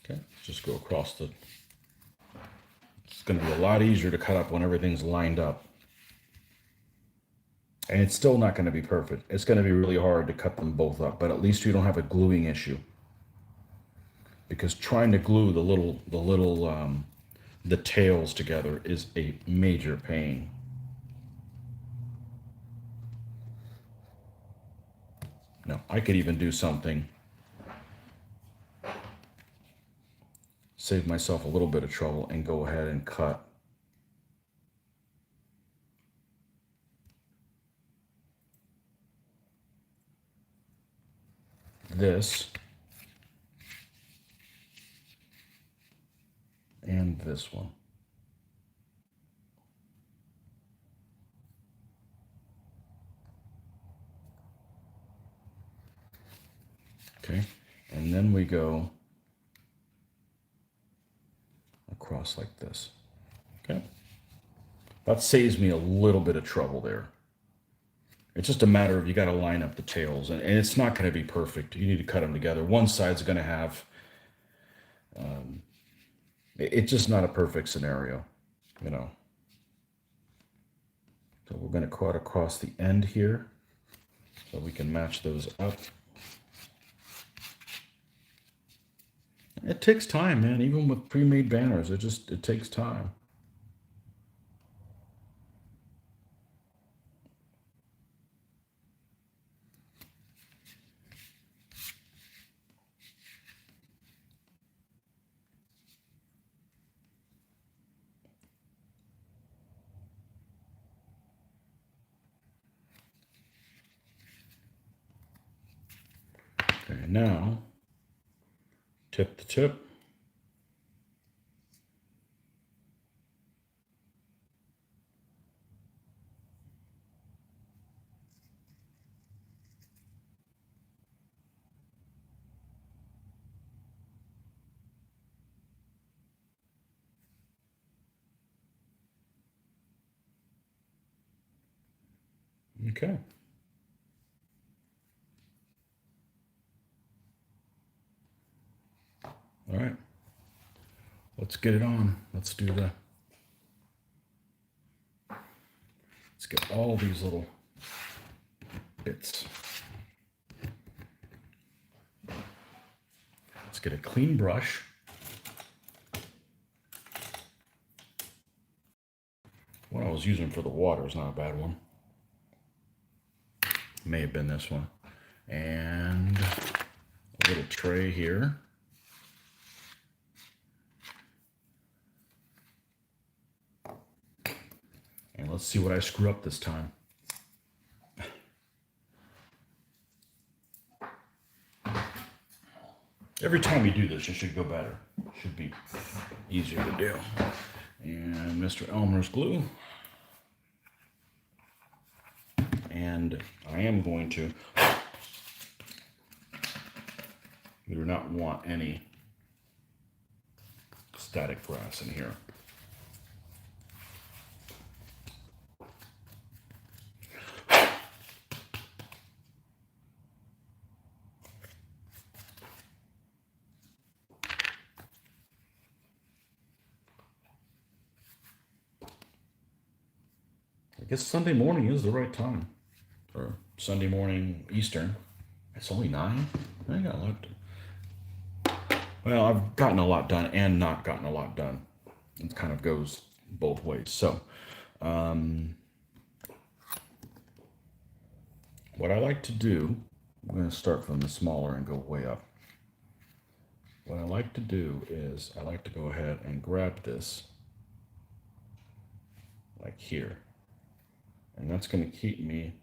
S1: Okay, just go across the, it's going to be a lot easier to cut up when everything's lined up. And it's still not going to be perfect. It's going to be really hard to cut them both up, but at least you don't have a gluing issue. Because trying to glue the tails together is a major pain. Now, I could even do something, save myself a little bit of trouble, and go ahead and cut this and this one. Okay, and then we go across like this. Okay, that saves me a little bit of trouble there. It's just a matter of, you got to line up the tails, and it's not going to be perfect. You need to cut them together. One side's going to have, it's just not a perfect scenario, you know. So we're going to cut across the end here so we can match those up. It takes time, man. Even with pre-made banners, it takes time. Okay, now tip to tip. Okay. All right. Let's get it on. Let's do the, let's get all these little bits. Let's get a clean brush. What I was using for the water is not a bad one. May have been this one. And a little tray here. And let's see what I screw up this time. Every time you do this, it should go better. It should be easier to do. And Mr. Elmer's glue. And And I am going to, we do not want any static brass in here. I guess Sunday morning is the right time, or Sunday morning Eastern. It's only 9. I got a lot. Well, I've gotten a lot done and not gotten a lot done. It kind of goes both ways. So, what I like to do, I'm going to start from the smaller and go way up. What I like to do is I like to go ahead and grab this like here. And that's going to keep me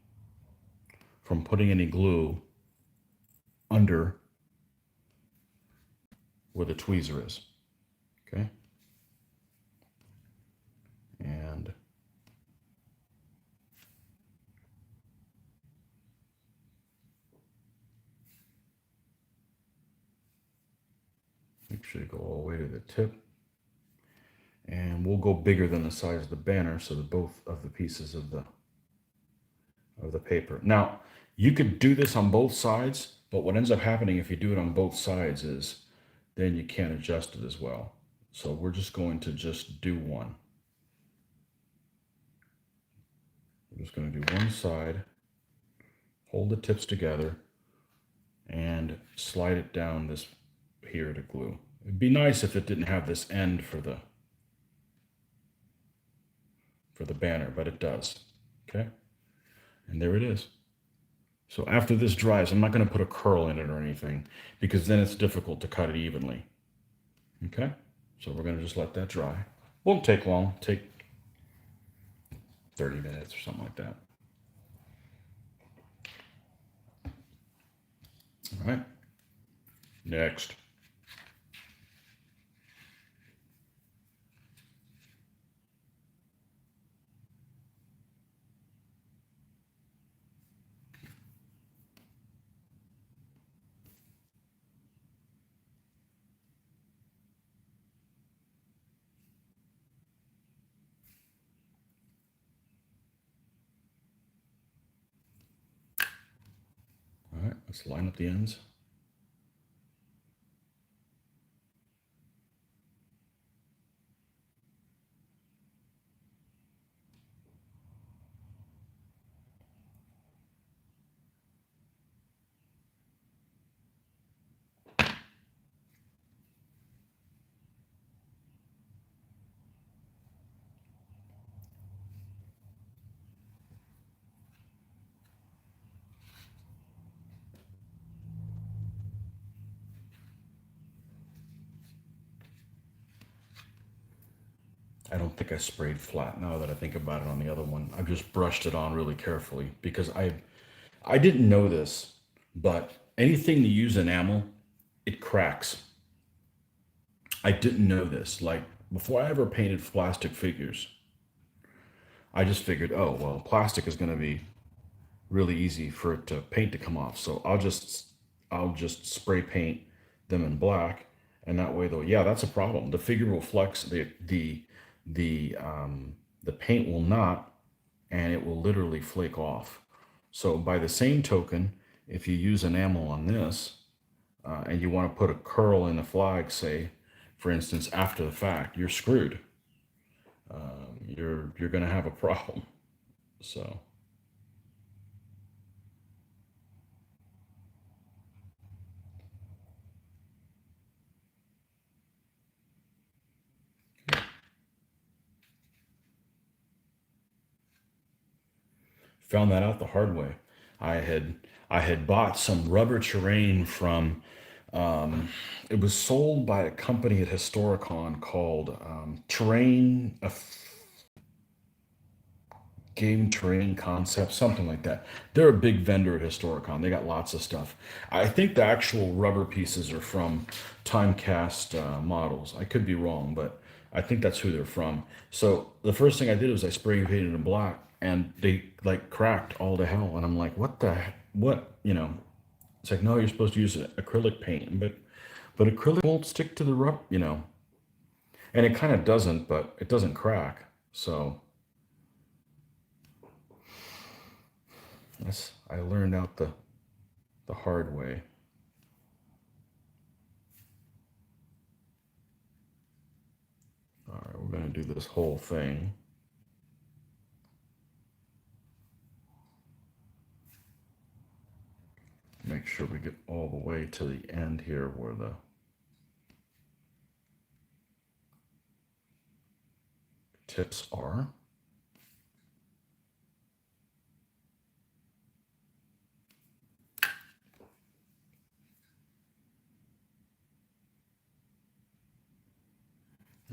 S1: from putting any glue under where the tweezer is. Okay? And make sure you go all the way to the tip. And we'll go bigger than the size of the banner so that both of the pieces of the paper. Now, you could do this on both sides, but what ends up happening if you do it on both sides is then you can't adjust it as well. So we're just going to just do one. We're just going to do one side, hold the tips together, and slide it down this here to glue. It'd be nice if it didn't have this end for the banner, but it does. Okay? And there it is. So after this dries, I'm not going to put a curl in it or anything because then it's difficult to cut it evenly. Okay? So we're going to just let that dry. Won't take long. Take 30 minutes or something like that. All right. Next. All right, let's line up the ends. I don't think I sprayed flat now that I think about it on the other one. I've just brushed it on really carefully because I didn't know this, but anything to use enamel, it cracks. I didn't know this. Like before I ever painted plastic figures, I just figured, oh, well, plastic is going to be really easy for it to paint to come off. So I'll just spray paint them in black. And that way though, yeah, that's a problem. The figure will flex, the paint will not, and it will literally flake off. So by the same token, if you use enamel on this, and you want to put a curl in the flag, say, for instance, after the fact, you're screwed. You're going to have a problem. So. Found that out the hard way. I had bought some rubber terrain from it was sold by a company at Historicon called Terrain Game Terrain Concept, something like that. They're a big vendor at Historicon. They got lots of stuff. I think the actual rubber pieces are from Timecast models. I could be wrong, but I think that's who they're from. So the first thing I did was I spray painted in black, and they like cracked all to hell. And I'm like, what, you know? It's like, no, you're supposed to use acrylic paint, but acrylic won't stick to the rubber, you know. And it kind of doesn't, but it doesn't crack. So I learned out the hard way. All right, we're going to do this whole thing. Make sure we get all the way to the end here where the tips are.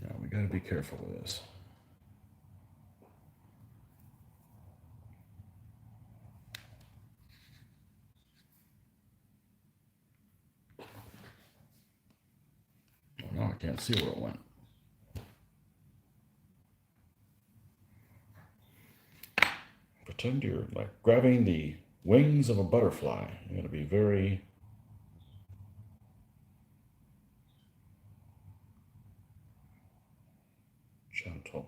S1: Now we got to be careful with this. Oh, now I can't see where it went. Pretend you're like grabbing the wings of a butterfly. You're going to be very gentle.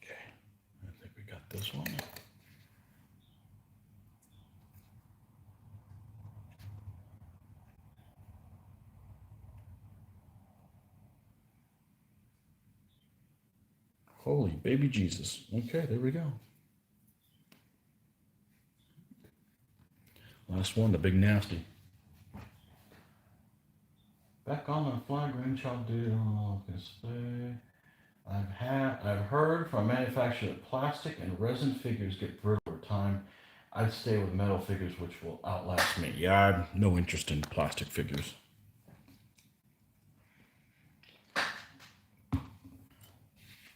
S1: Okay, I think we got this one. Holy baby Jesus. Okay, there we go. Last one, the big nasty. Back on the fly, grandchild did on display. I've heard from manufacturers that plastic and resin figures get brittle over time. I'd stay with metal figures, which will outlast me. Yeah, I have no interest in plastic figures.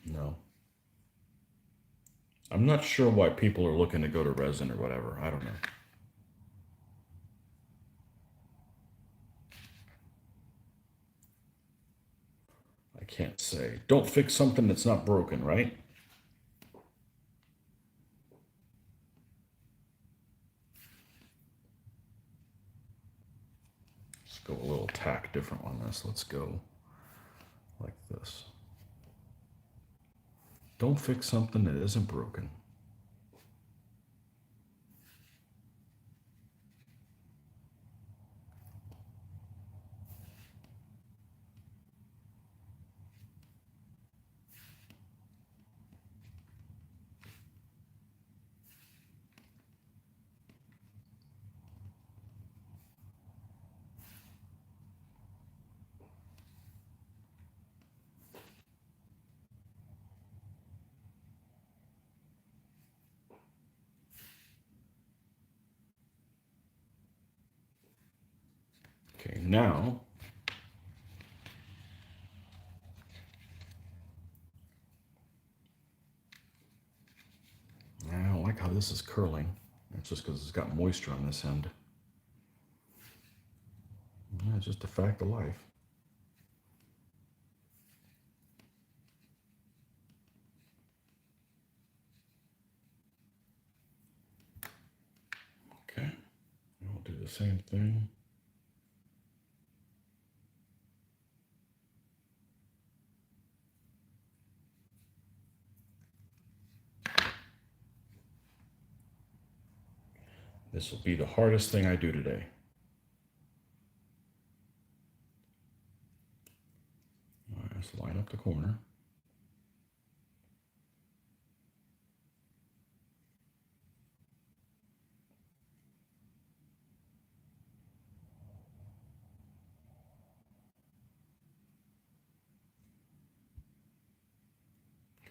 S1: No. I'm not sure why people are looking to go to resin or whatever. I don't know. I can't say. Don't fix something that's not broken, right? Let's go a little tack different on this. Let's go like this. Don't fix something that isn't broken. Okay, now I don't like how this is curling. It's just because it's got moisture on this end. Yeah, it's just a fact of life. Okay, we'll do the same thing. This will be the hardest thing I do today. All right, let's line up the corner.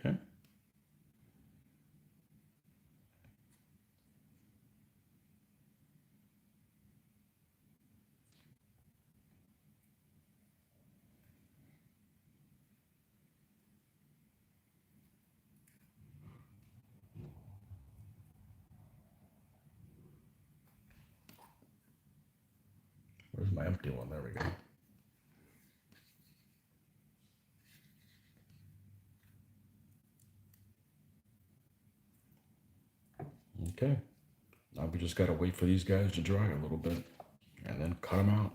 S1: Okay. Where's my empty one? There we go. Okay. Now we just got to wait for these guys to dry a little bit and then cut them out.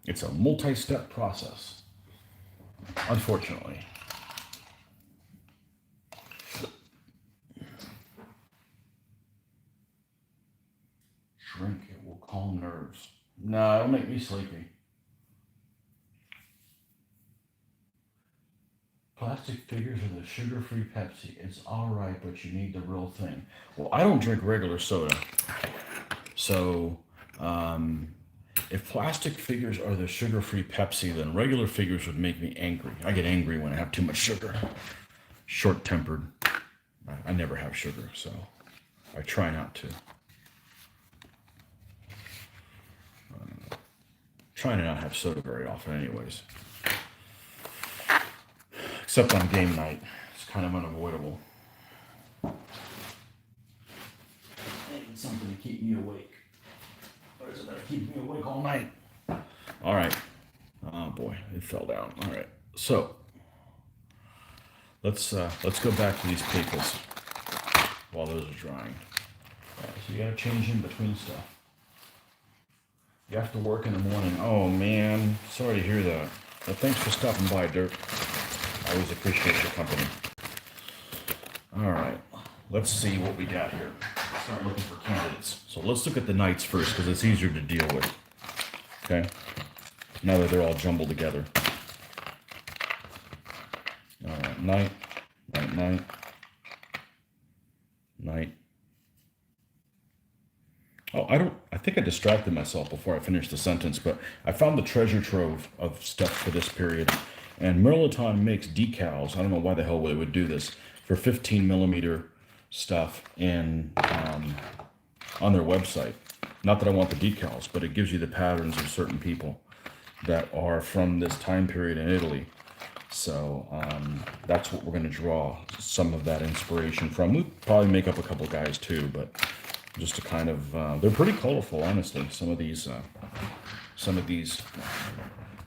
S1: It's a multi-step process, unfortunately. Drink, it will calm nerves. No, it'll make me sleepy. Plastic figures are the sugar-free Pepsi. It's all right, but you need the real thing. Well, I don't drink regular soda. So, if plastic figures are the sugar-free Pepsi, then regular figures would make me angry. I get angry when I have too much sugar. Short-tempered. I never have sugar, so I try not to. Trying to not have soda very often anyways. Except on game night. It's kind of unavoidable. I need something to keep me awake. Or is it that keep me awake all night? All right. Oh boy, it fell down. All right. So let's go back to these papers while those are drying. All right, so you gotta change in between stuff. You have to work in the morning. Oh man, sorry to hear that. Well, thanks for stopping by, Dirk. I always appreciate your company. All right, let's see what we got here. Start looking for candidates. So let's look at the nights first because it's easier to deal with. Okay, now that they're all jumbled together. All right, night, night, night, night. Oh, I think I distracted myself before I finished the sentence, but I found the treasure trove of stuff for this period. And Merlaton makes decals. I don't know why the hell they would do this for 15 millimeter stuff on their website. Not that I want the decals, but it gives you the patterns of certain people that are from this time period in Italy. So that's what we're going to draw some of that inspiration from. We'll probably make up a couple guys too, but just to kind of, they're pretty colorful, honestly. Some of these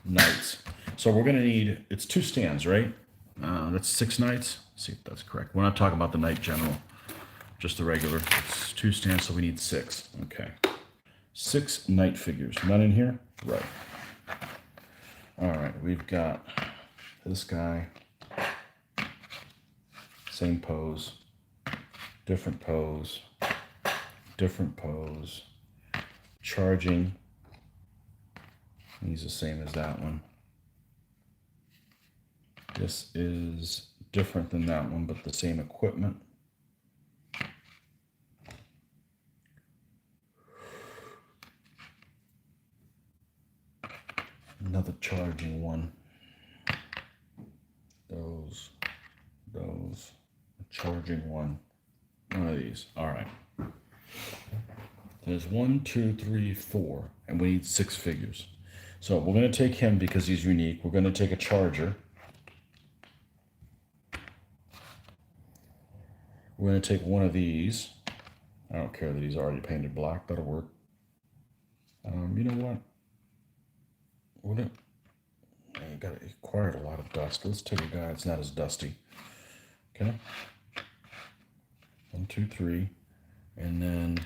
S1: knights. So we're going to need, it's 2 stands, right? That's 6 knights. Let's see if that's correct. We're not talking about the knight general, just the regular. It's 2 stands, so we need 6. Okay. 6 knight figures. None in here? Right. All right, we've got this guy. Same pose. Different pose. Different pose. Charging. He's the same as that one. This is different than that one, but the same equipment. Another charging one. Those. A charging one. One of these. All right. There's 1, 2, 3, 4, and we need 6 figures. So we're going to take him because he's unique. We're going to take a charger. We're going to take one of these. I don't care that he's already painted black. That'll work. You know what? It acquired a lot of dust. Let's take a guy that's not as dusty. Okay. 1, 2, 3. And then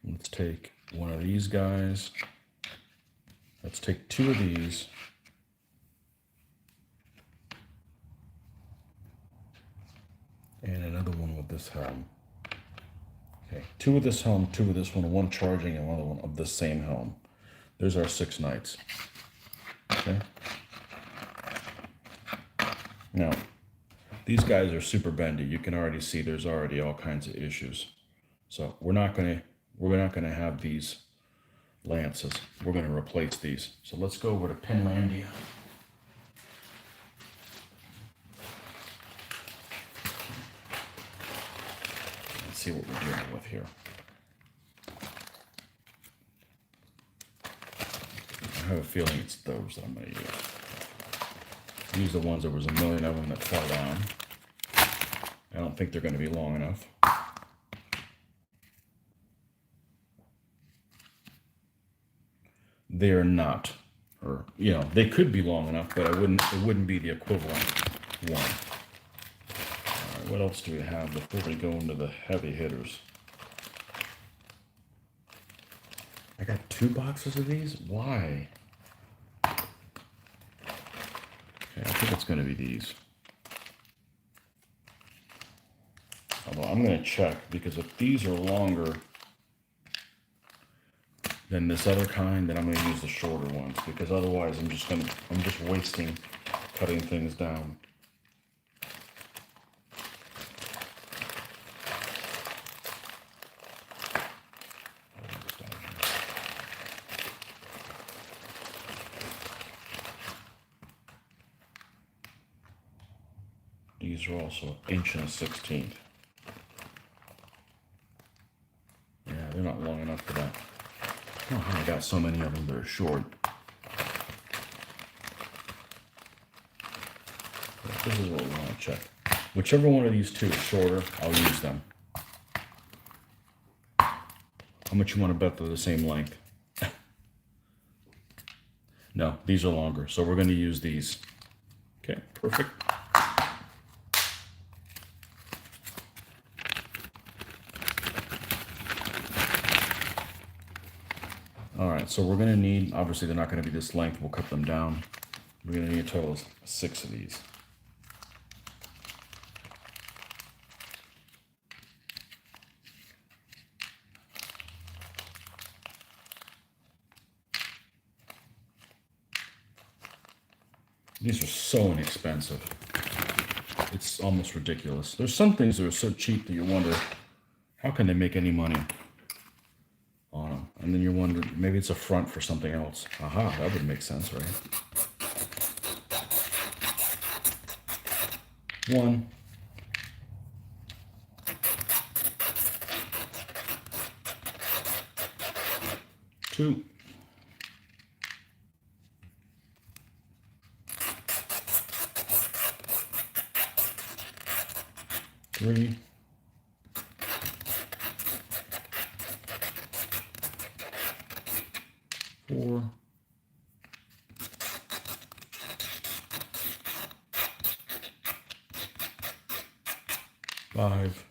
S1: let's take one of these guys. Let's take 2 of these. And another one with this helm. Okay, 2 of this helm, 2 of this one, 1 charging and another one of the same helm. There's our 6 knights. Okay. Now, these guys are super bendy. You can already see there's already all kinds of issues. So we're not gonna have these lances. We're gonna replace these. So let's go over to Pinlandia. Let's see what we're dealing with here. I have a feeling it's those that I'm gonna use. Use the ones, there was a million of them that fell down. I don't think they're gonna be long enough. they are not, or you know, they could be long enough, but it wouldn't be the equivalent one. All right, what else do we have before we go into the heavy hitters? I got 2 boxes of these. Why? Okay, I think it's going to be these. Although I'm going to check, because if these are longer than this other kind, then I'm going to use the shorter ones, because otherwise I'm just wasting cutting things down. These are also 1 1/16. Yeah, they're not long enough for that. I don't know how I got so many of them that are short. But this is what we want to check. Whichever one of these two is shorter, I'll use them. How much you want to bet they're the same length? No, these are longer, so we're going to use these. Okay, perfect. All right, so we're going to need, obviously they're not going to be this length, we'll cut them down. We're going to need a total of 6 of these. These are so inexpensive. It's almost ridiculous. There's some things that are so cheap that you wonder, how can they make any money on them? And then you wonder, maybe it's a front for something else. Aha, that would make sense, right? 1. 2. 3. 4. 5.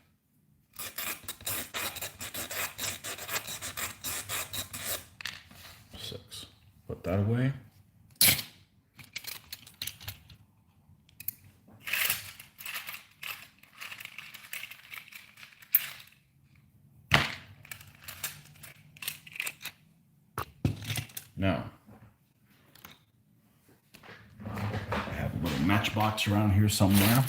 S1: 6. Put that away. Now, I have a little matchbox around here somewhere.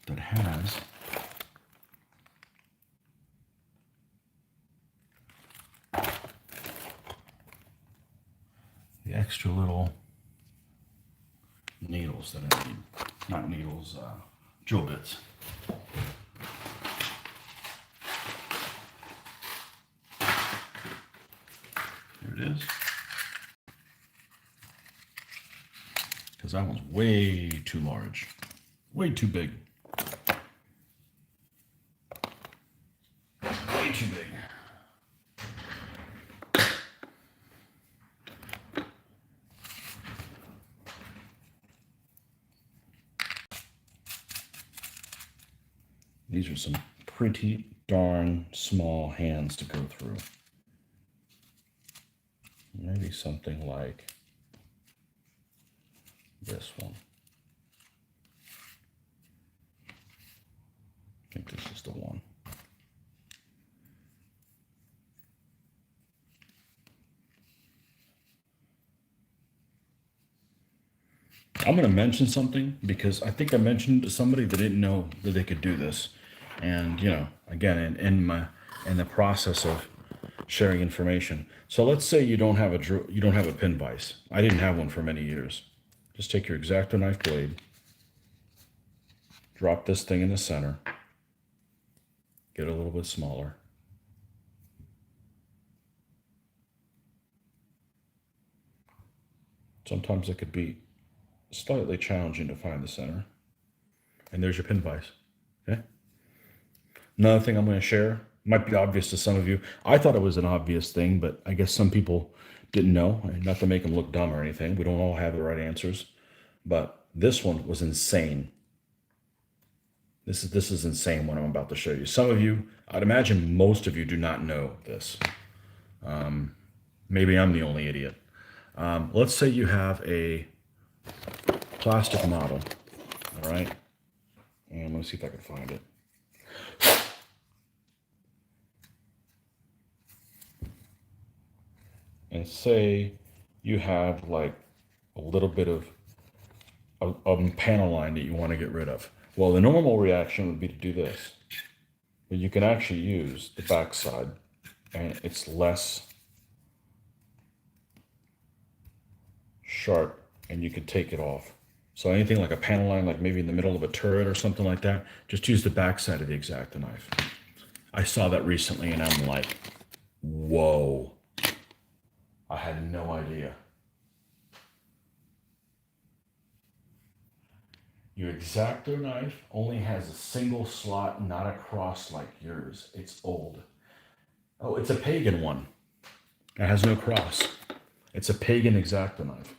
S1: That has the extra little needles that I need. Not needles, drill bits. There it is. Because that one's way too large. Way too big. Way too big. These are some pretty darn small hands to go through. Maybe something like this one. I think this is the one. I'm going to mention something because I think I mentioned to somebody that didn't know that they could do this. And, you know, again, in the process of sharing information. So let's say you don't have a pin vise. I didn't have one for many years. Just take your X-Acto knife blade, drop this thing in the center, get a little bit smaller, Sometimes it could be slightly challenging to find the center. And there's your pin vise. Okay. Another thing I'm going to share might be obvious to some of you. I thought it was an obvious thing, but I guess some people didn't know. Not to make them look dumb or anything. We don't all have the right answers. But this one was insane. This is insane what I'm about to show you. Some of you, I'd imagine most of you do not know this. Maybe I'm the only idiot. Let's say you have a plastic model, all right? And let me see if I can find it. And say you have like a little bit of a panel line that you want to get rid of. Well, the normal reaction would be to do this. But you can actually use the back side, and it's less sharp, and you could take it off. So anything like a panel line, like maybe in the middle of a turret or something like that, just use the back side of the X-Acto knife. I saw that recently, and I'm like, whoa. I had no idea. Your X-Acto knife only has a single slot, not a cross like yours. It's old. Oh, it's a pagan one. It has no cross. It's a pagan X-Acto knife.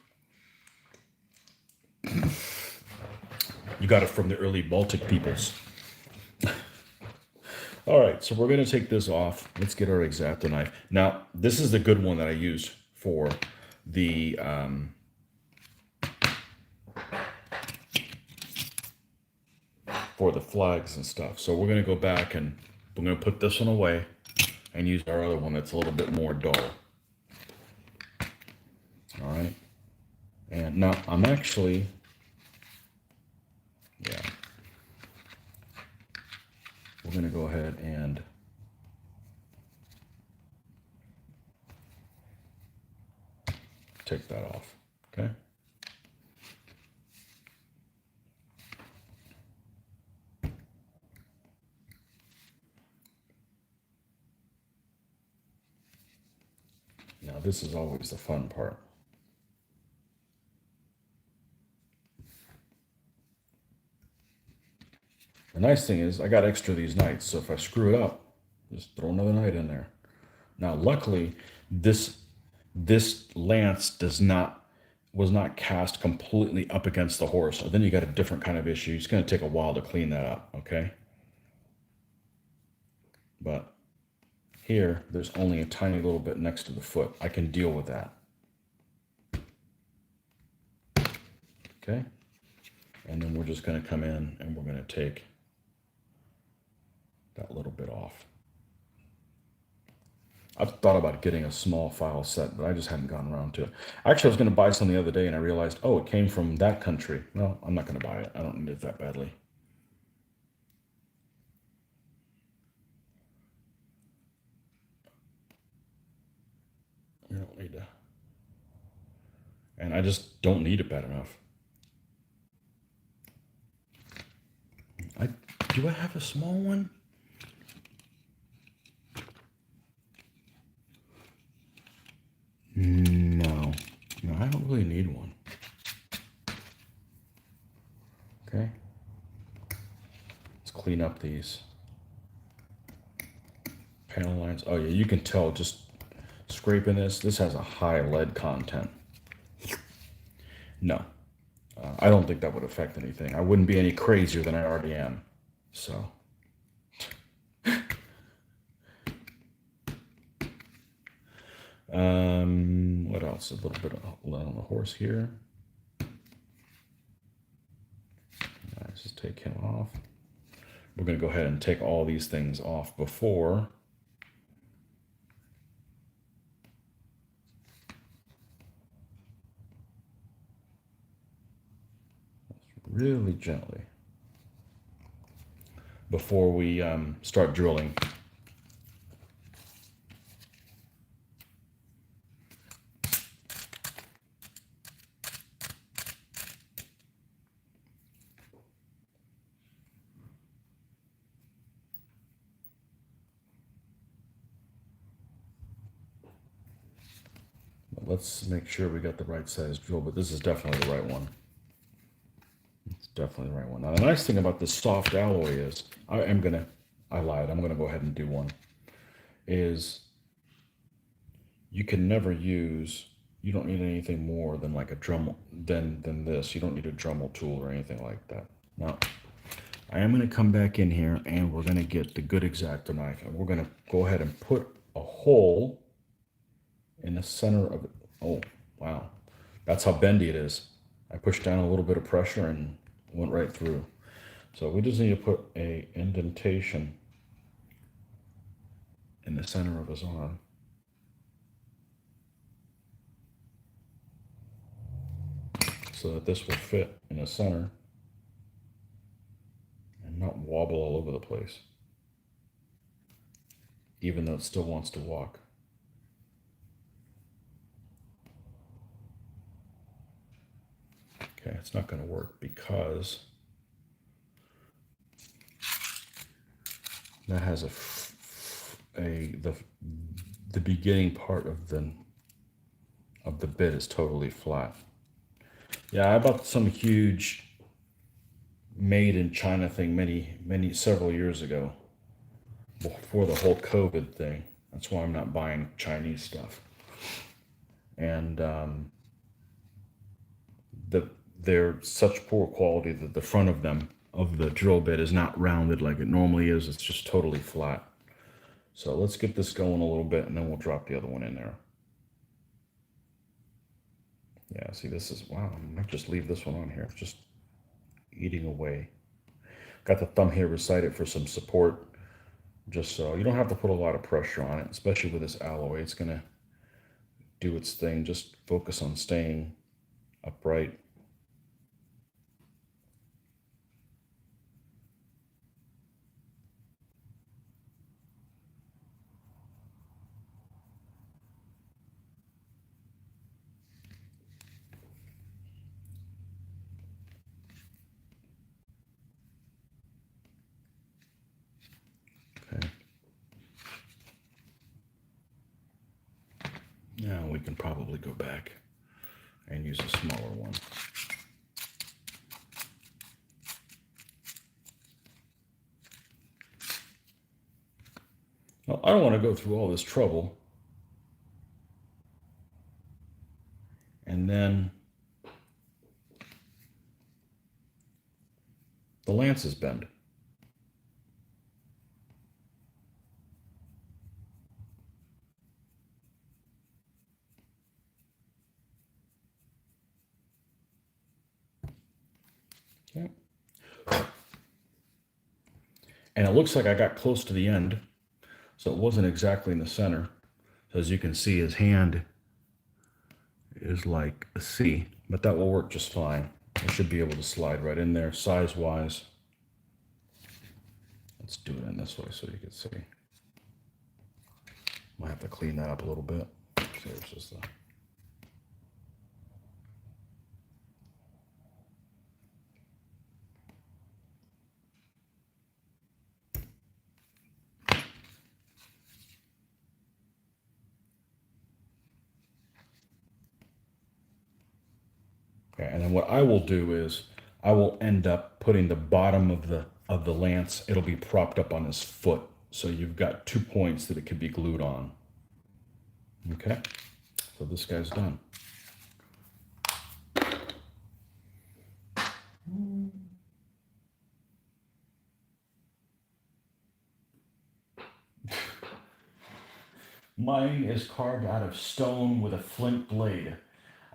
S1: You got it from the early Baltic peoples. All right, so we're going to take this off. Let's get our X-Acto knife. Now, this is the good one that I used for the flags and stuff. So we're going to go back and we're going to put this one away and use our other one that's a little bit more dull. All right. And now I'm actually, yeah, we're going to go ahead and take that off. Okay. Now this is always the fun part. The nice thing is I got extra of these knights, so if I screw it up, just throw another knight in there. Now luckily this lance was not cast completely up against the horse. So then you got a different kind of issue. It's going to take a while to clean that up, okay? But here, there's only a tiny little bit next to the foot. I can deal with that. Okay? And then we're just going to come in and we're going to take that little bit off. I've thought about getting a small file set, but I just hadn't gotten around to it. Actually, I was going to buy some the other day, and I realized, oh, it came from that country. Well, I'm not going to buy it. I don't need it that badly. You don't need to. And I just don't need it bad enough. Do I have a small one? No, I don't really need one. Okay, let's clean up these panel lines. Oh yeah, you can tell just scraping this. This has a high lead content. No, I don't think that would affect anything. I wouldn't be any crazier than I already am. So. What else? A little bit of lead on the horse here. Let's just take him off. We're going to go ahead and take all these things off before really gently before we start drilling. let's make sure we got the right size drill, but this is definitely the right one. It's definitely the right one. Now, the nice thing about this soft alloy is, I lied, I'm gonna go ahead and do one, is you can never use, you don't need anything more than like a Dremel, than this. You don't need a Dremel tool or anything like that. Now, I am gonna come back in here and we're gonna get the good X-Acto knife and we're gonna go ahead and put a hole in the center of it. Oh, wow. That's how bendy it is. I pushed down a little bit of pressure and went right through. So we just need to put a indentation in the center of his arm. So that this will fit in the center and not wobble all over the place, even though it still wants to walk. Okay, it's not going to work because that has the beginning part of the bit is totally flat. Yeah, I bought some huge made in China thing several years ago, before the whole COVID thing. That's why I'm not buying Chinese stuff. And they're such poor quality that the front of them, of the drill bit, is not rounded like it normally is. It's just totally flat. So let's get this going a little bit and then we'll drop the other one in there. Yeah, see, this is, wow, I might just leave this one on here. It's just eating away. Got the thumb here beside it for some support, just so you don't have to put a lot of pressure on it, especially with this alloy. It's gonna do its thing. Just focus on staying upright. Okay. Now we can probably go back and use a smaller one. Now, I don't want to go through all this trouble and then the lances bend. Okay. And it looks like I got close to the end, so it wasn't exactly in the center. So as you can see, his hand is like a C, but that will work just fine. I should be able to slide right in there size-wise. Let's do it in this way so you can see. Might have to clean that up a little bit. There's just the... Okay, and then what I will do is I will end up putting the bottom of the lance. It'll be propped up on his foot, so you've got 2 points that it could be glued on. Okay, so this guy's done. Mine is carved out of stone with a flint blade.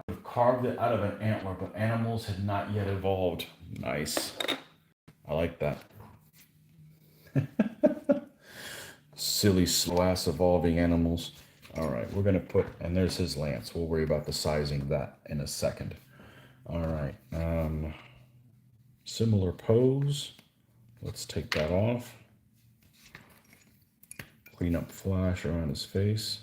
S1: I've carved it out of an antler, but animals had not yet evolved. Nice. I like that. Silly, slow-ass evolving animals. All right, we're going to put, and there's his lance. We'll worry about the sizing of that in a second. All right. Similar pose. Let's take that off. Clean up flash around his face.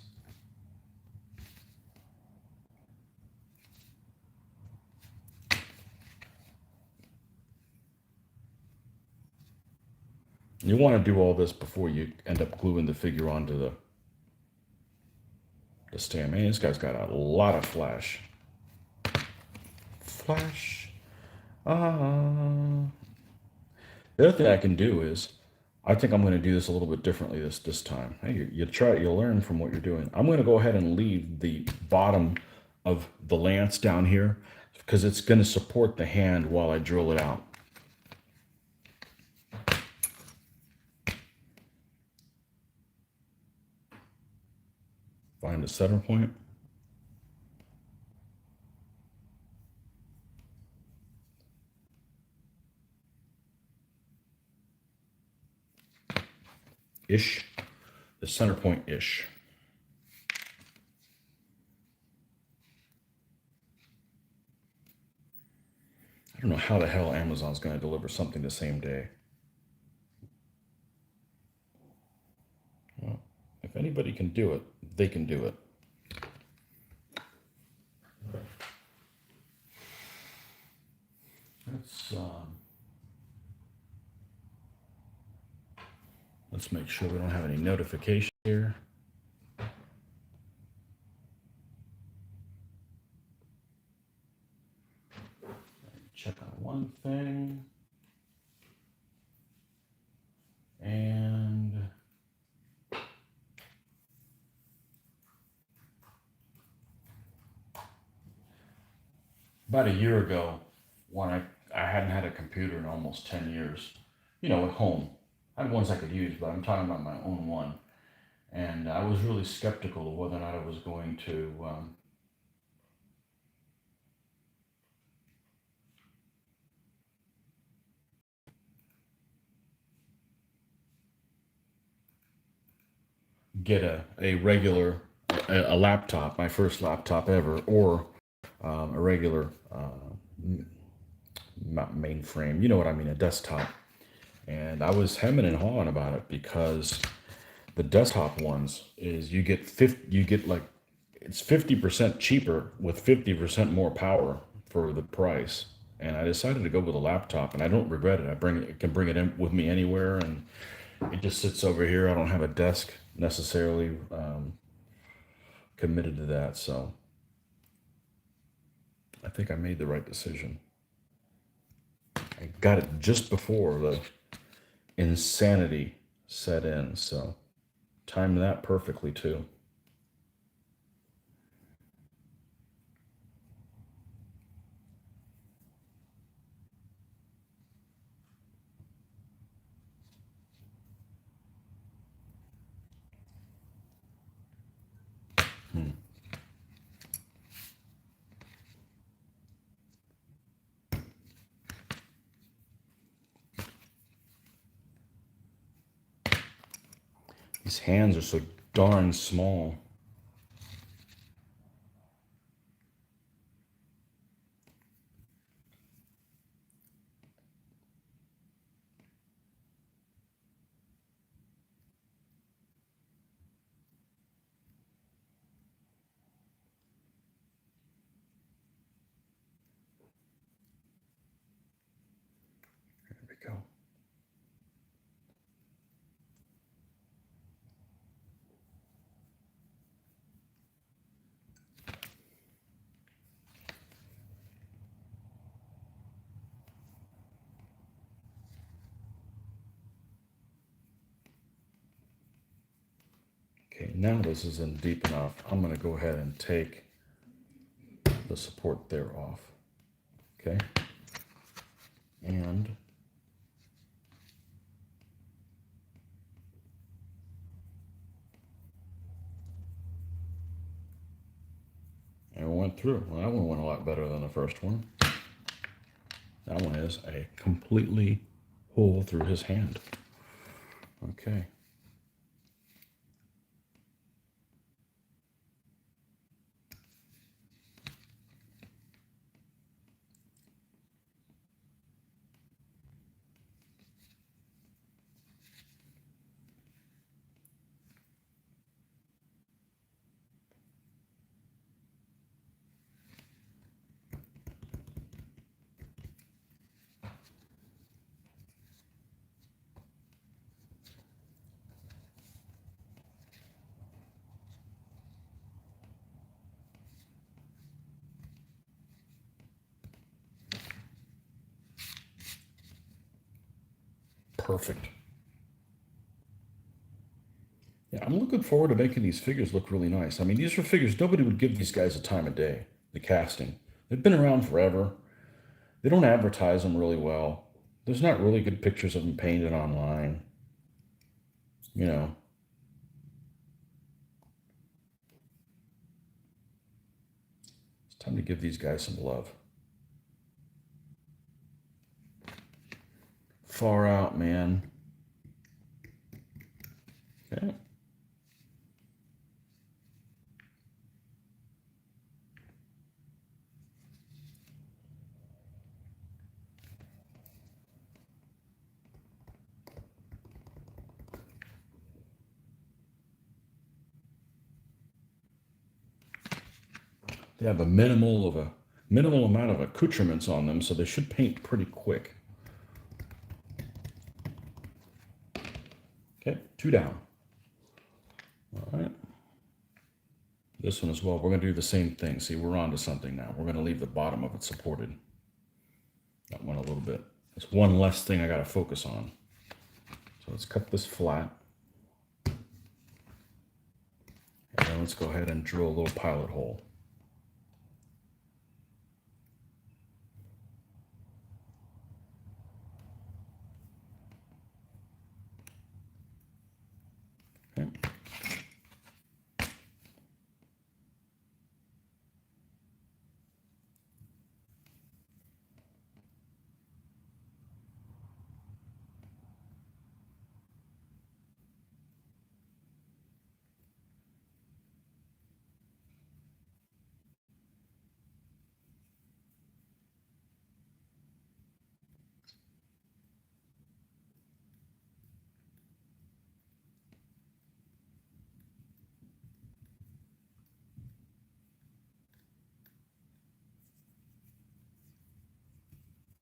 S1: You want to do all this before you end up gluing the figure onto to stand. Man, this guy's got a lot of flash. Flash. The other thing I can do is, I think I'm going to do this a little bit differently this time. Hey, you try it, you learn from what you're doing. I'm going to go ahead and leave the bottom of the lance down here because it's going to support the hand while I drill it out. Find a center point. Ish. The center point ish. I don't know how the hell Amazon's going to deliver something the same day. Well, if anybody can do it, they can do it. Let's make sure we don't have any notification here. Check on one thing. And about a year ago, when I hadn't had a computer in almost 10 years, you know, at home. I had ones I could use, but I'm talking about my own one. And I was really skeptical of whether or not I was going to get a regular, a laptop, my first laptop ever, or a regular not mainframe, you know what I mean, a desktop. And I was hemming and hawing about it because the desktop ones is you get like, it's 50% cheaper with 50% more power for the price. And I decided to go with a laptop, and I don't regret it. I can bring it in with me anywhere, and it just sits over here. I don't have a desk necessarily committed to that, so I think I made the right decision. I got it just before the insanity set in, so timed that perfectly too. These hands are so darn small. There we go. Okay, now this isn't deep enough. I'm going to go ahead and take the support there off. Okay. And it went through. Well, that one went a lot better than the first one. That one is a completely hole through his hand. Okay. perfect. Yeah, I'm looking forward to making these figures look really nice. I mean, these are figures, nobody would give these guys a time of day, the casting. They've been around forever. They don't advertise them really well. There's not really good pictures of them painted online. You know, it's time to give these guys some love. Far out, man. Okay. They have a minimal amount of accoutrements on them, so they should paint pretty quick. Okay, 2 down. All right. This one as well. We're going to do the same thing. See, we're on to something now. We're going to leave the bottom of it supported. That one a little bit. There's one less thing I got to focus on. So let's cut this flat. And then let's go ahead and drill a little pilot hole. Okay.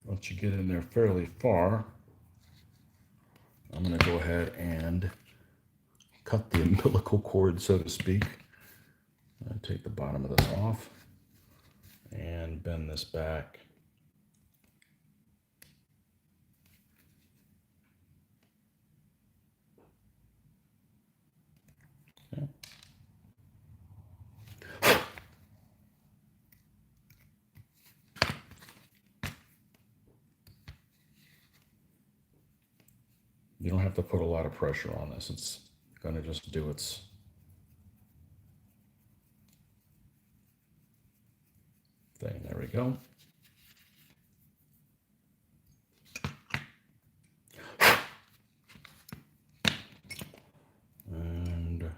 S1: Once you get in there fairly far, I'm going to go ahead and cut the umbilical cord, so to speak. Take the bottom of this off and bend this back. Okay. You don't have to put a lot of pressure on this. It's going to just do its thing. There we go. And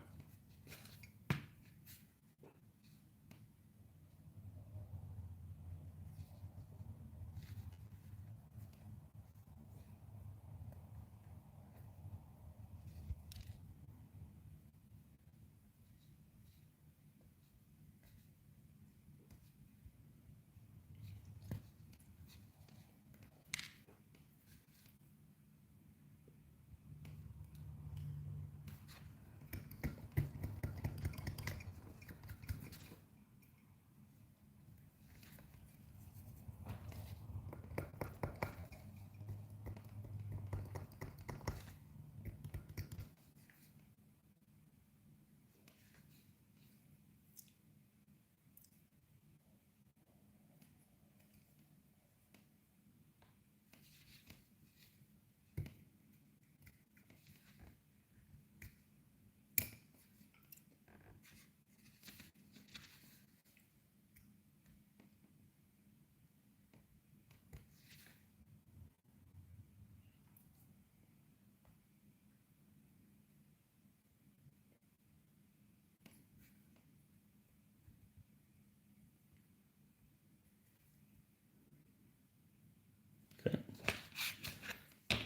S1: okay,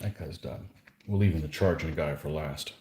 S1: that guy's done. We're leaving the charging guy for last.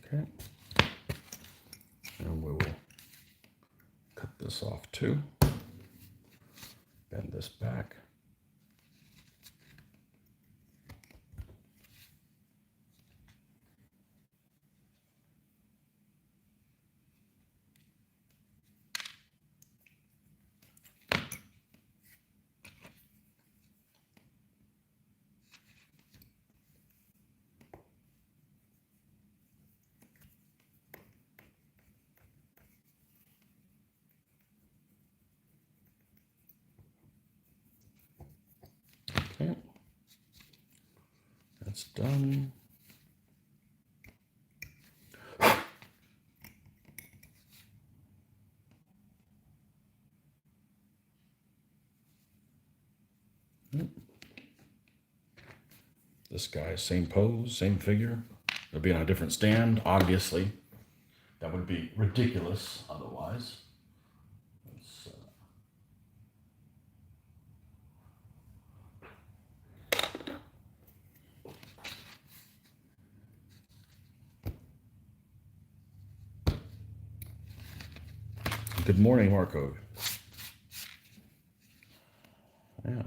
S1: Okay. And we will cut this off too. Bend this back. Okay. That's done. This guy, same pose, same figure. It'll be on a different stand, obviously. That would be ridiculous otherwise. Good morning, Marco. Yeah.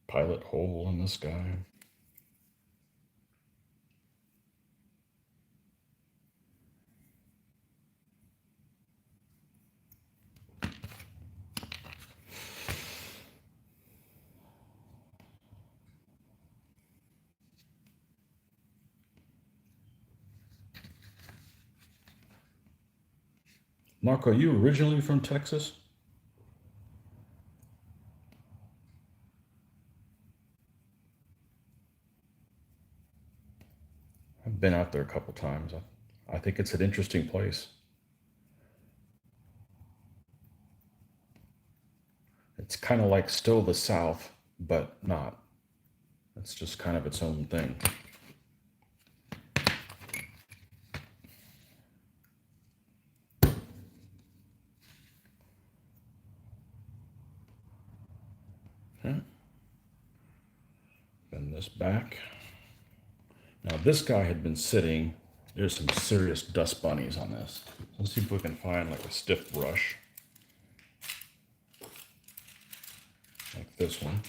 S1: Pilot hole in this guy. Marco, are you originally from Texas? I've been out there a couple times. I think it's an interesting place. It's kind of like still the South, but not. It's just kind of its own thing. Okay. Bend this back. Now this guy had been sitting. There's some serious dust bunnies on this. Let's see if we can find like a stiff brush. Like this one.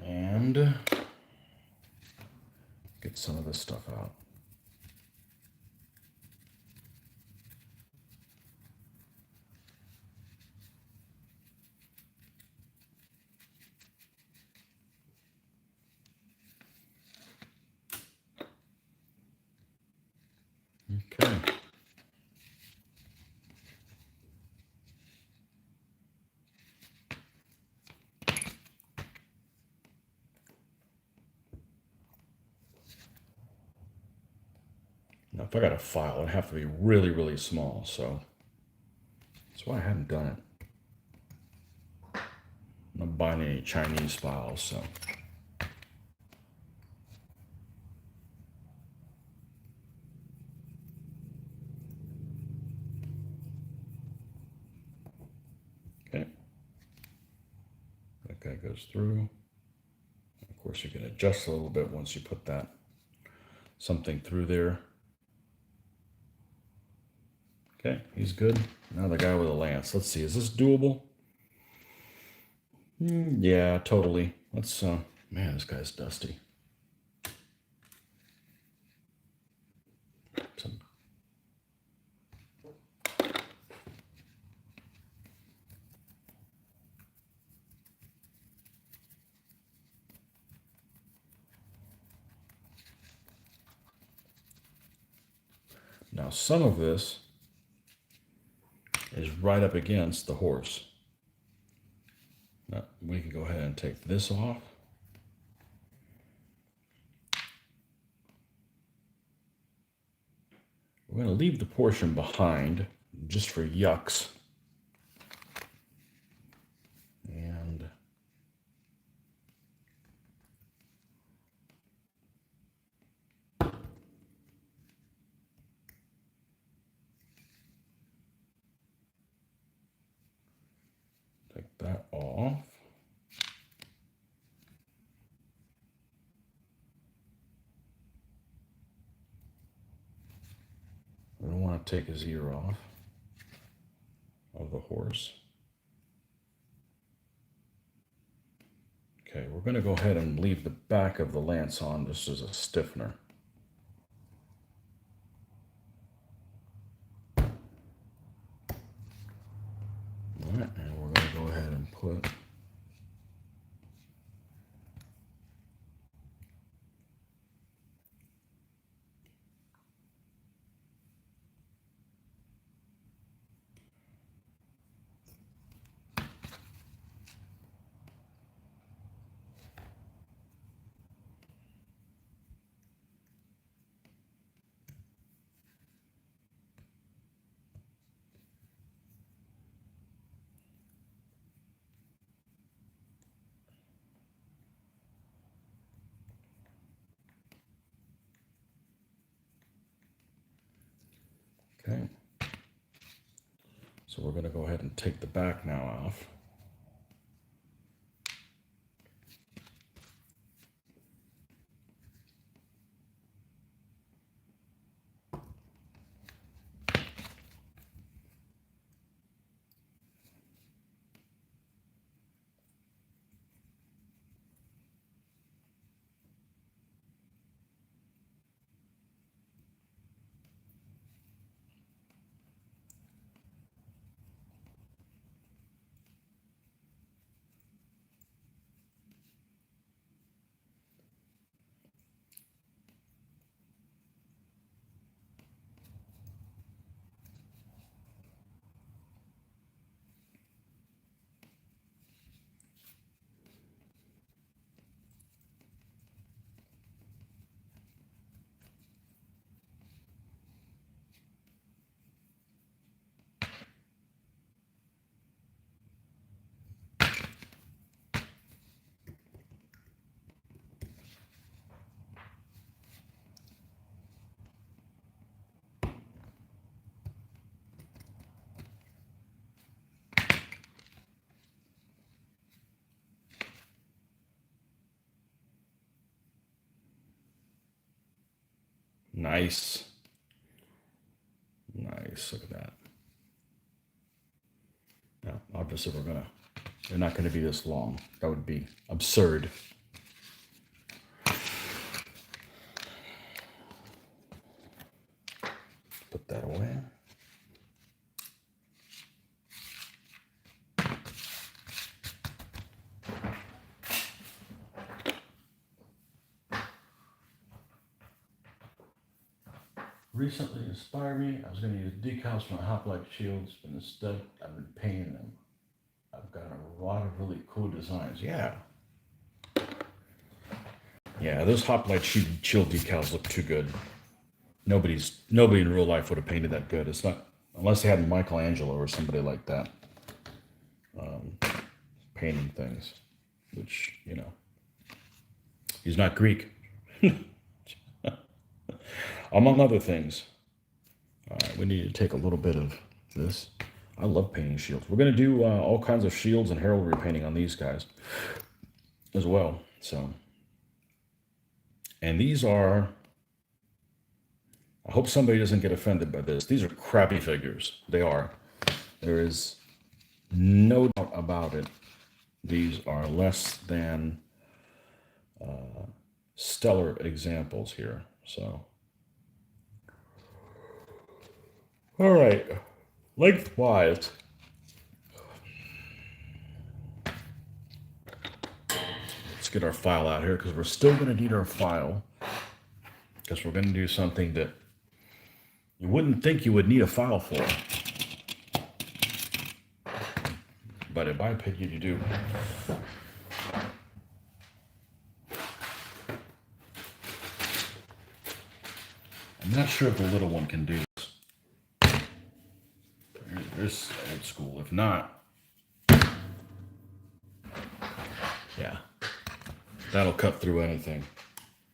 S1: And get some of this stuff out. Okay. Now, if I got a file, it'd have to be really, really small, so that's why I haven't done it. I'm not buying any Chinese files, so. Okay. That guy goes through. Of course, you can adjust a little bit once you put that something through there. Okay, he's good. Now the guy with a lance. Let's see, is this doable? Yeah, totally. Let's, man, this guy's dusty. Now, some of this is right up against the horse. Now, we can go ahead and take this off. We're going to leave the portion behind just for yucks. And take his ear off of the horse. Okay, we're going to go ahead and leave the back of the lance on just as a stiffener. All right, and we're going to go ahead and put okay. So we're going to go ahead and take the back now off. Nice. Nice, look at that. Now, obviously they're not gonna be this long. That would be absurd. Put that away. Recently inspired me. I was going to use decals for my hoplite shields, but instead I've been painting them. I've got a lot of really cool designs. Yeah, those hoplite shield decals look too good. Nobody in real life would have painted that good. It's not unless they had Michelangelo or somebody like that painting things, which he's not Greek. Among other things. All right, we need to take a little bit of this. I love painting shields. We're going to do all kinds of shields and heraldry painting on these guys as well. So, and these are, I hope somebody doesn't get offended by this. These are crappy figures. They are. There is no doubt about it. These are less than stellar examples here. So, all right, lengthwise, let's get our file out here because we're still going to need our file because we're going to do something that you wouldn't think you would need a file for, but in my opinion, you do. I'm not sure if the little one can do this. There's old school. If not, yeah, that'll cut through anything.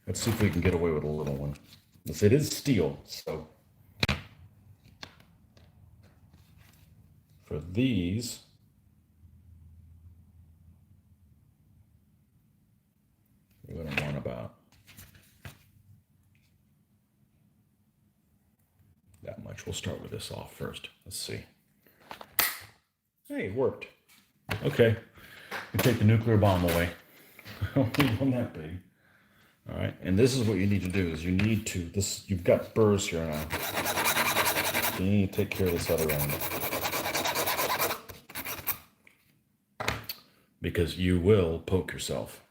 S1: Let's see if we can get away with a little one. It is steel, so for these, we're going to want about that much. Watch, we'll start with this off first. Let's see. Hey, it worked. Okay, we take the nuclear bomb away. Only one that big. All right, and this is what you need to do: is you need to You've got burrs here now. You need to take care of this other end because you will poke yourself.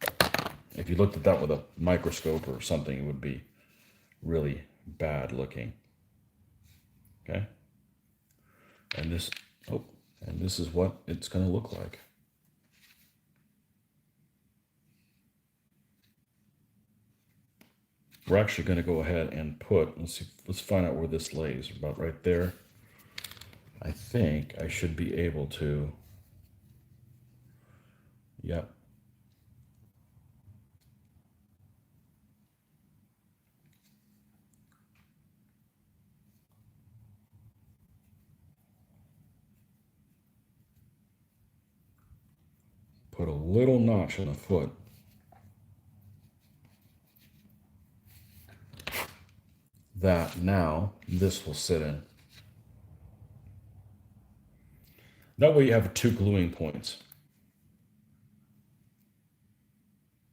S1: If you looked at that with a microscope or something, it would be really bad looking. Okay, and this is what it's going to look like. We're actually going to go ahead and let's find out where this lays. About right there. I think I should be able to, yep. Put a little notch in the foot. That now this will sit in. That way you have 2 gluing points.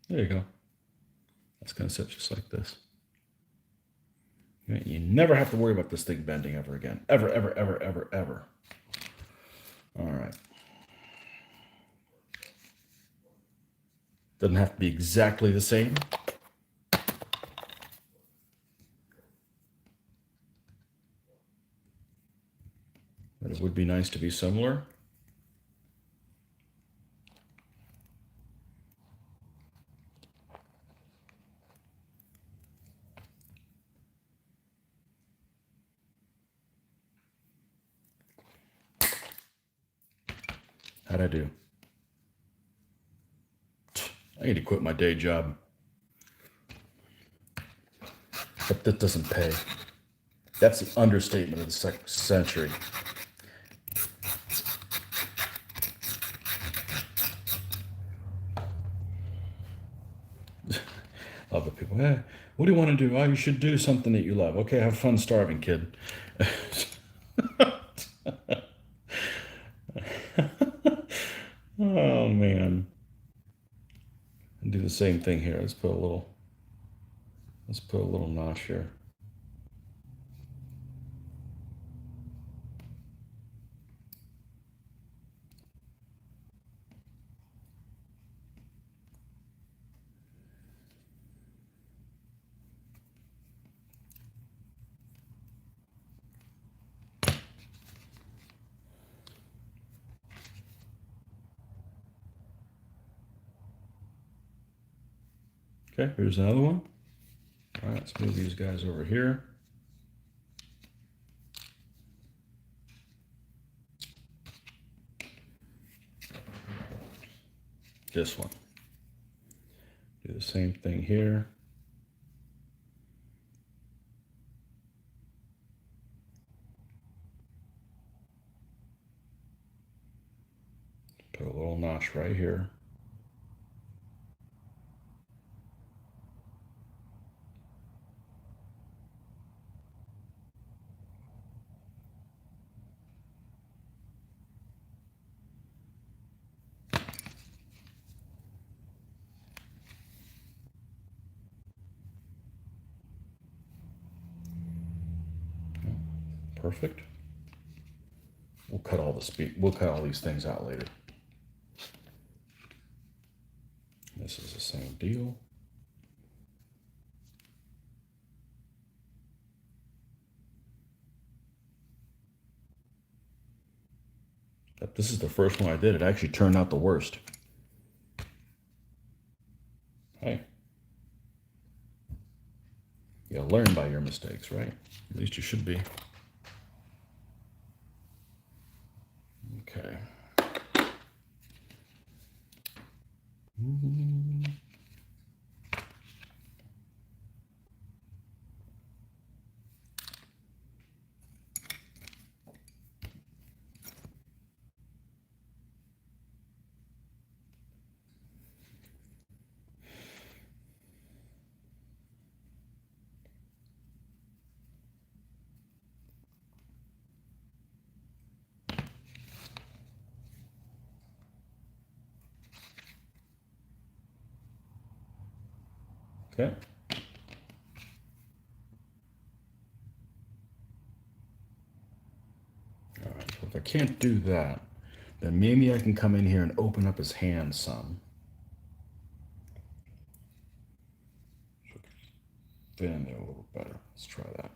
S1: There you go. That's going to sit just like this. You never have to worry about this thing bending ever again. Ever, ever, ever, ever, ever. All right. Doesn't have to be exactly the same. But it would be nice to be similar. How'd I do? I need to quit my day job. But that doesn't pay. That's the understatement of the century. Other people, hey, what do you want to do? Oh, you should do something that you love. Okay, have fun starving, kid. Oh man. And do the same thing here. Let's put a little notch here. Okay, here's another one. All right, let's move these guys over here. This one. Do the same thing here. Put a little notch right here. Perfect. We'll cut all these things out later. This is the same deal. But this is the first one I did. It actually turned out the worst. Hey. You learn by your mistakes, right? At least you should be. Okay. Okay. All right, so if I can't do that, then maybe I can come in here and open up his hand some. Fit in there a little better. Let's try that.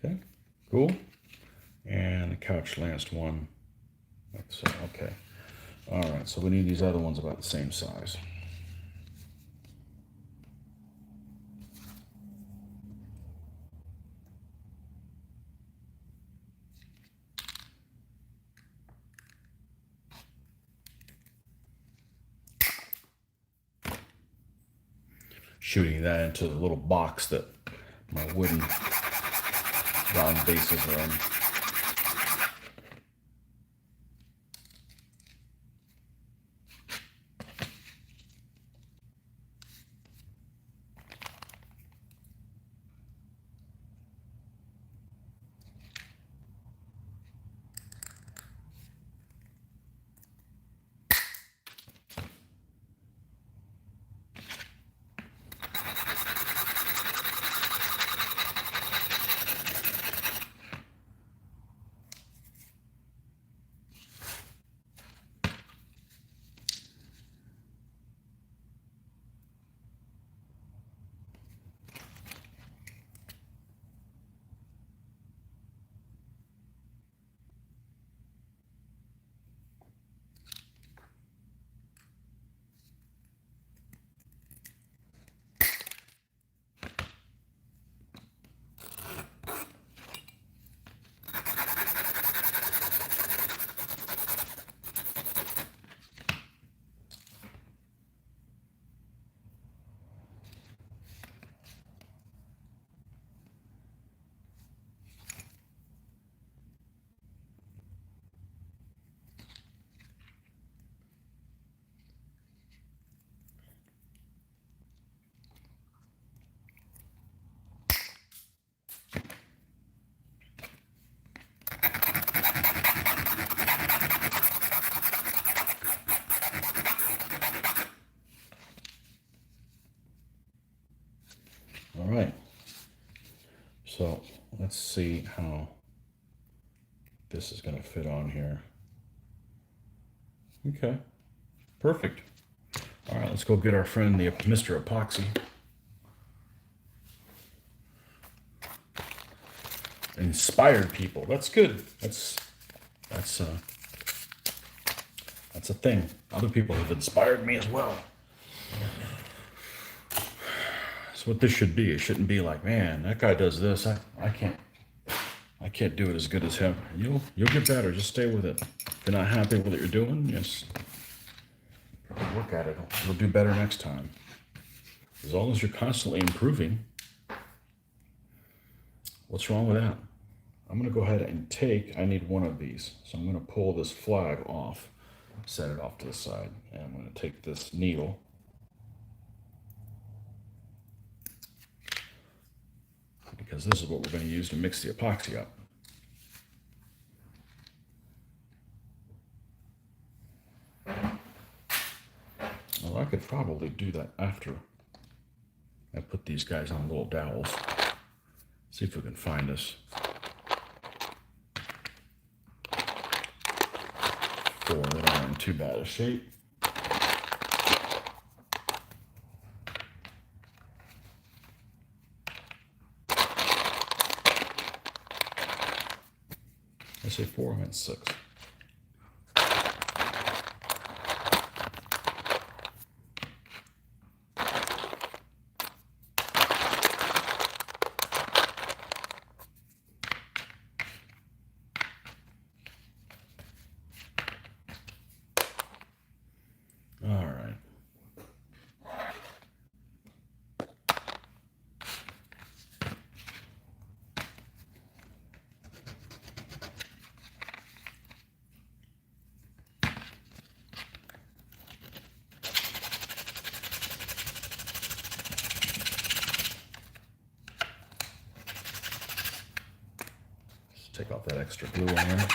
S1: Okay, cool. And the couch last one. Like so, okay. All right, so we need these other ones about the same size. Shooting that into the little box that my wooden round bases are in. All right. So let's see how this is going to fit on here. Okay, perfect. All right, let's go get our friend, the Mr. Epoxy. Inspired people. That's good. That's a thing. Other people have inspired me as well. That's what this should be. It shouldn't be like, man, that guy does this. I can't do it as good as him. You'll get better. Just stay with it. If you're not happy with what you're doing, just work at it. You'll do better next time. As long as you're constantly improving, what's wrong with that? I'm going to go ahead and I need one of these. So I'm going to pull this flag off, set it off to the side, and I'm going to take this needle. Because this is what we're going to use to mix the epoxy up. Well, I could probably do that after I put these guys on little dowels. See if we can find this. Four that aren't in too bad a shape. I say 4, I meant 6. Take off that extra glue on there.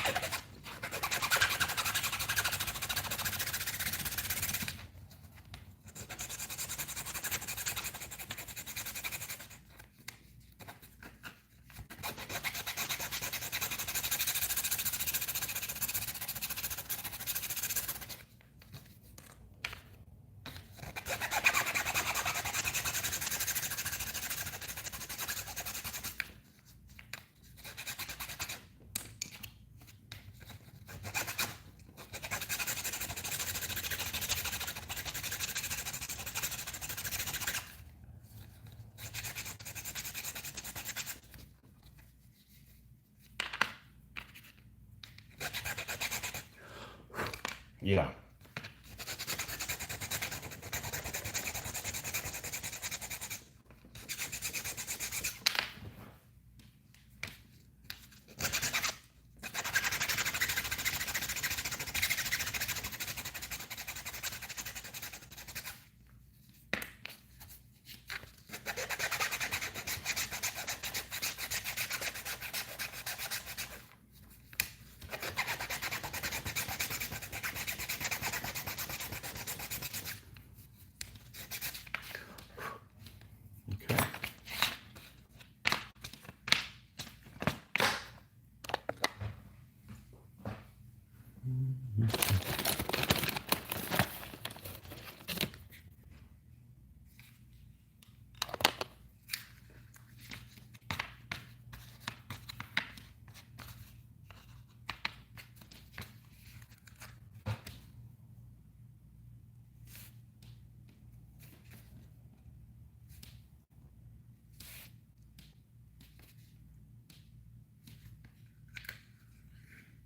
S1: Yeah. Okay.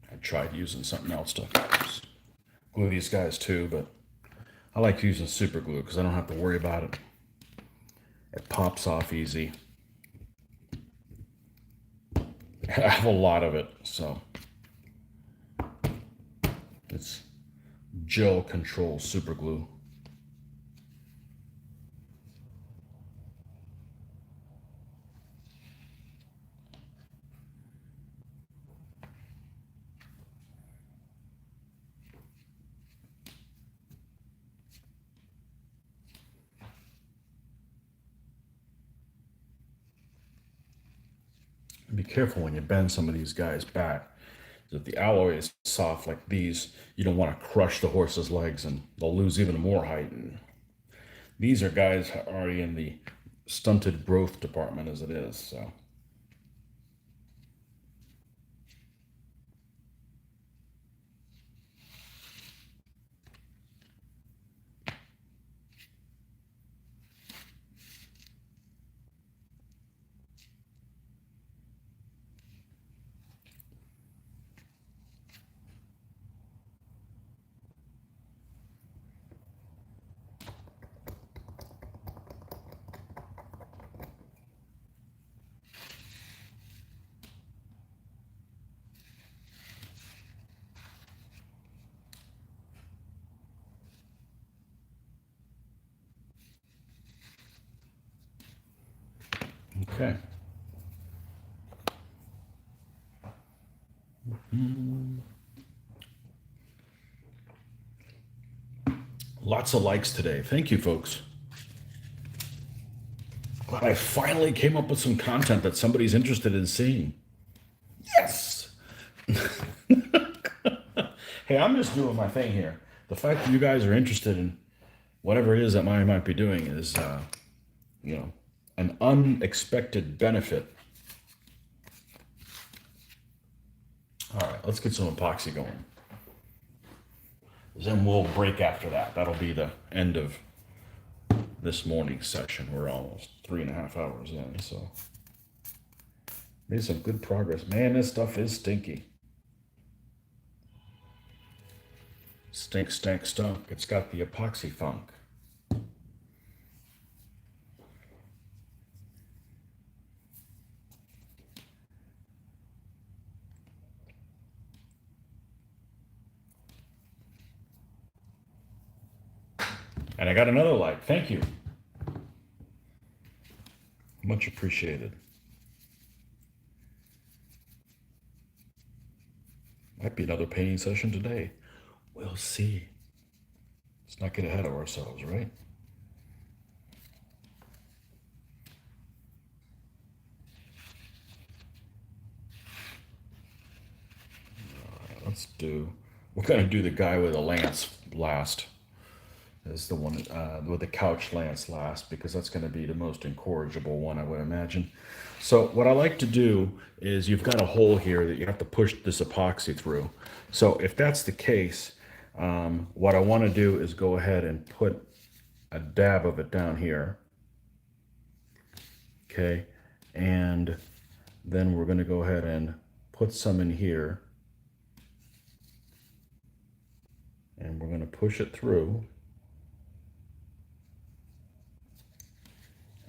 S1: I tried using something else to glue these guys too, but I like using super glue because I don't have to worry about it. It pops off easy. I have a lot of it, so it's gel control super glue. Be careful when you bend some of these guys back. If the alloy is soft like these, you don't want to crush the horse's legs and they'll lose even more height. And these are guys already in the stunted growth department as it is, so. Okay. Lots of likes today. Thank you, folks. Glad I finally came up with some content that somebody's interested in seeing. Yes! Hey, I'm just doing my thing here. The fact that you guys are interested in whatever it is that I might be doing is, an unexpected benefit. All right, let's get some epoxy going. Then we'll break after that. That'll be the end of this morning's session. We're almost 3.5 hours in, so made some good progress. Man, this stuff is stinky. Stink, stank, stunk. It's got the epoxy funk. And I got another like. Thank you. Much appreciated. be another painting session today. We'll see. Let's not get ahead of ourselves, right? We're going to do the guy with a lance last. Is the one with the couch lance last, because that's going to be the most incorrigible one, I would imagine. So what I like to do is, you've got a hole here that you have to push this epoxy through. So if that's the case, what I want to do is go ahead and put a dab of it down here. Okay, and then we're going to go ahead and put some in here. And we're going to push it through.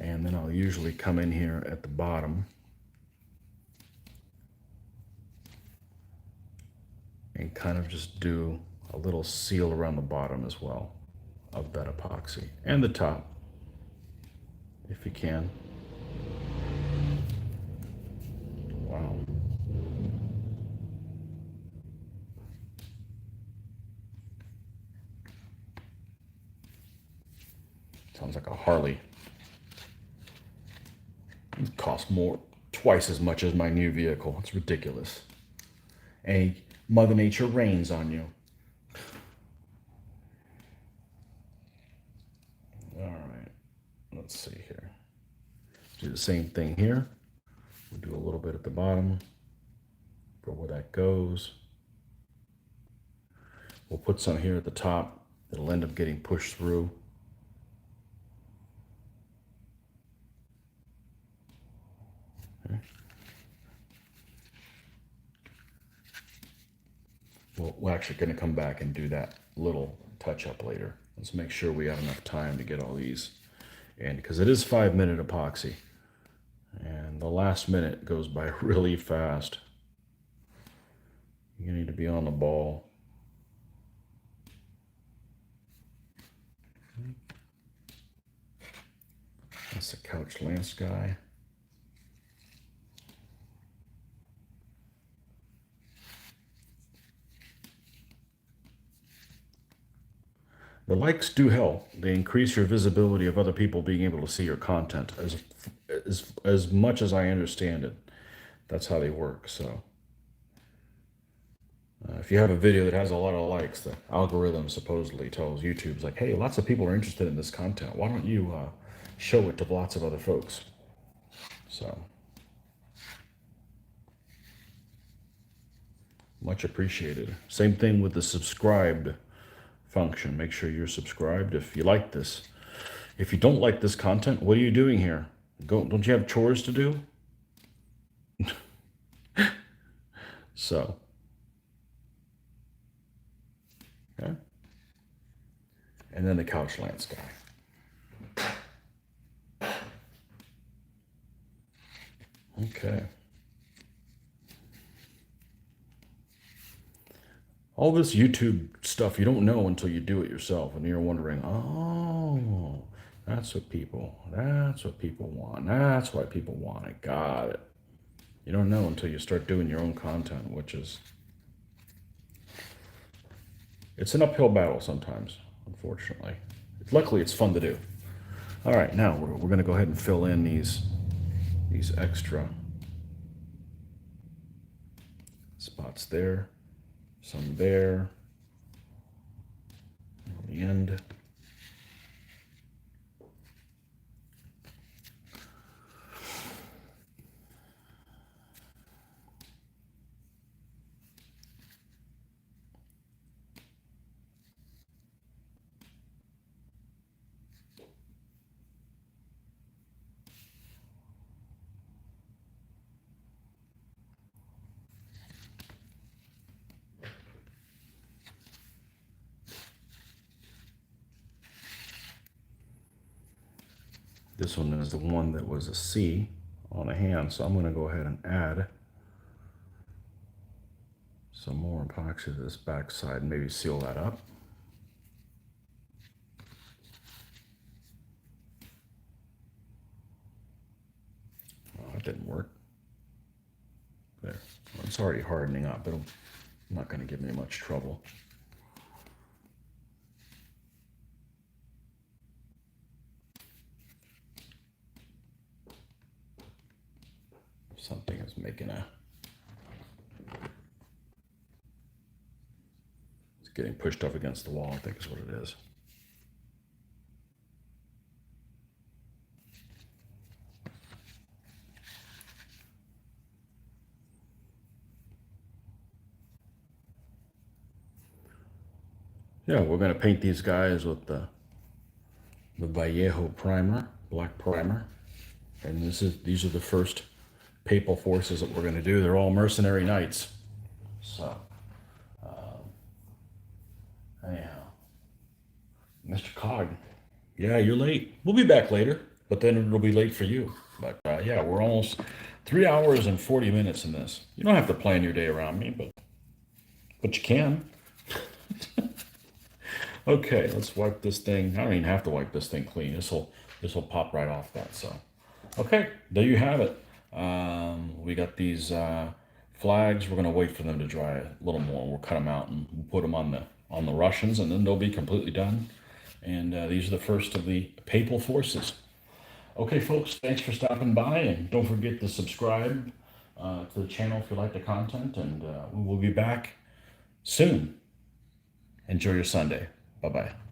S1: And then I'll usually come in here at the bottom and kind of just do a little seal around the bottom as well of that epoxy, and the top, if you can. Wow. Sounds like a Harley. It costs twice as much as my new vehicle. It's ridiculous. And Mother Nature rains on you. All right, let's see here. Do the same thing here. We'll do a little bit at the bottom for where that goes. We'll put some here at the top that'll end up getting pushed through. Okay. We're actually going to come back and do that little touch up later. Let's make sure we have enough time to get all these in, because it is 5-minute epoxy. And the last minute goes by really fast. You need to be on the ball. That's the couch lance guy. The likes do help. They increase your visibility of other people being able to see your content. As much as I understand it, that's how they work. So if you have a video that has a lot of likes, the algorithm supposedly tells YouTube's like, hey, lots of people are interested in this content. Why don't you show it to lots of other folks? So much appreciated. Same thing with the subscribed function. Make sure you're subscribed if you like this. If you don't like this content, what are you doing here? Don't you have chores to do? So, okay. And then the couch lance guy. Okay. All this YouTube stuff you don't know until you do it yourself, and you're wondering, oh, that's what people want. That's why people want it. Got it. You don't know until you start doing your own content, which is, it's an uphill battle sometimes, unfortunately. Luckily, it's fun to do. All right, now we're going to go ahead and fill in these extra spots there. Some there, on the end. This one is the one that was a C on a hand, so I'm going to go ahead and add some more epoxy to this back side and maybe seal that up. Oh, that didn't work. There. Well, it's already hardening up. Not going to give me much trouble. Something is making a... It's getting pushed up against the wall, I think is what it is. Yeah, we're going to paint these guys with the Vallejo primer, black primer. And these are the first Papal forces that we're going to do. They're all mercenary knights. So, anyhow, Mr. Cog, yeah, you're late. We'll be back later, but then it'll be late for you. But yeah, we're almost 3 hours and 40 minutes in this. You don't have to plan your day around me, but you can. Okay, let's wipe this thing. I don't even have to wipe this thing clean. This will pop right off that. So, okay, there you have it. We got these flags. We're gonna wait for them to dry a little more. We'll cut them out and we'll put them on the Russians, and then they'll be completely done. And these are the first of the Papal forces. Okay, folks, thanks for stopping by, and don't forget to subscribe to the channel if you like the content. And we will be back soon. Enjoy your Sunday. Bye-bye.